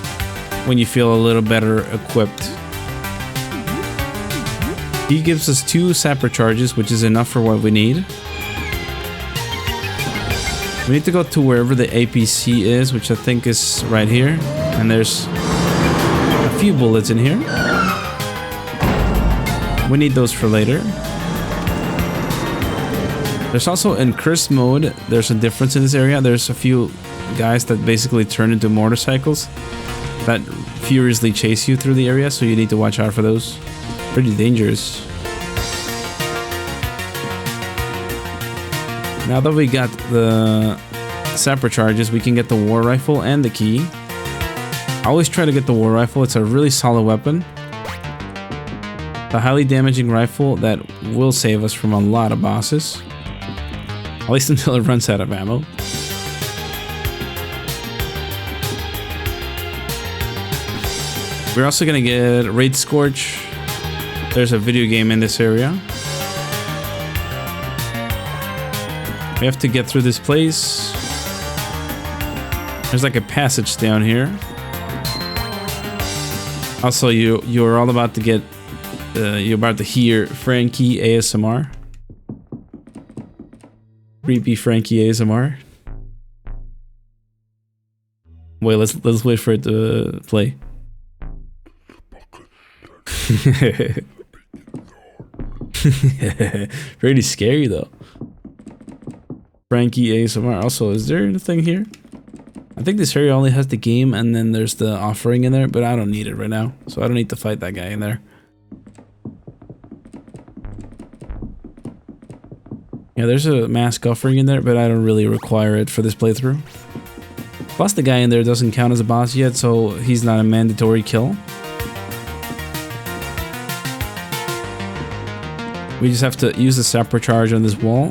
when you feel a little better equipped. He gives us 2 sapper charges, which is enough for what we need. We need to go to wherever the APC is, which I think is right here. And there's a few bullets in here. We need those for later. There's also in Curse mode, there's a difference in this area. There's a few guys that basically turn into motorcycles that furiously chase you through the area, so you need to watch out for those. Pretty dangerous. Now that we got the sapper charges, we can get the war rifle and the key. I always try to get the war rifle. It's a really solid weapon. A highly damaging rifle that will save us from a lot of bosses. At least until it runs out of ammo. We're also gonna get Raid Scorch. There's a video game in this area. We have to get through this place. There's like a passage down here. Also, you're all about to get, you're about to hear Frankie ASMR. Creepy Frankie ASMR. Wait, let's wait for it to play. Pretty scary though. Frankie ASMR. Also, is there anything here? I think this area only has the game and then there's the offering in there, but I don't need it right now, so I don't need to fight that guy in there. Yeah, there's a mask offering in there, but I don't really require it for this playthrough. Plus the guy in there doesn't count as a boss yet, so he's not a mandatory kill. We just have to use the sapper charge on this wall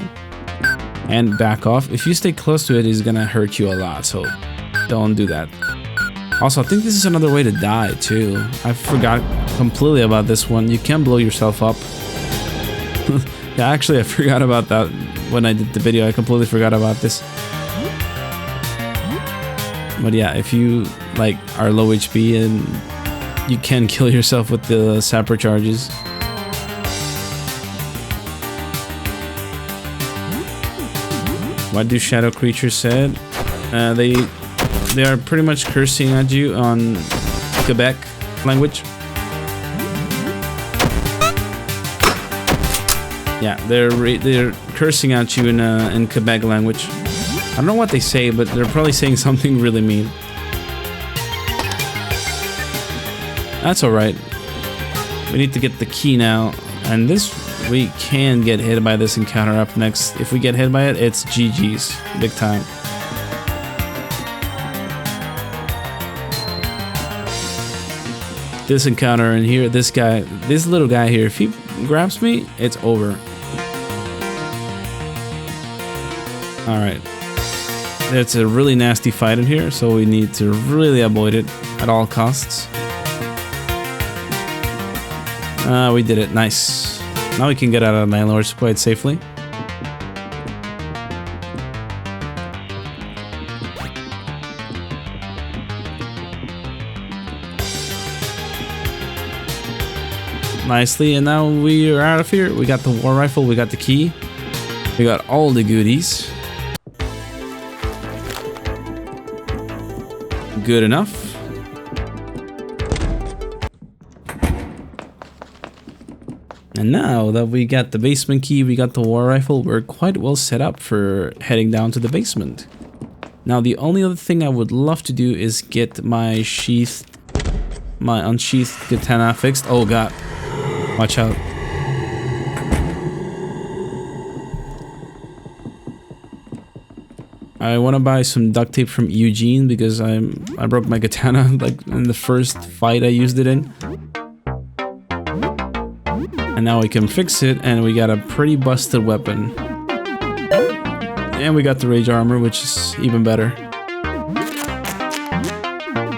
and back off. If you stay close to it, he's gonna hurt you a lot, so don't do that. Also, I think this is another way to die too. I forgot completely about this one. You can blow yourself up. Yeah, actually I forgot about that when I did the video. I completely forgot about this. But yeah, if you like are low HP and you can kill yourself with the sapper charges. What do shadow creatures said? They are pretty much cursing at you on Quebec language. Yeah, they're cursing at you in Quebec language. I don't know what they say, but they're probably saying something really mean. That's alright. We need to get the key now, and this we can get hit by this encounter up next. If we get hit by it, it's GG's. Big time. This encounter in here, this little guy here, if he grabs me, it's over. Alright. It's a really nasty fight in here, so we need to really avoid it at all costs. We did it. Nice. Now we can get out of Landlords quite safely. Nicely, and now we are out of here. We got the war rifle, we got the key, we got all the goodies. Good enough. And now that we got the basement key, we got the war rifle, we're quite well set up for heading down to the basement. Now the only other thing I would love to do is get my unsheathed katana fixed. Oh god, watch out. I want to buy some duct tape from Eugene because I broke my katana like in the first fight I used it in. And now we can fix it and we got a pretty busted weapon. And we got the rage armor, which is even better.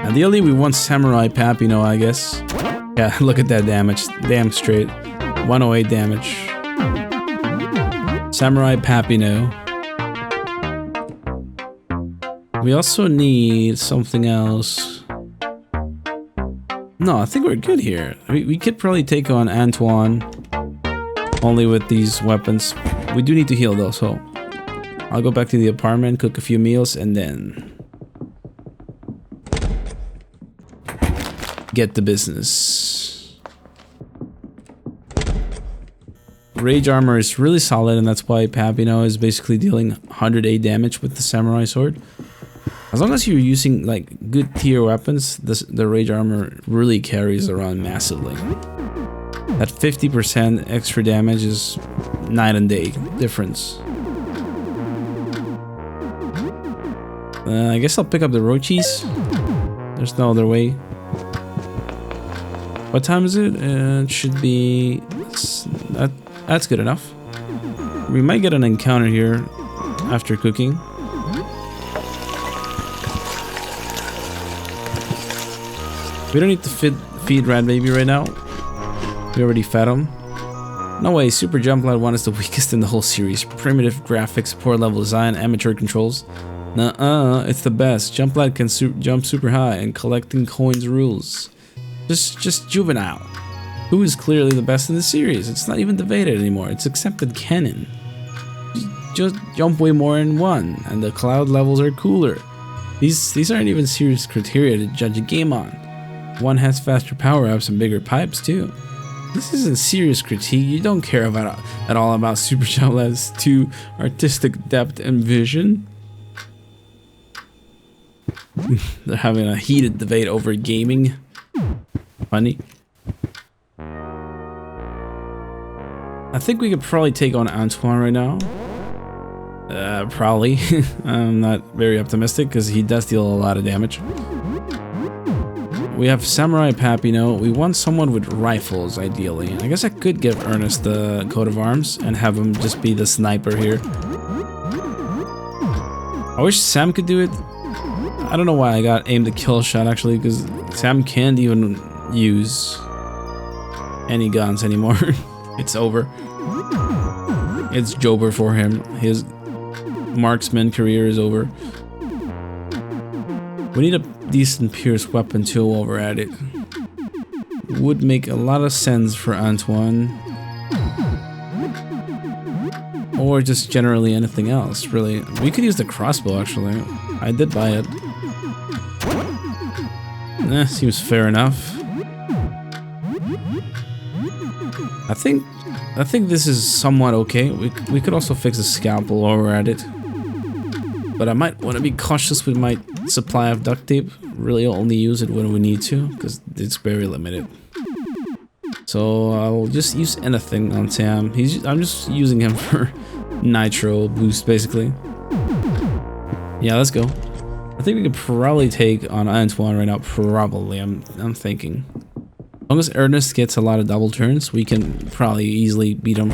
Ideally we want Samurai Papino, I guess. Yeah, look at that damage. Damn straight. 108 damage. Samurai Papino. We also need something else. No, I think we're good here. We could probably take on Antoine only with these weapons. We do need to heal though, so I'll go back to the apartment, cook a few meals, and then get the business. Rage armor is really solid, and that's why Papino is basically dealing 108 damage with the samurai sword. As long as you're using like good tier weapons, the rage armor really carries around massively. That 50% extra damage is night and day difference. I guess I'll pick up the Rochis. There's no other way. What time is it? It should be... That's good enough. We might get an encounter here after cooking. We don't need to feed Rat Baby right now. We already fed him. No way, Super Jump Lad 1 is the weakest in the whole series. Primitive graphics, poor level design, amateur controls. Nuh-uh, it's the best. Jump Lad can jump super high and collecting coins rules. Just juvenile. Who is clearly the best in the series? It's not even debated anymore. It's accepted canon. Just jump way more in 1, and the cloud levels are cooler. These aren't even serious criteria to judge a game on. 1 has faster power-ups and bigger pipes too. This isn't serious critique. You don't care at all about Super Jump Lad's 2 artistic depth and vision. They're having a heated debate over gaming. Funny. I think we could probably take on Antoine right now. Probably. I'm not very optimistic because he does deal a lot of damage. We have Samurai Papino. We want someone with rifles, ideally. I guess I could give Ernest the coat of arms and have him just be the sniper here. I wish Sam could do it. I don't know why I got aimed the kill shot, actually, because Sam can't even use any guns anymore. It's over. It's Jober for him. His marksman career is over. We need a decent pierced weapon too while we're at it. Would make a lot of sense for Antoine. Or just generally anything else, really. We could use the crossbow, actually. I did buy it. Seems fair enough. I think this is somewhat okay. We could also fix a scalpel while we're at it. But I might want to be cautious with my supply of duct tape. Really only use it when we need to, because it's very limited. So I'll just use anything on Sam. I'm just using him for nitro boost, basically. Yeah, let's go. I think we could probably take on Antoine right now. Probably, I'm thinking. As long as Ernest gets a lot of double turns, we can probably easily beat him.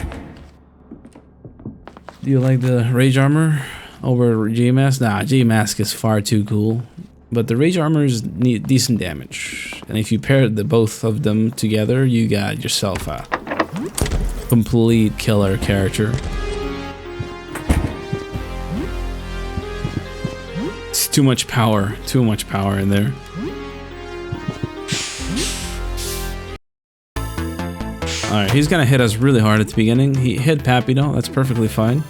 Do you like the rage armor over J-Mask? Nah, J-Mask is far too cool. But the rage armor is decent damage. And if you pair the both of them together, you got yourself a complete killer character. It's too much power in there. Alright, he's gonna hit us really hard at the beginning. He hit Papino, that's perfectly fine.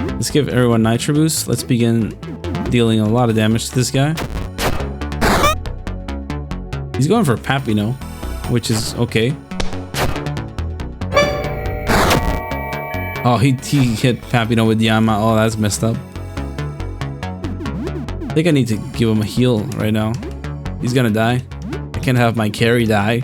Let's give everyone nitro boost. Let's begin dealing a lot of damage to this guy. He's going for Papino, which is okay. Oh, he hit Papino with Yama. Oh, that's messed up. I think I need to give him a heal right now. He's gonna die. I can't have my carry die.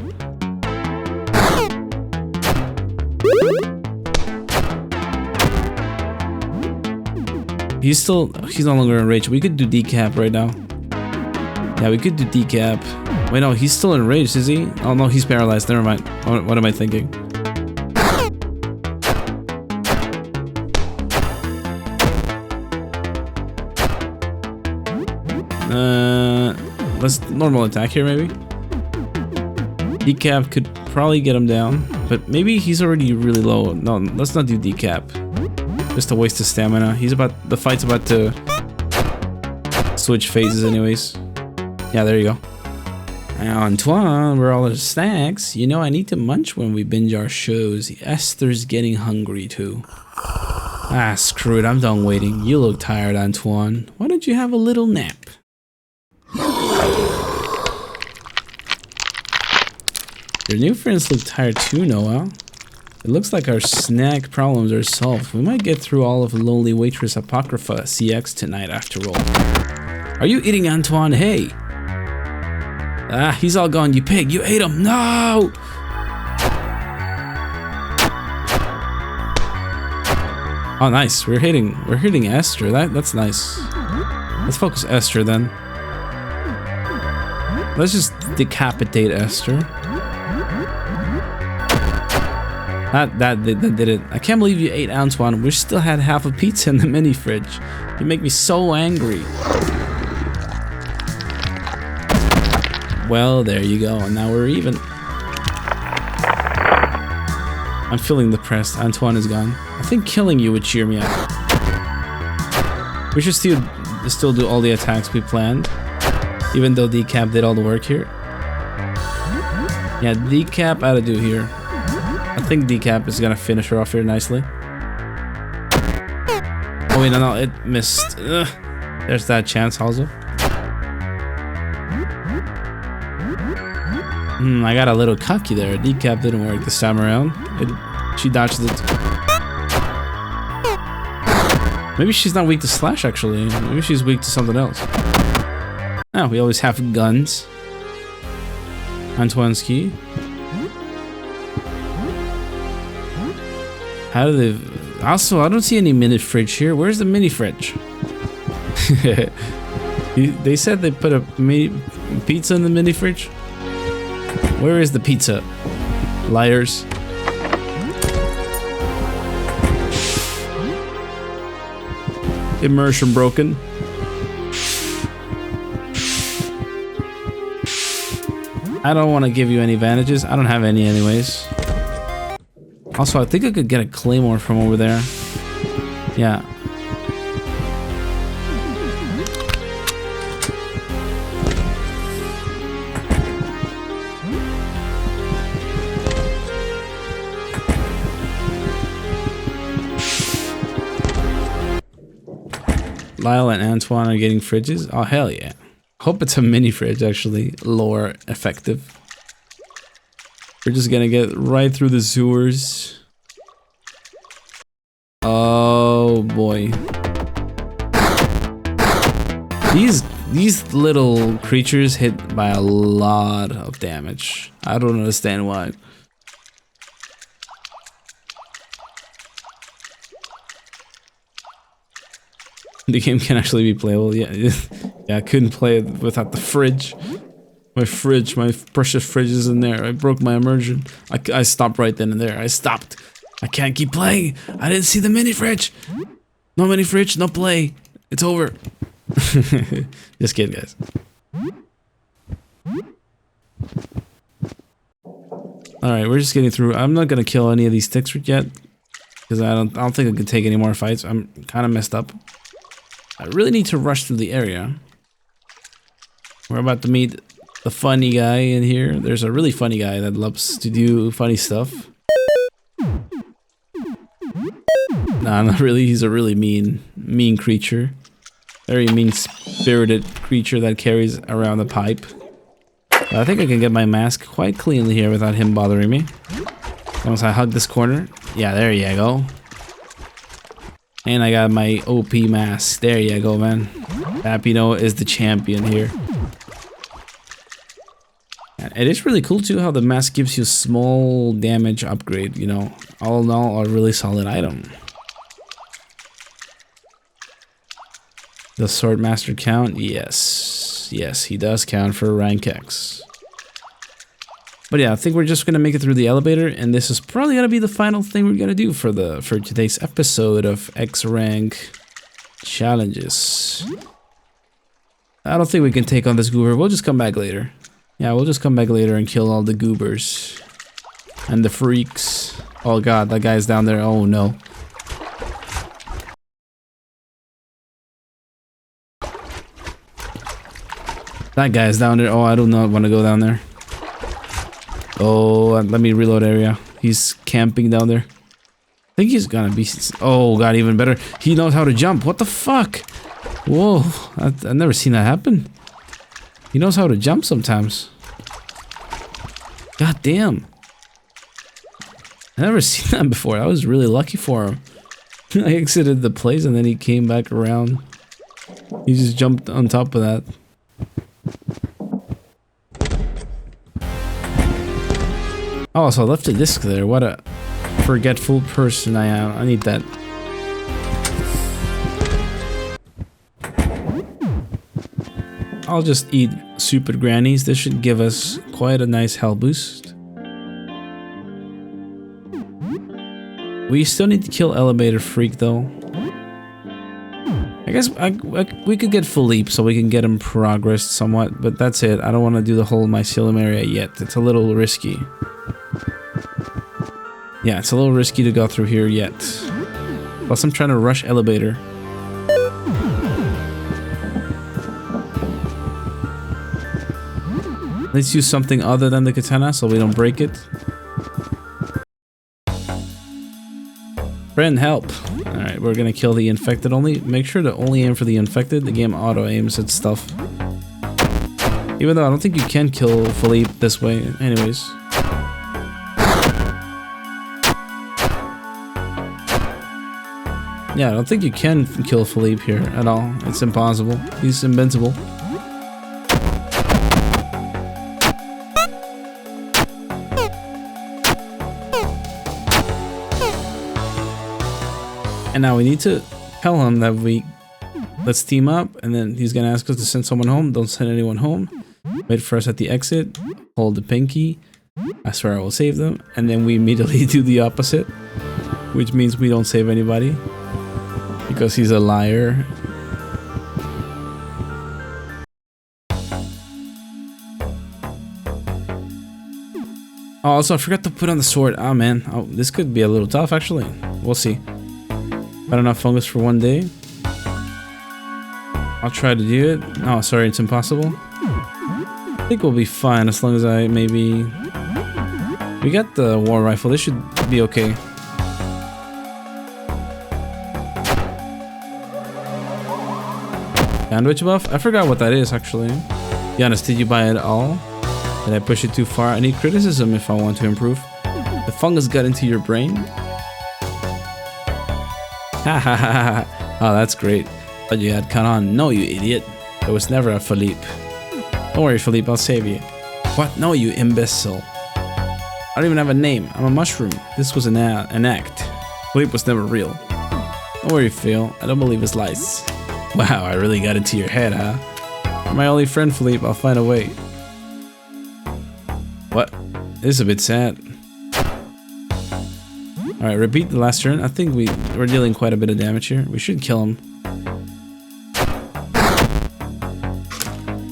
He's no longer in rage. We could do decap right now. Yeah, we could do decap. Wait, no, he's still in rage, is he? Oh no, he's paralyzed. Never mind. What am I thinking? Let's normal attack here, maybe. Decap could probably get him down, but maybe he's already really low. No, let's not do decap. Just a waste of stamina. The fight's about to switch phases anyways. Yeah, there you go. Antoine, where are all the snacks? You know, I need to munch when we binge our shows. Esther's getting hungry too. Ah, screw it. I'm done waiting. You look tired, Antoine. Why don't you have a little nap? Your new friends look tired too, Noah. It looks like our snack problems are solved. We might get through all of Lonely Waitress Apocrypha CX tonight after all. Are you eating, Antoine? Hey! Ah, he's all gone, you pig! You ate him! No! Oh, nice. We're hitting Esther. That's nice. Let's focus Esther then. Let's just decapitate Esther. That did it. I can't believe you ate Antoine. We still had half a pizza in the mini fridge. You make me so angry. Well, there you go. And now we're even. I'm feeling depressed. Antoine is gone. I think killing you would cheer me up. We should still do all the attacks we planned. Even though Decap did all the work here. Yeah, Decap ought to do here. I think Decap is gonna finish her off here nicely. Oh wait, no, it missed. Ugh. There's that chance also. I got a little cocky there. Decap didn't work this time around. She dodged it. Maybe she's not weak to slash actually. Maybe she's weak to something else. Oh, we always have guns. Antoine's key. How do they... Also, I don't see any mini fridge here. Where's the mini fridge? They said they put a pizza in the mini fridge. Where is the pizza? Liars. Immersion broken. I don't want to give you any advantages. I don't have any anyways. Also, I think I could get a claymore from over there. Yeah. Lyle and Antoine are getting fridges. Oh, hell yeah. Hope it's a mini fridge, actually. Lore effective. We're just gonna get right through the sewers. Oh boy. These little creatures hit by a lot of damage. I don't understand why. The game can actually be playable. Yeah, yeah. I couldn't play it without the fridge. My fridge, my precious fridge is in there. I broke my immersion. I stopped right then and there. I stopped. I can't keep playing. I didn't see the mini fridge. No mini fridge, no play. It's over. Just kidding, guys. All right, we're just getting through. I'm not gonna kill any of these sticks yet because I don't think I can take any more fights. I'm kind of messed up. I really need to rush through the area. We're about to meet the funny guy in here. There's a really funny guy that loves to do funny stuff. Nah, not really. He's a really mean creature. Very mean-spirited creature that carries around a pipe. But I think I can get my mask quite cleanly here without him bothering me. Once I hug this corner. Yeah, there you go. And I got my OP mask. There you go, man. Papino is the champion here. And it is really cool too how the mask gives you small damage upgrade, you know. All in all, a really solid item. Does Swordmaster count? Yes. Yes, he does count for rank X. But yeah, I think we're just gonna make it through the elevator, and this is probably gonna be the final thing we're gonna do for today's episode of X rank challenges. I don't think we can take on this goober. We'll just come back later. Yeah, we'll just come back later and kill all the goobers and the freaks. Oh god, that guy's down there. Oh no. That guy's down there. Oh, I do not want to go down there. Oh, let me reload area. He's camping down there. I think he's gonna be... Oh god, even better. He knows how to jump. What the fuck? Whoa, I've never seen that happen. He knows how to jump sometimes. God damn. I've never seen that before. I was really lucky for him. I exited the place and then he came back around. He just jumped on top of that. Oh, so I left a disc there. What a forgetful person I am. I need that. I'll just eat super grannies. This should give us quite a nice health boost. We still need to kill Elevator Freak though. I guess we could get Philippe so we can get him progressed somewhat, but that's it. I don't want to do the whole mycelium area yet. It's a little risky. Yeah, it's a little risky to go through here yet. Plus I'm trying to rush Elevator. Let's use something other than the katana so we don't break it. Friend, help. Alright, we're gonna kill the infected only. Make sure to only aim for the infected. The game auto aims at stuff. Even though I don't think you can kill Philippe this way. Anyways. Yeah, I don't think you can kill Philippe here at all. It's impossible. He's invincible. And now we need to tell him that let's team up, and then he's gonna ask us to send someone home. Don't send anyone home. Wait for us at the exit. Hold the pinky. I swear I will save them. And then we immediately do the opposite, which means we don't save anybody because he's a liar. Oh, also I forgot to put on the sword. Ah, man. Oh, this could be a little tough actually. We'll see. Got enough fungus for one day. I'll try to do it. Oh, sorry, it's impossible. I think we'll be fine as long as I maybe... We got the war rifle. This should be okay. Sandwich buff? I forgot what that is actually. Giannis, did you buy it all? Did I push it too far? I need criticism if I want to improve. The fungus got into your brain? Oh, that's great. But you had Kanan. No, you idiot. There was never a Philippe. Don't worry, Philippe, I'll save you. What? No, you imbecile. I don't even have a name. I'm a mushroom. This was an act. Philippe was never real. Don't worry, Phil. I don't believe his lies. Wow, I really got into your head, huh? You're my only friend, Philippe. I'll find a way. What? This is a bit sad. Alright, repeat the last turn. I think we're dealing quite a bit of damage here. We should kill him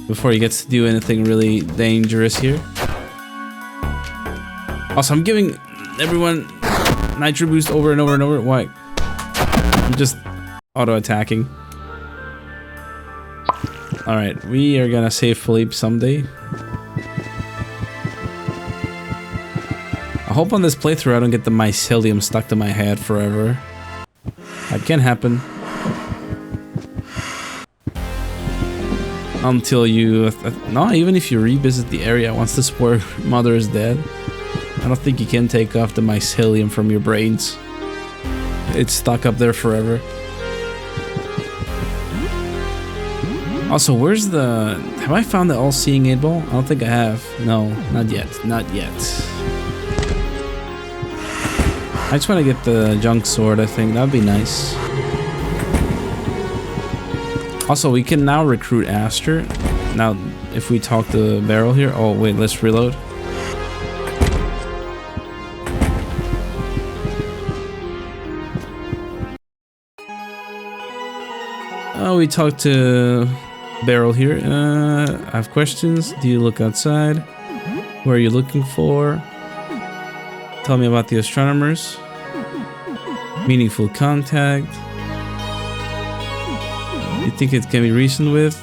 before he gets to do anything really dangerous here. Also, I'm giving everyone nitro boost over and over and over. Why? I'm just auto-attacking. Alright, we are gonna save Philippe someday. I hope on this playthrough I don't get the mycelium stuck to my head forever. That can happen. Until you... no, even if you revisit the area once the spore mother is dead, I don't think you can take off the mycelium from your brains. It's stuck up there forever. Also, where's the... Have I found the all-seeing 8-ball? I don't think I have. No, not yet. Not yet. I just want to get the junk sword, I think. That'd be nice. Also, we can now recruit Aster. Now, if we talk to Beryl here... Oh, wait, let's reload. Oh, we talked to Beryl here. I have questions. Do you look outside? Where are you looking for? Tell me about the astronomers. Meaningful contact. You think it can be reasoned with?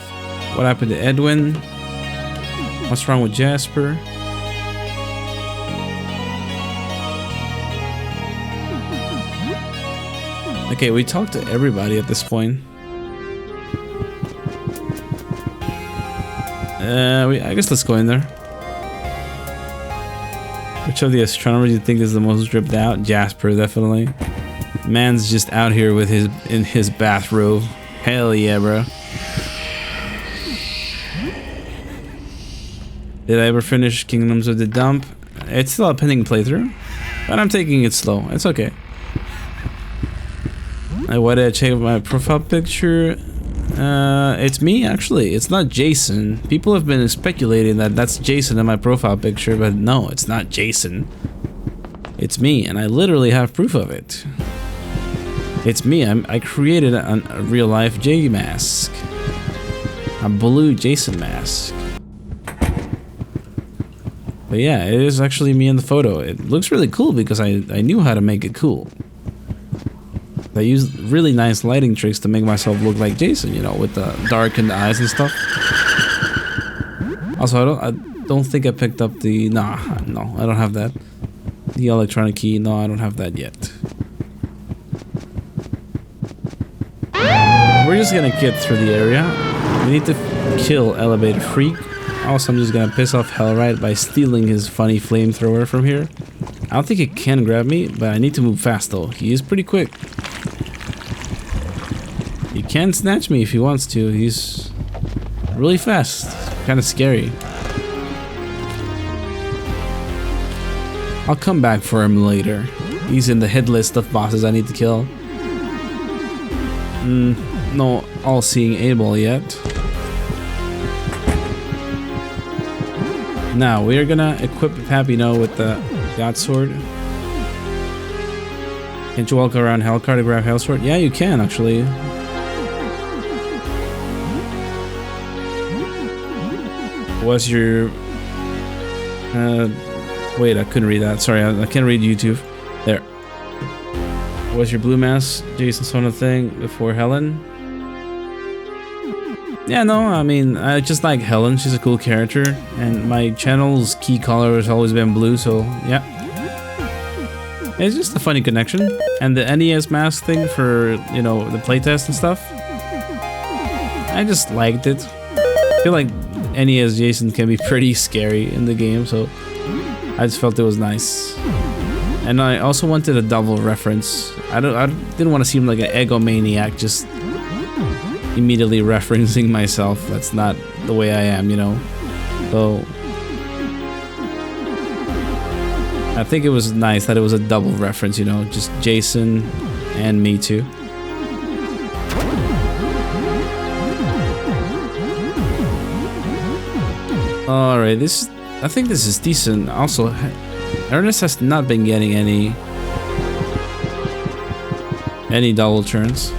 What happened to Edwin? What's wrong with Jasper? Okay, we talked to everybody at this point. I guess let's go in there. Which of the astronomers do you think is the most dripped out? Jasper, definitely. Man's just out here with his bathrobe. Hell yeah, bro. Did I ever finish Kingdoms of the Dump? It's still a pending playthrough, but I'm taking it slow. It's okay. Why did I check my profile picture? It's me, actually. It's not Jason. People have been speculating that that's Jason in my profile picture, but no, it's not Jason. It's me, and I literally have proof of it. It's me. I created a real-life J mask. A blue Jason mask. But yeah, it is actually me in the photo. It looks really cool because I knew how to make it cool. I used really nice lighting tricks to make myself look like Jason, you know, with the darkened eyes and stuff. Also, I don't think I picked up the... Nah, no, I don't have that. The electronic key, no, I don't have that yet. We're just gonna get through the area. We need to kill Elevated Freak. Also, I'm just gonna piss off Hellrite by stealing his funny flamethrower from here. I don't think he can grab me, but I need to move fast though. He is pretty quick. He can snatch me if he wants to. He's really fast. Kind of scary. I'll come back for him later. He's in the hit list of bosses I need to kill. No all-seeing 8-ball yet. Now, we're gonna equip Papino with the God Sword. Can't you walk around Hellcar to grab Hell Sword? Yeah, you can, actually. What's your... wait, I couldn't read that. Sorry, I can't read YouTube. There. What's your blue mask, Jason Sona thing before Helen? Yeah, no, I mean, I just like Helen. She's a cool character. And my channel's key color has always been blue, so yeah. It's just a funny connection. And the NES mask thing for, you know, the playtest and stuff. I just liked it. I feel like NES Jason can be pretty scary in the game, so I just felt it was nice. And I also wanted a double reference. I didn't want to seem like an egomaniac, just immediately referencing myself. That's not the way I am, you know. So I think it was nice that it was a double reference, you know, just Jason and me too. Alright, I think this is decent. Also, Ernest has not been getting any double turns.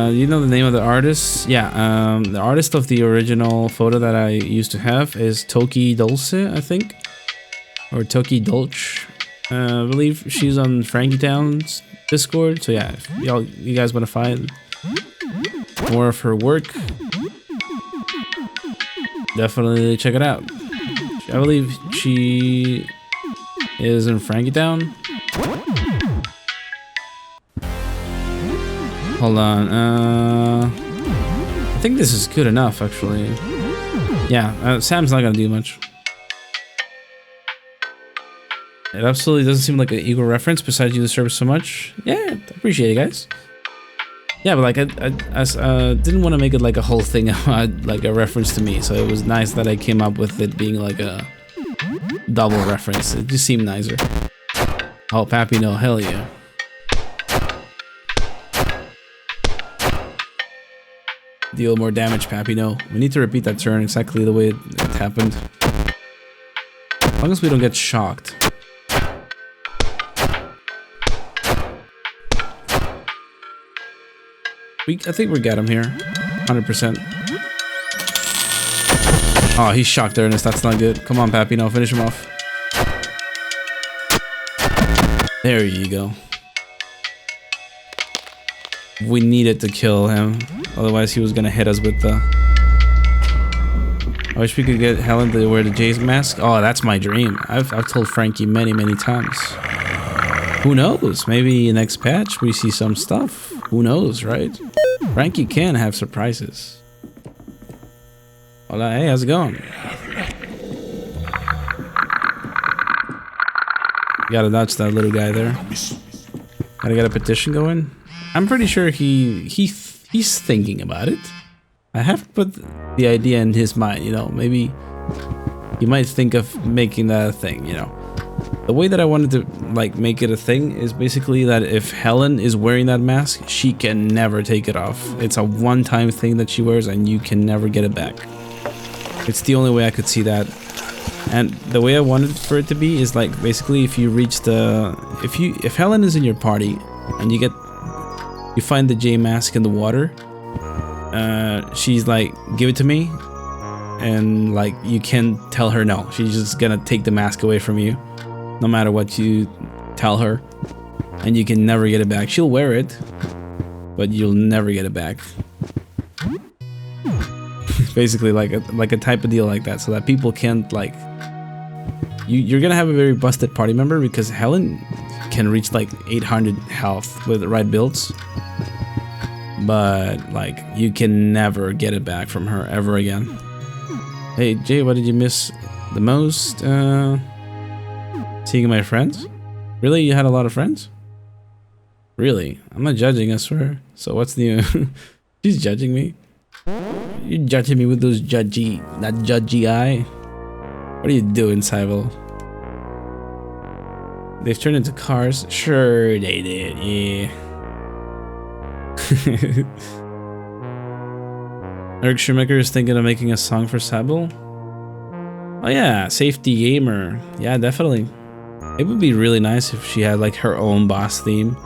You know the name of the artist? Yeah, the artist of the original photo that I used to have is Toki Dulce, I think. Or Toki Dolch. I believe she's on Frankie Town's Discord. So yeah, if you guys want to find more of her work, definitely check it out. I believe she is in Frankie Town. Hold on, I think this is good enough, actually. Yeah, Sam's not gonna do much. It absolutely doesn't seem like an equal reference. Besides, you deserve so much. Yeah, appreciate it, guys. Yeah, but like I didn't want to make it like a whole thing about like a reference to me. So it was nice that I came up with it being like a double reference. It just seemed nicer. Oh, Pappy, no, hell yeah. Deal more damage, Pappy, no. We need to repeat that turn exactly the way it happened. As long as we don't get shocked. I think we got him here. 100%. Oh, he's shocked, Ernest. That's not good. Come on, Pappy, no, finish him off. There you go. We needed to kill him. Otherwise, he was gonna hit us with the... I wish we could get Helen to wear the Jay's mask. Oh, that's my dream. I've told Frankie many times. Who knows? Maybe next patch we see some stuff. Who knows, right? Frankie can have surprises. Hola, hey, how's it going? Gotta dodge that little guy there. Gotta get a petition going. I'm pretty sure he's thinking about it. I have put the idea in his mind, you know, maybe he might think of making that a thing, you know. The way that I wanted to like make it a thing is basically that if Helen is wearing that mask, she can never take it off. It's a one-time thing that she wears and you can never get it back. It's the only way I could see that. And the way I wanted for it to be is like basically if you reach the if Helen is in your party and you find the J mask in the water, she's like, give it to me, and like you can tell her no. She's just gonna take the mask away from you no matter what you tell her, and you can never get it back. She'll wear it, but you'll never get it back. Basically like a type of deal like that, so that people can't like you're gonna have a very busted party member because Helen can reach like 800 health with the right builds, but like you can never get it back from her ever again. Hey Jay, what did you miss the most? Seeing my friends? Really? You had a lot of friends? Really? I'm not judging, I swear. So what's new? She's judging me. You're judging me with that judgy eye. What are you doing, Cybele? They've turned into cars? Sure they did, yeah. Eric Shoemaker is thinking of making a song for Cybele. Oh yeah, Safety Gamer. Yeah, definitely. It would be really nice if she had like her own boss theme.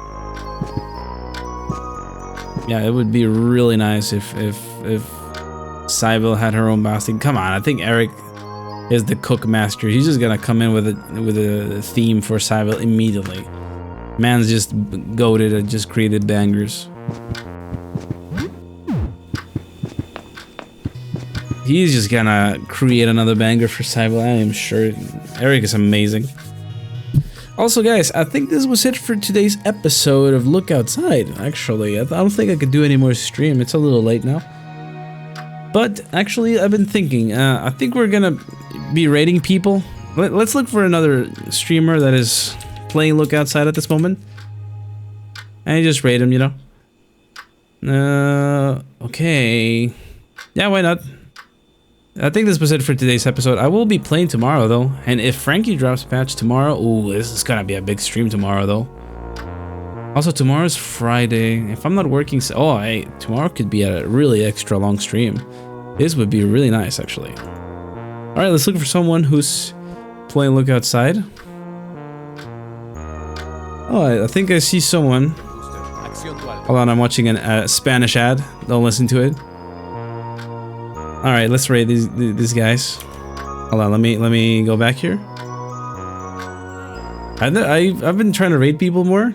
Yeah, it would be really nice if Cybele had her own boss theme. Come on, I think Eric is the cook master. He's just gonna come in with a theme for Cybele immediately. Man's just goated and just created bangers. He's just gonna create another banger for Cybele, I am sure. Eric is amazing. Also, guys, I think this was it for today's episode of Look Outside, actually. I don't think I could do any more stream. It's a little late now. But, actually, I've been thinking. I think we're gonna be rating people. Let's look for another streamer that is playing Look Outside at this moment. And just rate him, you know? Okay. Yeah, why not? I think this was it for today's episode. I will be playing tomorrow though, and if Frankie drops a patch tomorrow, ooh, this is gonna be a big stream tomorrow though. Also, tomorrow's Friday. If I'm not working, hey, tomorrow could be a really extra long stream. This would be really nice, actually. All right, let's look for someone who's playing Look Outside. Oh, I think I see someone. Hold on, I'm watching a Spanish ad. Don't listen to it. All right, let's rate these guys. Hold on, let me go back here. I've been trying to rate people more,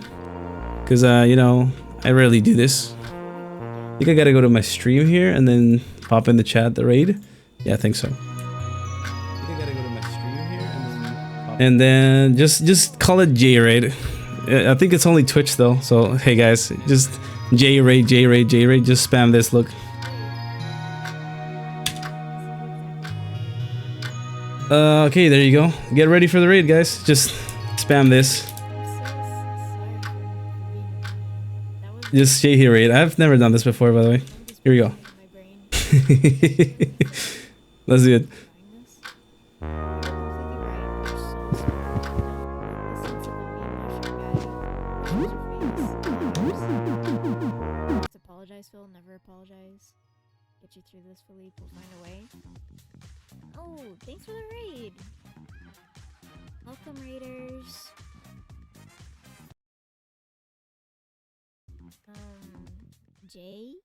cause you know, I rarely do this. I think I gotta go to my stream here and then pop in the chat the raid. Yeah, I think so. I think I gotta go to my stream here and then just call it J raid. I think it's only Twitch though. So hey guys, just J raid. Just spam this. Look. Okay, there you go. Get ready for the raid, guys. Just Spam this. I'm so sorry for being a meanie. That was Just stay here, raid. I've never done this before, by the way. I'm just Here we go. putting it in my brain. Let's do it. Trying this. You're completely right. You're so smart. Don't listen to the mean mushroom guy. Just apologize, Phil. Never apologize. Get you through this, Philippe. We'll find a way. Oh, thanks for the raid. Welcome, raiders. Jay?